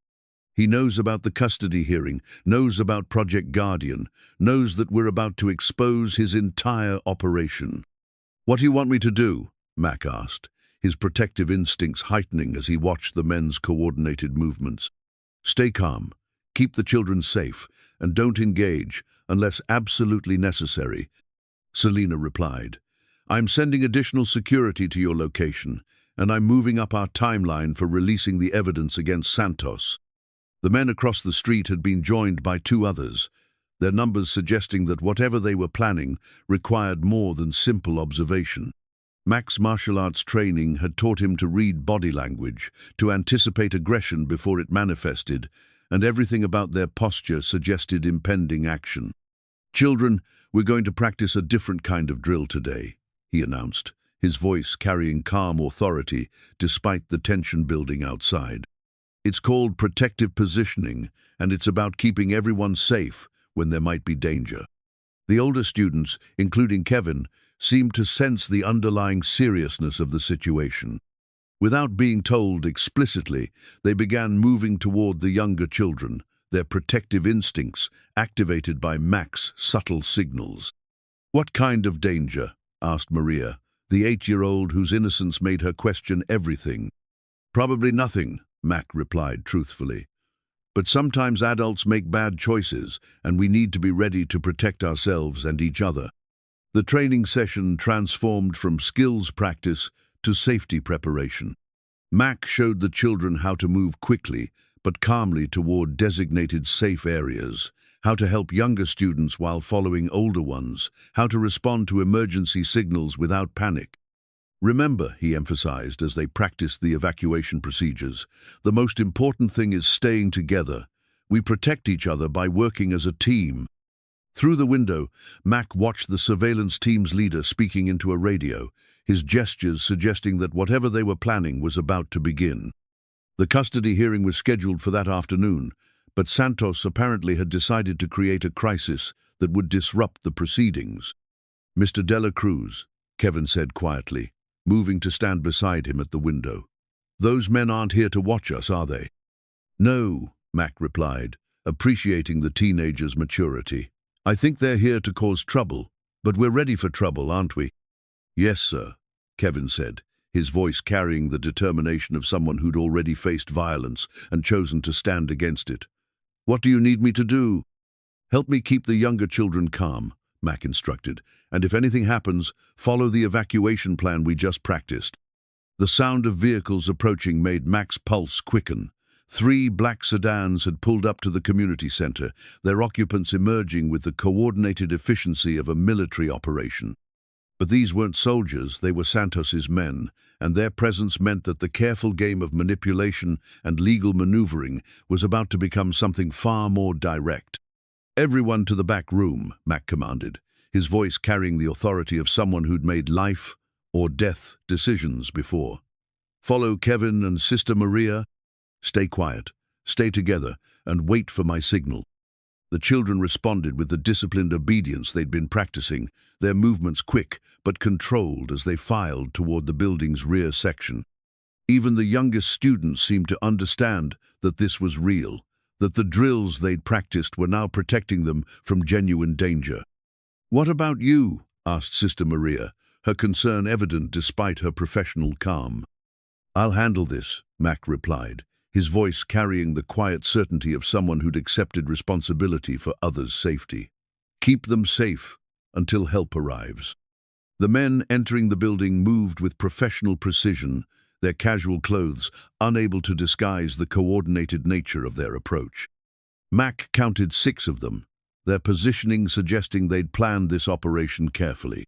S1: He knows about the custody hearing, knows about Project Guardian, knows that we're about to expose his entire operation." "What do you want me to do?" Mack asked, his protective instincts heightening as he watched the men's coordinated movements. "Stay calm, keep the children safe, and don't engage unless absolutely necessary," Celina replied. "I'm sending additional security to your location, and I'm moving up our timeline for releasing the evidence against Santos." The men across the street had been joined by 2 others, their numbers suggesting that whatever they were planning required more than simple observation. Mack's martial arts training had taught him to read body language, to anticipate aggression before it manifested, and everything about their posture suggested impending action. "Children, we're going to practice a different kind of drill today," he announced, his voice carrying calm authority despite the tension building outside. "It's called protective positioning, and it's about keeping everyone safe when there might be danger." The older students, including Kevin, seemed to sense the underlying seriousness of the situation. Without being told explicitly, they began moving toward the younger children, their protective instincts activated by Mack's subtle signals. "What kind of danger?" asked Maria, the 8-year-old whose innocence made her question everything. "Probably nothing," Mack replied truthfully. "But sometimes adults make bad choices, and we need to be ready to protect ourselves and each other." The training session transformed from skills practice to safety preparation. Mack showed the children how to move quickly but calmly toward designated safe areas, how to help younger students while following older ones, how to respond to emergency signals without panic. Remember, he emphasized as they practiced the evacuation procedures, the most important thing is staying together. We protect each other by working as a team. Through the window, Mack watched the surveillance team's leader speaking into a radio, his gestures suggesting that whatever they were planning was about to begin. The custody hearing was scheduled for that afternoon, but Santos apparently had decided to create a crisis that would disrupt the proceedings. "Mr. Dela Cruz," Kevin said quietly, moving to stand beside him at the window. "Those men aren't here to watch us, are they?" "No," Mack replied, appreciating the teenager's maturity. "I think they're here to cause trouble, but we're ready for trouble, aren't we?" "Yes, sir," Kevin said, his voice carrying the determination of someone who'd already faced violence and chosen to stand against it. "What do you need me to do?" "Help me keep the younger children calm," Mack instructed, "and if anything happens, follow the evacuation plan we just practiced." The sound of vehicles approaching made Mack's pulse quicken. 3 black sedans had pulled up to the community center, their occupants emerging with the coordinated efficiency of a military operation. But these weren't soldiers, they were Santos's men, and their presence meant that the careful game of manipulation and legal maneuvering was about to become something far more direct. "Everyone to the back room," Mack commanded, his voice carrying the authority of someone who'd made life or death decisions before. "Follow Kevin and Sister Maria. Stay quiet, stay together, and wait for my signal." The children responded with the disciplined obedience they'd been practicing, their movements quick but controlled as they filed toward the building's rear section. Even the youngest students seemed to understand that this was real, that the drills they'd practiced were now protecting them from genuine danger. "What about you?" asked Sister Maria, her concern evident despite her professional calm. "I'll handle this," Mack replied, his voice carrying the quiet certainty of someone who'd accepted responsibility for others' safety. "Keep them safe until help arrives." The men entering the building moved with professional precision, their casual clothes unable to disguise the coordinated nature of their approach. Mack counted 6 of them, their positioning suggesting they'd planned this operation carefully.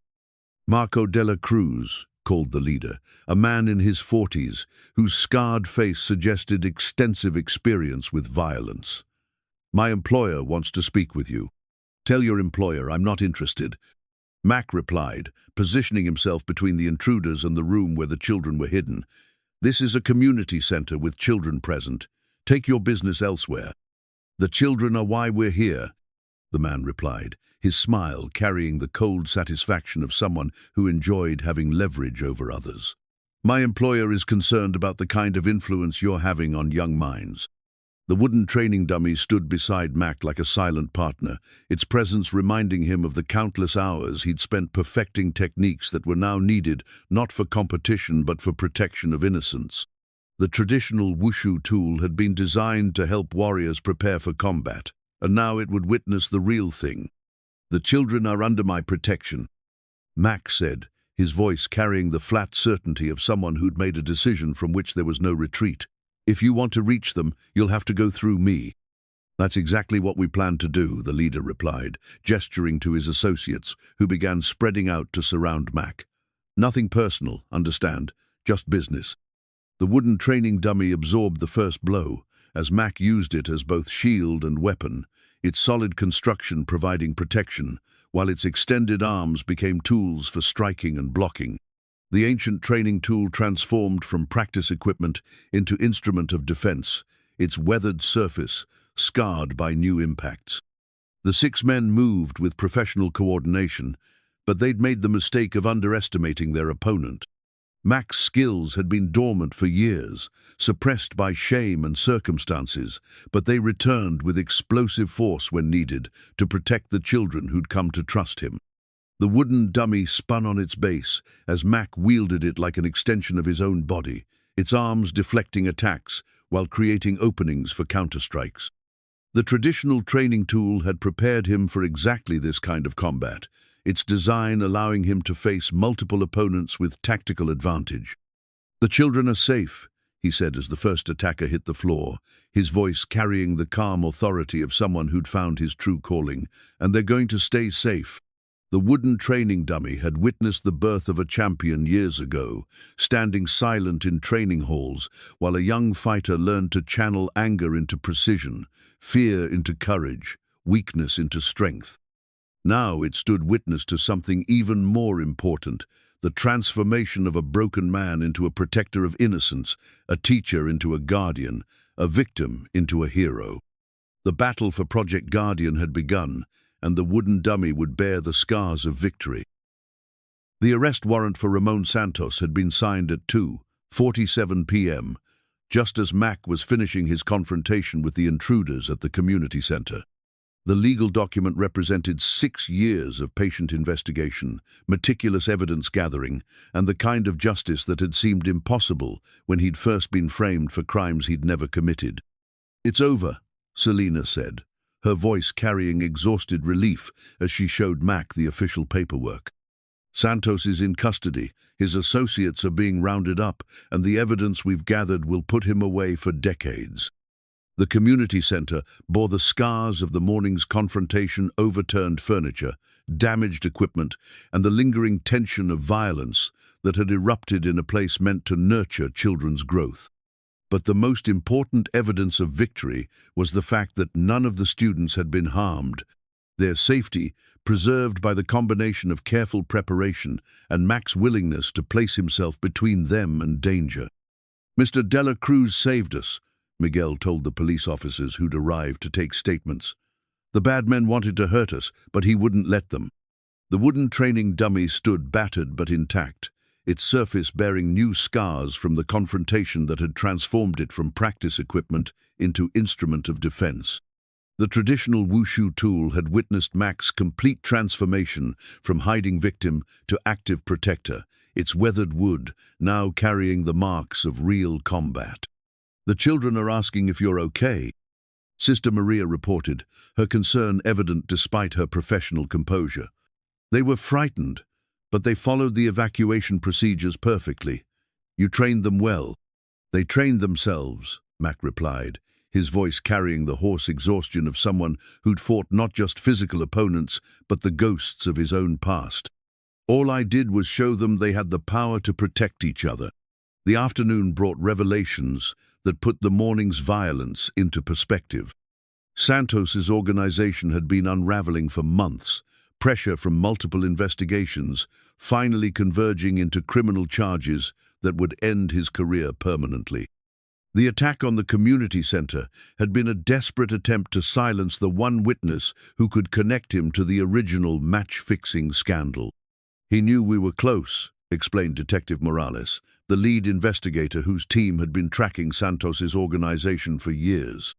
S1: "Dela Cruz," called the leader, a man in his 40s, whose scarred face suggested extensive experience with violence. "My employer wants to speak with you." "Tell your employer I'm not interested," Mack replied, positioning himself between the intruders and the room where the children were hidden. "This is a community center with children present. Take your business elsewhere." "The children are why we're here," the man replied, his smile carrying the cold satisfaction of someone who enjoyed having leverage over others. "My employer is concerned about the kind of influence you're having on young minds." The wooden training dummy stood beside Mack like a silent partner, its presence reminding him of the countless hours he'd spent perfecting techniques that were now needed not for competition but for protection of innocence. The traditional wushu tool had been designed to help warriors prepare for combat, and now it would witness the real thing. "The children are under my protection," Mack said, his voice carrying the flat certainty of someone who'd made a decision from which there was no retreat. "If you want to reach them, you'll have to go through me." "That's exactly what we plan to do," the leader replied, gesturing to his associates, who began spreading out to surround Mack. "Nothing personal, understand, just business." The wooden training dummy absorbed the first blow, as Mack used it as both shield and weapon, its solid construction providing protection, while its extended arms became tools for striking and blocking. The ancient training tool transformed from practice equipment into instrument of defense, its weathered surface scarred by new impacts. The 6 men moved with professional coordination, but they'd made the mistake of underestimating their opponent. Mack's skills had been dormant for years, suppressed by shame and circumstances, but they returned with explosive force when needed to protect the children who'd come to trust him. The wooden dummy spun on its base as Mack wielded it like an extension of his own body, its arms deflecting attacks while creating openings for counterstrikes. The traditional training tool had prepared him for exactly this kind of combat, its design allowing him to face multiple opponents with tactical advantage. "The children are safe," he said as the first attacker hit the floor, his voice carrying the calm authority of someone who'd found his true calling. "And they're going to stay safe." The wooden training dummy had witnessed the birth of a champion years ago, standing silent in training halls while a young fighter learned to channel anger into precision, fear into courage, weakness into strength. Now it stood witness to something even more important, the transformation of a broken man into a protector of innocence, a teacher into a guardian, a victim into a hero. The battle for Project Guardian had begun, and the wooden dummy would bear the scars of victory. The arrest warrant for Ramon Santos had been signed at 2:47 p.m., just as Mack was finishing his confrontation with the intruders at the community center. The legal document represented 6 years of patient investigation, meticulous evidence gathering, and the kind of justice that had seemed impossible when he'd first been framed for crimes he'd never committed. "It's over," Celina said, her voice carrying exhausted relief as she showed Mack the official paperwork. "Santos is in custody, his associates are being rounded up, and the evidence we've gathered will put him away for decades." The community center bore the scars of the morning's confrontation, overturned furniture, damaged equipment, and the lingering tension of violence that had erupted in a place meant to nurture children's growth. But the most important evidence of victory was the fact that none of the students had been harmed, their safety preserved by the combination of careful preparation and Mack's willingness to place himself between them and danger. "Mr. Dela Cruz saved us," Miguel told the police officers who'd arrived to take statements. "The bad men wanted to hurt us, but he wouldn't let them." The wooden training dummy stood battered but intact, its surface bearing new scars from the confrontation that had transformed it from practice equipment into instrument of defense. The traditional wushu tool had witnessed Mack's complete transformation from hiding victim to active protector, its weathered wood now carrying the marks of real combat. "The children are asking if you're okay," Sister Maria reported, her concern evident despite her professional composure. "They were frightened, but they followed the evacuation procedures perfectly. You trained them well." "They trained themselves," Mack replied, his voice carrying the hoarse exhaustion of someone who'd fought not just physical opponents, but the ghosts of his own past. "All I did was show them they had the power to protect each other." The afternoon brought revelations that put the morning's violence into perspective. Santos's organization had been unraveling for months, pressure from multiple investigations, finally converging into criminal charges that would end his career permanently. The attack on the community center had been a desperate attempt to silence the one witness who could connect him to the original match-fixing scandal. "He knew we were close," explained Detective Morales, the lead investigator whose team had been tracking Santos's organization for years.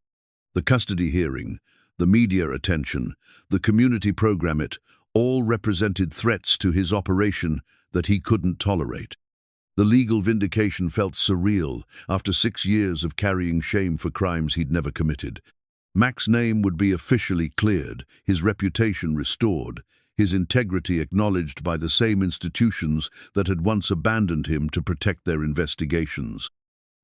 S1: The custody hearing, the media attention, the community program, it all represented threats to his operation that he couldn't tolerate. The legal vindication felt surreal after 6 years of carrying shame for crimes he'd never committed. Mack's name would be officially cleared, his reputation restored, his integrity acknowledged by the same institutions that had once abandoned him to protect their investigations.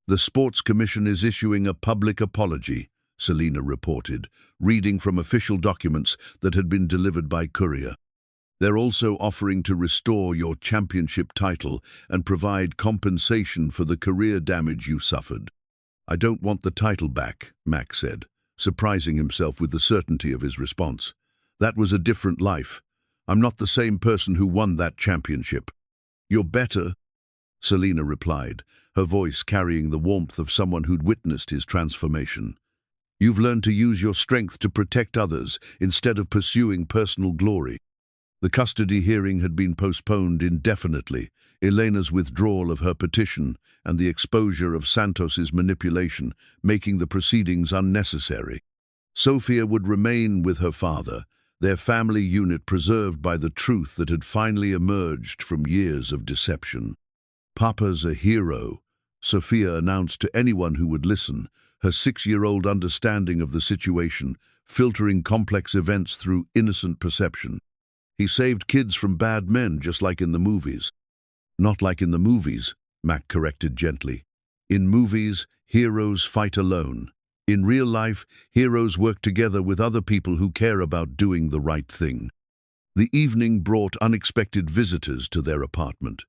S1: "The Sports Commission is issuing a public apology," Celina reported, reading from official documents that had been delivered by courier. "They're also offering to restore your championship title and provide compensation for the career damage you suffered." "I don't want the title back," Mack said, surprising himself with the certainty of his response. "That was a different life. I'm not the same person who won that championship." "You're better," Celina replied, her voice carrying the warmth of someone who'd witnessed his transformation. "You've learned to use your strength to protect others instead of pursuing personal glory." The custody hearing had been postponed indefinitely, Elena's withdrawal of her petition and the exposure of Santos's manipulation making the proceedings unnecessary. Sofia would remain with her father, their family unit preserved by the truth that had finally emerged from years of deception. "Papa's a hero," Sofia announced to anyone who would listen, her 6-year-old understanding of the situation, filtering complex events through innocent perception. "He saved kids from bad men, just like in the movies." "Not like in the movies," Mack corrected gently. In movies, heroes fight alone. In real life, heroes work together with other people who care about doing the right thing. The evening brought unexpected visitors to their apartment.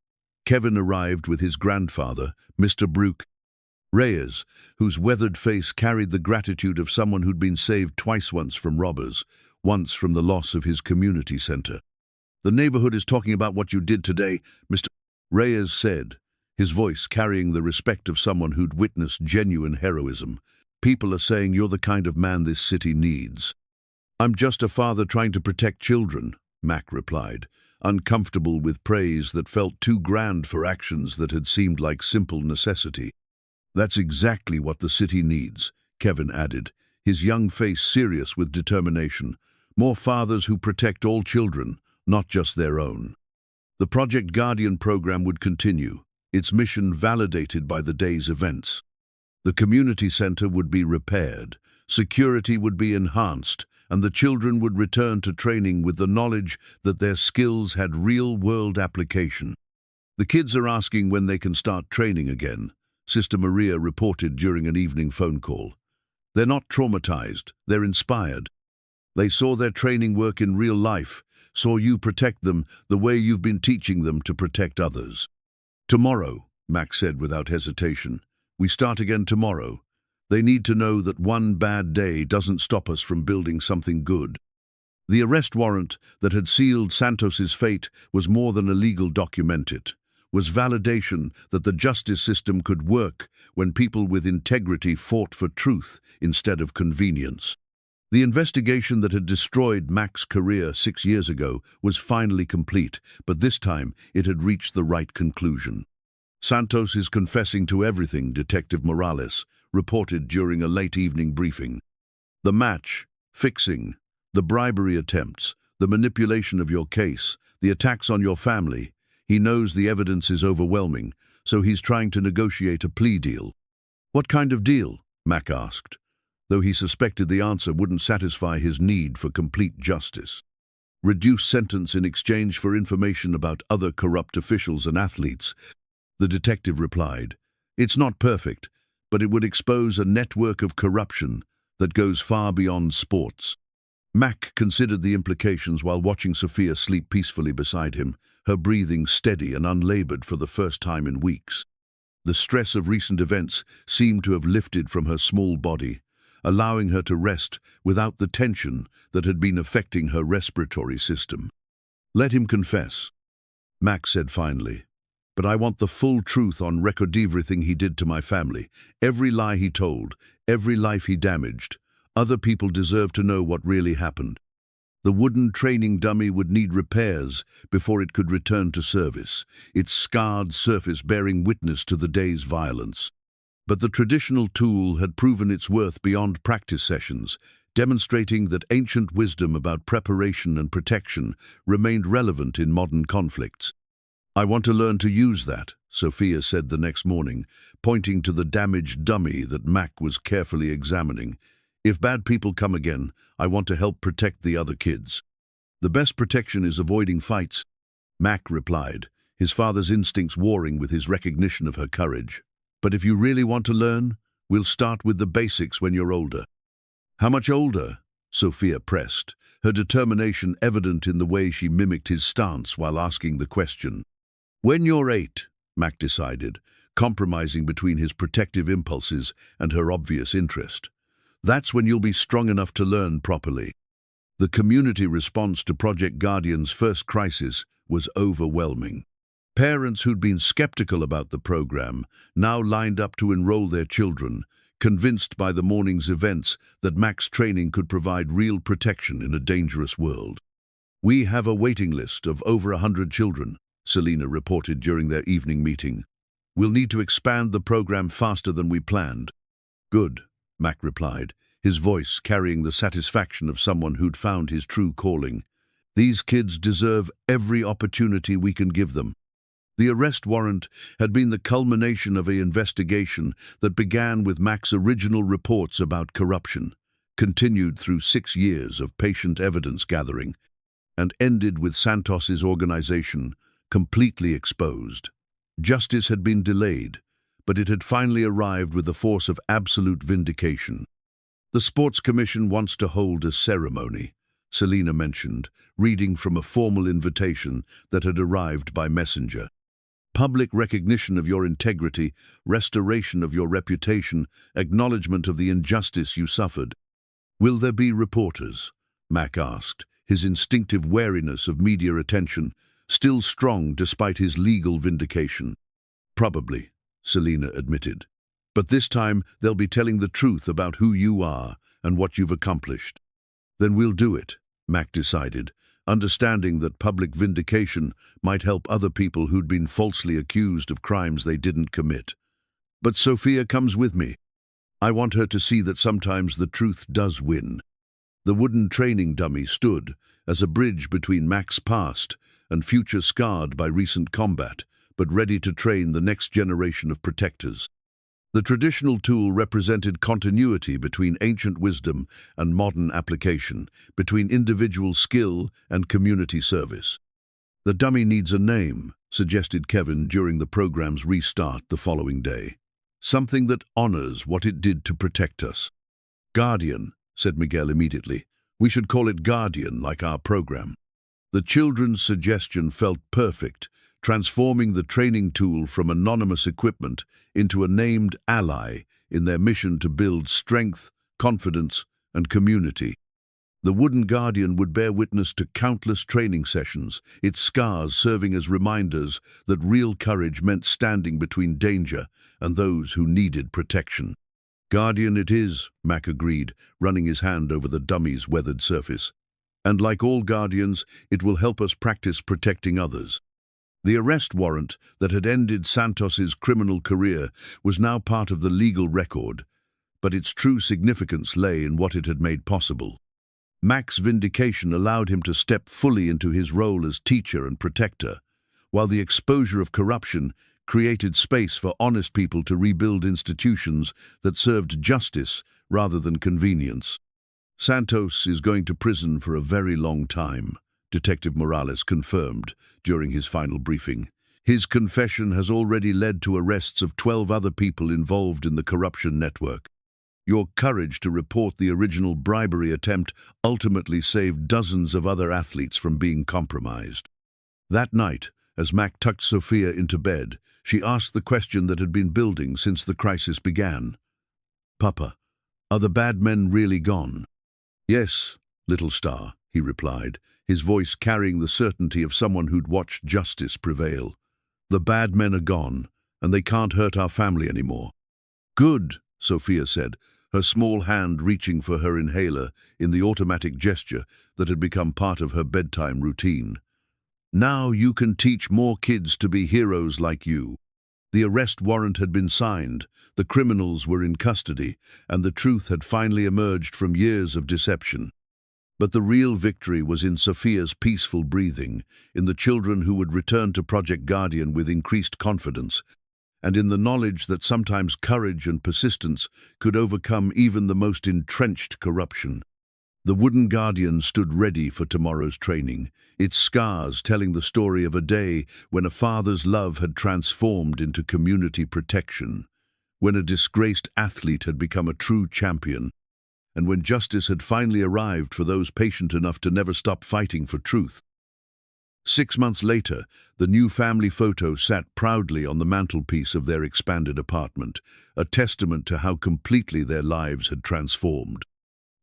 S1: Kevin arrived with his grandfather, Mr. Brooke Reyes, whose weathered face carried the gratitude of someone who'd been saved twice, once from robbers, once from the loss of his community center. "The neighborhood is talking about what you did today," Mr. Reyes said, his voice carrying the respect of someone who'd witnessed genuine heroism. "People are saying you're the kind of man this city needs." "I'm just a father trying to protect children," Mack replied, uncomfortable with praise that felt too grand for actions that had seemed like simple necessity. "That's exactly what the city needs," Kevin added, his young face serious with determination. "More fathers who protect all children, not just their own." The Project Guardian program would continue, its mission validated by the day's events. The community center would be repaired, security would be enhanced, and the children would return to training with the knowledge that their skills had real-world application. "The kids are asking when they can start training again," Sister Maria reported during an evening phone call. "They're not traumatized, they're inspired. They saw their training work in real life, saw you protect them the way you've been teaching them to protect others." "Tomorrow," Mack said without hesitation. "We start again tomorrow. They need to know that one bad day doesn't stop us from building something good." The arrest warrant that had sealed Santos's fate was more than a legal document. It was validation that the justice system could work when people with integrity fought for truth instead of convenience. The investigation that had destroyed Mack's career 6 years ago was finally complete, but this time it had reached the right conclusion. "Santos is confessing to everything," Detective Morales reported during a late evening briefing. "The match, fixing, the bribery attempts, the manipulation of your case, the attacks on your family. He knows the evidence is overwhelming, so he's trying to negotiate a plea deal." "What kind of deal?" Mack asked, though he suspected the answer wouldn't satisfy his need for complete justice. "Reduced sentence in exchange for information about other corrupt officials and athletes," the detective replied. "It's not perfect, but it would expose a network of corruption that goes far beyond sports." Mack considered the implications while watching Sophia sleep peacefully beside him, her breathing steady and unlabored for the first time in weeks. The stress of recent events seemed to have lifted from her small body, allowing her to rest without the tension that had been affecting her respiratory system. "Let him confess," Mack said finally. "But I want the full truth on record, everything he did to my family, every lie he told, every life he damaged. Other people deserve to know what really happened." The wooden training dummy would need repairs before it could return to service, its scarred surface bearing witness to the day's violence. But the traditional tool had proven its worth beyond practice sessions, demonstrating that ancient wisdom about preparation and protection remained relevant in modern conflicts. "I want to learn to use that," Sophia said the next morning, pointing to the damaged dummy that Mack was carefully examining. "If bad people come again, I want to help protect the other kids." "The best protection is avoiding fights," Mack replied, his father's instincts warring with his recognition of her courage. "But if you really want to learn, we'll start with the basics when you're older." "How much older?" Sophia pressed, her determination evident in the way she mimicked his stance while asking the question. "When you're 8, Mack decided, compromising between his protective impulses and her obvious interest. "That's when you'll be strong enough to learn properly." The community response to Project Guardian's first crisis was overwhelming. Parents who'd been skeptical about the program now lined up to enroll their children, convinced by the morning's events that Mack's training could provide real protection in a dangerous world. "We have a waiting list of over 100 children," Celina reported during their evening meeting. "We'll need to expand the program faster than we planned." "Good," Mack replied, his voice carrying the satisfaction of someone who'd found his true calling. "These kids deserve every opportunity we can give them." The arrest warrant had been the culmination of an investigation that began with Mack's original reports about corruption, continued through 6 years of patient evidence gathering, and ended with Santos's organization completely exposed. Justice had been delayed, but it had finally arrived with the force of absolute vindication. "The Sports Commission wants to hold a ceremony," Celina mentioned, reading from a formal invitation that had arrived by messenger. "Public recognition of your integrity, restoration of your reputation, acknowledgement of the injustice you suffered." "Will there be reporters?" Mack asked, his instinctive wariness of media attention still strong despite his legal vindication. "Probably," Celina admitted. "But this time they'll be telling the truth about who you are and what you've accomplished." "Then we'll do it," Mack decided, understanding that public vindication might help other people who'd been falsely accused of crimes they didn't commit. "But Sophia comes with me. I want her to see that sometimes the truth does win." The wooden training dummy stood as a bridge between Mack's past and future scarred by recent combat, but ready to train the next generation of protectors. The traditional tool represented continuity between ancient wisdom and modern application, between individual skill and community service. "The dummy needs a name," suggested Kevin during the program's restart the following day. "Something that honors what it did to protect us." "Guardian," said Miguel immediately. "We should call it Guardian, like our program." The children's suggestion felt perfect, transforming the training tool from anonymous equipment into a named ally in their mission to build strength, confidence, and community. The wooden guardian would bear witness to countless training sessions, its scars serving as reminders that real courage meant standing between danger and those who needed protection. "Guardian it is," Mack agreed, running his hand over the dummy's weathered surface. "And like all guardians, it will help us practice protecting others." The arrest warrant that had ended Santos's criminal career was now part of the legal record, but its true significance lay in what it had made possible. Mack's vindication allowed him to step fully into his role as teacher and protector, while the exposure of corruption created space for honest people to rebuild institutions that served justice rather than convenience. "Santos is going to prison for a very long time," Detective Morales confirmed during his final briefing. "His confession has already led to arrests of 12 other people involved in the corruption network. Your courage to report the original bribery attempt ultimately saved dozens of other athletes from being compromised." That night, as Mack tucked Sophia into bed, she asked the question that had been building since the crisis began. "Papa, are the bad men really gone?" "Yes, little star," he replied, his voice carrying the certainty of someone who'd watched justice prevail. "The bad men are gone, and they can't hurt our family anymore." "Good," Sophia said, her small hand reaching for her inhaler in the automatic gesture that had become part of her bedtime routine. "Now you can teach more kids to be heroes like you." The arrest warrant had been signed, the criminals were in custody, and the truth had finally emerged from years of deception. But the real victory was in Sophia's peaceful breathing, in the children who would return to Project Guardian with increased confidence, and in the knowledge that sometimes courage and persistence could overcome even the most entrenched corruption. The wooden guardian stood ready for tomorrow's training, its scars telling the story of a day when a father's love had transformed into community protection, when a disgraced athlete had become a true champion, and when justice had finally arrived for those patient enough to never stop fighting for truth. 6 months later, the new family photo sat proudly on the mantelpiece of their expanded apartment, a testament to how completely their lives had transformed.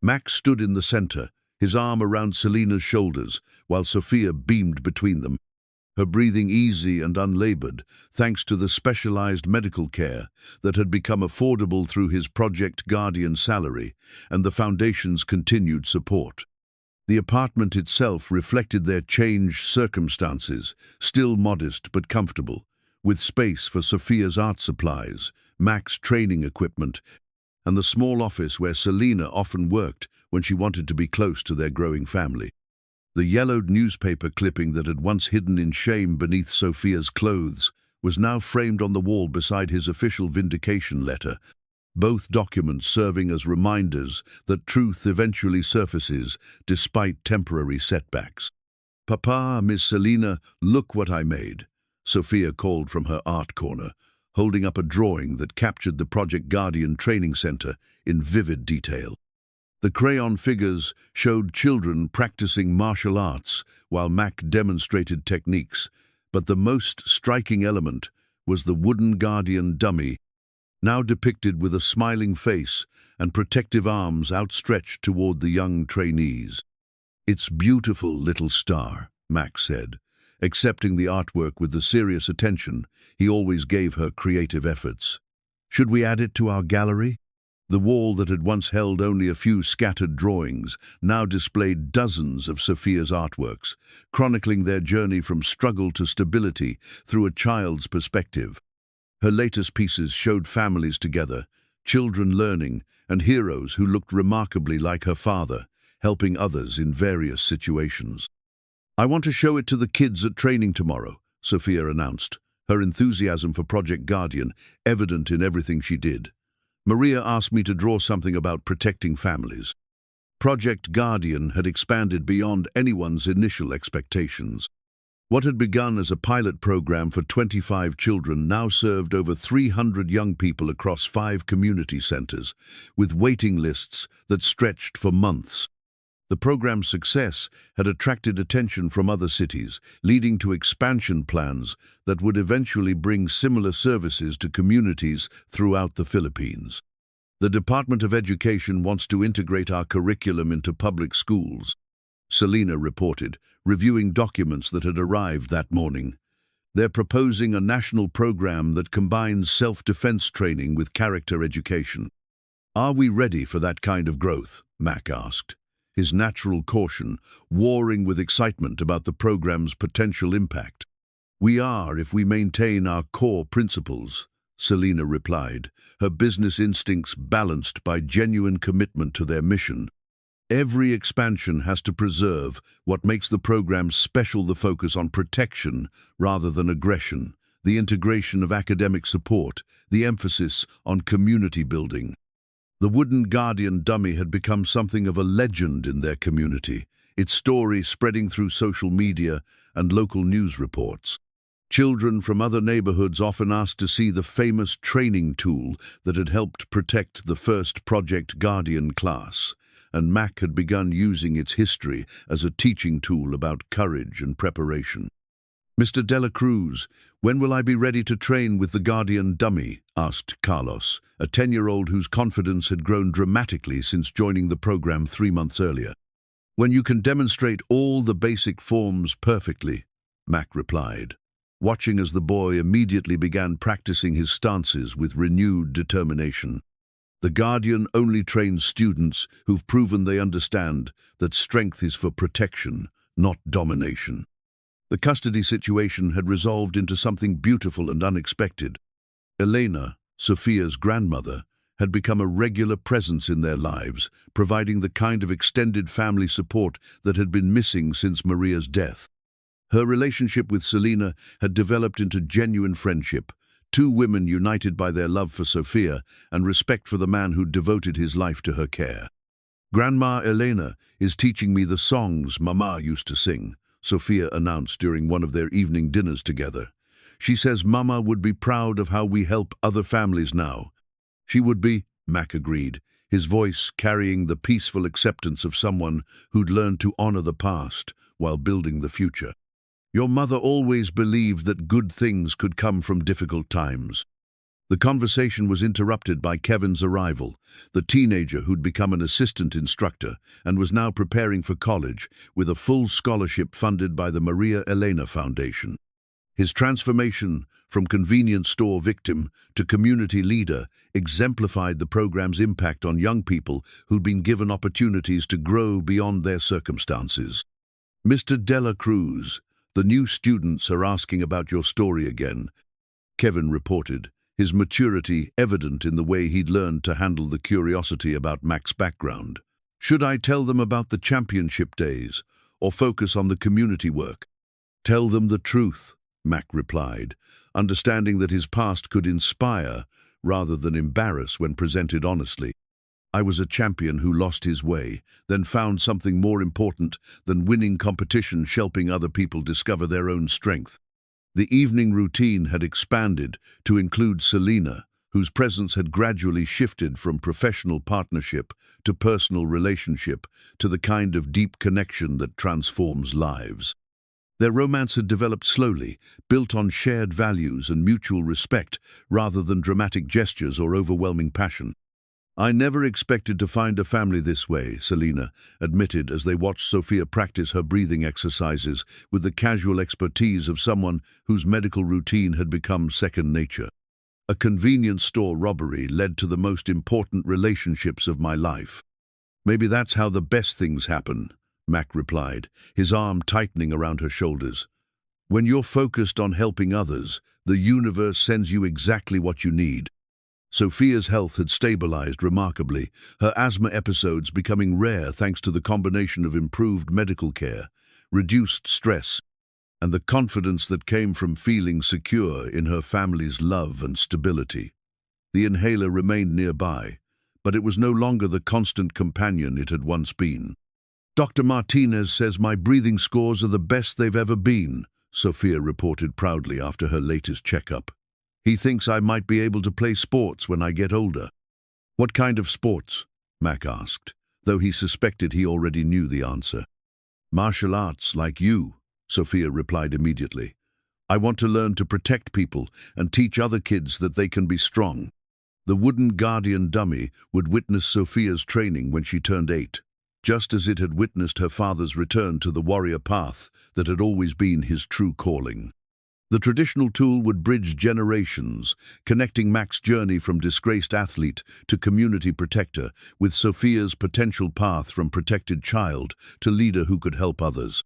S1: Mack stood in the center, his arm around Celina's shoulders, while Sophia beamed between them, her breathing easy and unlabored, thanks to the specialized medical care that had become affordable through his Project Guardian salary and the Foundation's continued support. The apartment itself reflected their changed circumstances, still modest but comfortable, with space for Sophia's art supplies, Mack's training equipment, and the small office where Celina often worked when she wanted to be close to their growing family. The yellowed newspaper clipping that had once hidden in shame beneath Sophia's clothes was now framed on the wall beside his official vindication letter, both documents serving as reminders that truth eventually surfaces despite temporary setbacks. "Papa, Miss Celina, look what I made," Sophia called from her art corner, holding up a drawing that captured the Project Guardian training center in vivid detail. The crayon figures showed children practicing martial arts while Mack demonstrated techniques, but the most striking element was the wooden Guardian dummy, now depicted with a smiling face and protective arms outstretched toward the young trainees. "It's beautiful, little star," Mack said, accepting the artwork with the serious attention he always gave her creative efforts. "Should we add it to our gallery?" The wall that had once held only a few scattered drawings now displayed dozens of Sophia's artworks, chronicling their journey from struggle to stability through a child's perspective. Her latest pieces showed families together, children learning, and heroes who looked remarkably like her father, helping others in various situations. "I want to show it to the kids at training tomorrow," Sophia announced, her enthusiasm for Project Guardian evident in everything she did. "Maria asked me to draw something about protecting families." Project Guardian had expanded beyond anyone's initial expectations. What had begun as a pilot program for 25 children now served over 300 young people across 5 community centers, with waiting lists that stretched for months. The program's success had attracted attention from other cities, leading to expansion plans that would eventually bring similar services to communities throughout the Philippines. "The Department of Education wants to integrate our curriculum into public schools," Celina reported, reviewing documents that had arrived that morning. "They're proposing a national program that combines self-defense training with character education." "Are we ready for that kind of growth?" Mack asked, his natural caution warring with excitement about the program's potential impact. "We are if we maintain our core principles," Celina replied, her business instincts balanced by genuine commitment to their mission. "Every expansion has to preserve what makes the program special: the focus on protection rather than aggression, the integration of academic support, the emphasis on community building." The wooden Guardian dummy had become something of a legend in their community, its story spreading through social media and local news reports. Children from other neighborhoods often asked to see the famous training tool that had helped protect the first Project Guardian class, and Mack had begun using its history as a teaching tool about courage and preparation. "Mr. Dela Cruz, when will I be ready to train with the Guardian dummy?" asked Carlos, a 10-year-old whose confidence had grown dramatically since joining the program 3 months earlier. "When you can demonstrate all the basic forms perfectly," Mack replied, watching as the boy immediately began practicing his stances with renewed determination. "The Guardian only trains students who've proven they understand that strength is for protection, not domination." The custody situation had resolved into something beautiful and unexpected. Elena, Sophia's grandmother, had become a regular presence in their lives, providing the kind of extended family support that had been missing since Maria's death. Her relationship with Celina had developed into genuine friendship, 2 women united by their love for Sophia and respect for the man who'd devoted his life to her care. "Grandma Elena is teaching me the songs Mama used to sing," Sophia announced during one of their evening dinners together. "She says Mama would be proud of how we help other families now." "She would be," Mack agreed, his voice carrying the peaceful acceptance of someone who'd learned to honor the past while building the future. "Your mother always believed that good things could come from difficult times." The conversation was interrupted by Kevin's arrival, the teenager who'd become an assistant instructor and was now preparing for college with a full scholarship funded by the Maria Elena Foundation. His transformation from convenience store victim to community leader exemplified the program's impact on young people who'd been given opportunities to grow beyond their circumstances. "Mr. Dela Cruz, the new students are asking about your story again," Kevin reported, his maturity evident in the way he'd learned to handle the curiosity about Mack's background. "Should I tell them about the championship days or focus on the community work?" "Tell them the truth," Mack replied, understanding that his past could inspire rather than embarrass when presented honestly. "I was a champion who lost his way, then found something more important than winning competitions, helping other people discover their own strength." The evening routine had expanded to include Celina, whose presence had gradually shifted from professional partnership to personal relationship to the kind of deep connection that transforms lives. Their romance had developed slowly, built on shared values and mutual respect rather than dramatic gestures or overwhelming passion. "I never expected to find a family this way," Celina admitted as they watched Sophia practice her breathing exercises with the casual expertise of someone whose medical routine had become second nature. "A convenience store robbery led to the most important relationships of my life." "Maybe that's how the best things happen," Mack replied, his arm tightening around her shoulders. "When you're focused on helping others, the universe sends you exactly what you need." Sophia's health had stabilized remarkably, her asthma episodes becoming rare thanks to the combination of improved medical care, reduced stress, and the confidence that came from feeling secure in her family's love and stability. The inhaler remained nearby, but it was no longer the constant companion it had once been. "Dr. Martinez says my breathing scores are the best they've ever been," Sophia reported proudly after her latest checkup. "He thinks I might be able to play sports when I get older." "What kind of sports?" Mack asked, though he suspected he already knew the answer. "Martial arts, like you," Sophia replied immediately. "I want to learn to protect people and teach other kids that they can be strong." The wooden guardian dummy would witness Sophia's training when she turned 8, just as it had witnessed her father's return to the warrior path that had always been his true calling. The traditional tool would bridge generations, connecting Mack's journey from disgraced athlete to community protector, with Sophia's potential path from protected child to leader who could help others.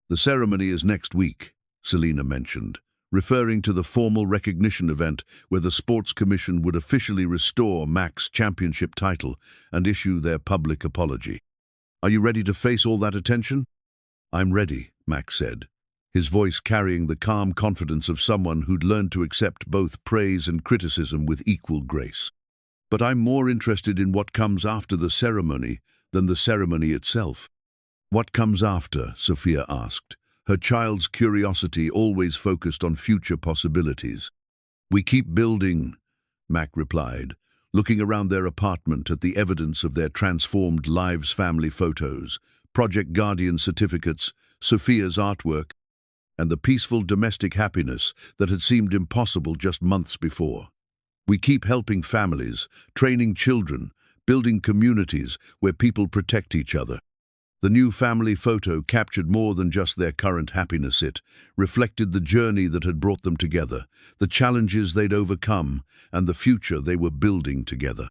S1: "The ceremony is next week," Celina mentioned, referring to the formal recognition event where the Sports Commission would officially restore Mack's championship title and issue their public apology. "Are you ready to face all that attention?" "I'm ready," Mack said, his voice carrying the calm confidence of someone who'd learned to accept both praise and criticism with equal grace. "But I'm more interested in what comes after the ceremony than the ceremony itself." "What comes after?" Sophia asked, her child's curiosity always focused on future possibilities. "We keep building," Mack replied, looking around their apartment at the evidence of their transformed lives, family photos, Project Guardian certificates, Sophia's artwork, and the peaceful domestic happiness that had seemed impossible just months before. "We keep helping families, training children, building communities where people protect each other." The new family photo captured more than just their current happiness. It reflected the journey that had brought them together, the challenges they'd overcome, and the future they were building together.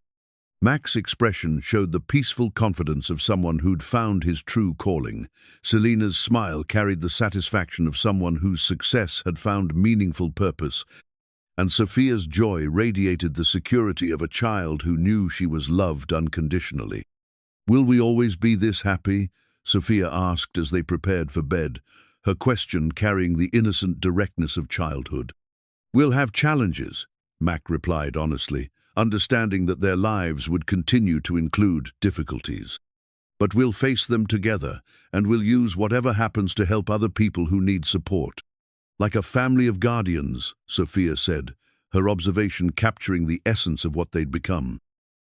S1: Mack's expression showed the peaceful confidence of someone who'd found his true calling. Celina's smile carried the satisfaction of someone whose success had found meaningful purpose, and Sophia's joy radiated the security of a child who knew she was loved unconditionally. "Will we always be this happy?" Sophia asked as they prepared for bed, her question carrying the innocent directness of childhood. "We'll have challenges," Mack replied honestly, understanding that their lives would continue to include difficulties. "But we'll face them together, and we'll use whatever happens to help other people who need support." "Like a family of guardians," Sophia said, her observation capturing the essence of what they'd become.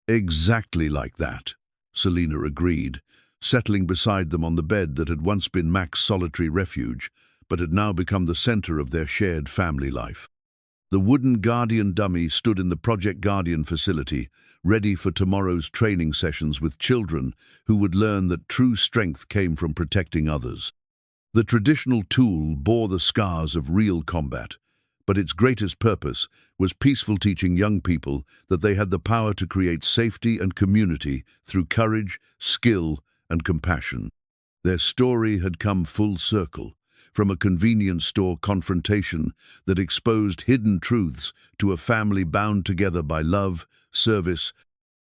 S1: "Exactly like that," Celina agreed, settling beside them on the bed that had once been Mack's solitary refuge, but had now become the center of their shared family life. The wooden guardian dummy stood in the Project Guardian facility, ready for tomorrow's training sessions with children who would learn that true strength came from protecting others. The traditional tool bore the scars of real combat, but its greatest purpose was peaceful, teaching young people that they had the power to create safety and community through courage, skill, and compassion. Their story had come full circle, from a convenience store confrontation that exposed hidden truths to a family bound together by love, service,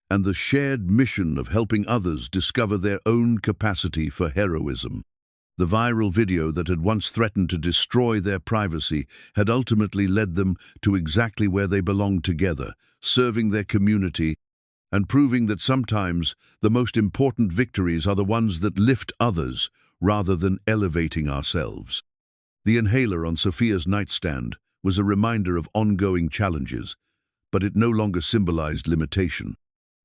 S1: and the shared mission of helping others discover their own capacity for heroism. The viral video that had once threatened to destroy their privacy had ultimately led them to exactly where they belonged together, serving their community and proving that sometimes the most important victories are the ones that lift others rather than elevating ourselves. The inhaler on Sophia's nightstand was a reminder of ongoing challenges, but it no longer symbolized limitation.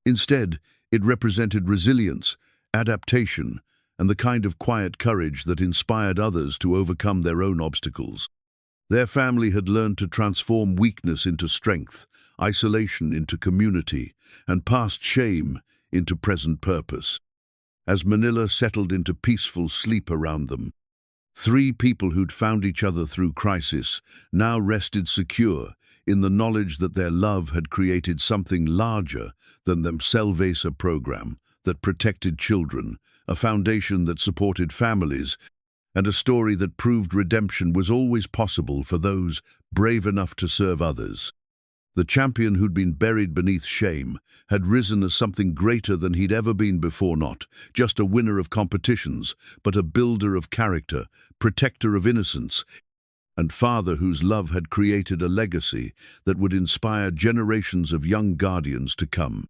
S1: Instead, it represented resilience, adaptation, and the kind of quiet courage that inspired others to overcome their own obstacles. Their family had learned to transform weakness into strength, isolation into community, and past shame into present purpose. As Manila settled into peaceful sleep around them, three people who'd found each other through crisis now rested secure in the knowledge that their love had created something larger than themselves, a program that protected children, a foundation that supported families, and a story that proved redemption was always possible for those brave enough to serve others. The champion who'd been buried beneath shame had risen as something greater than he'd ever been before, not just a winner of competitions, but a builder of character, protector of innocence, and father whose love had created a legacy that would inspire generations of young guardians to come.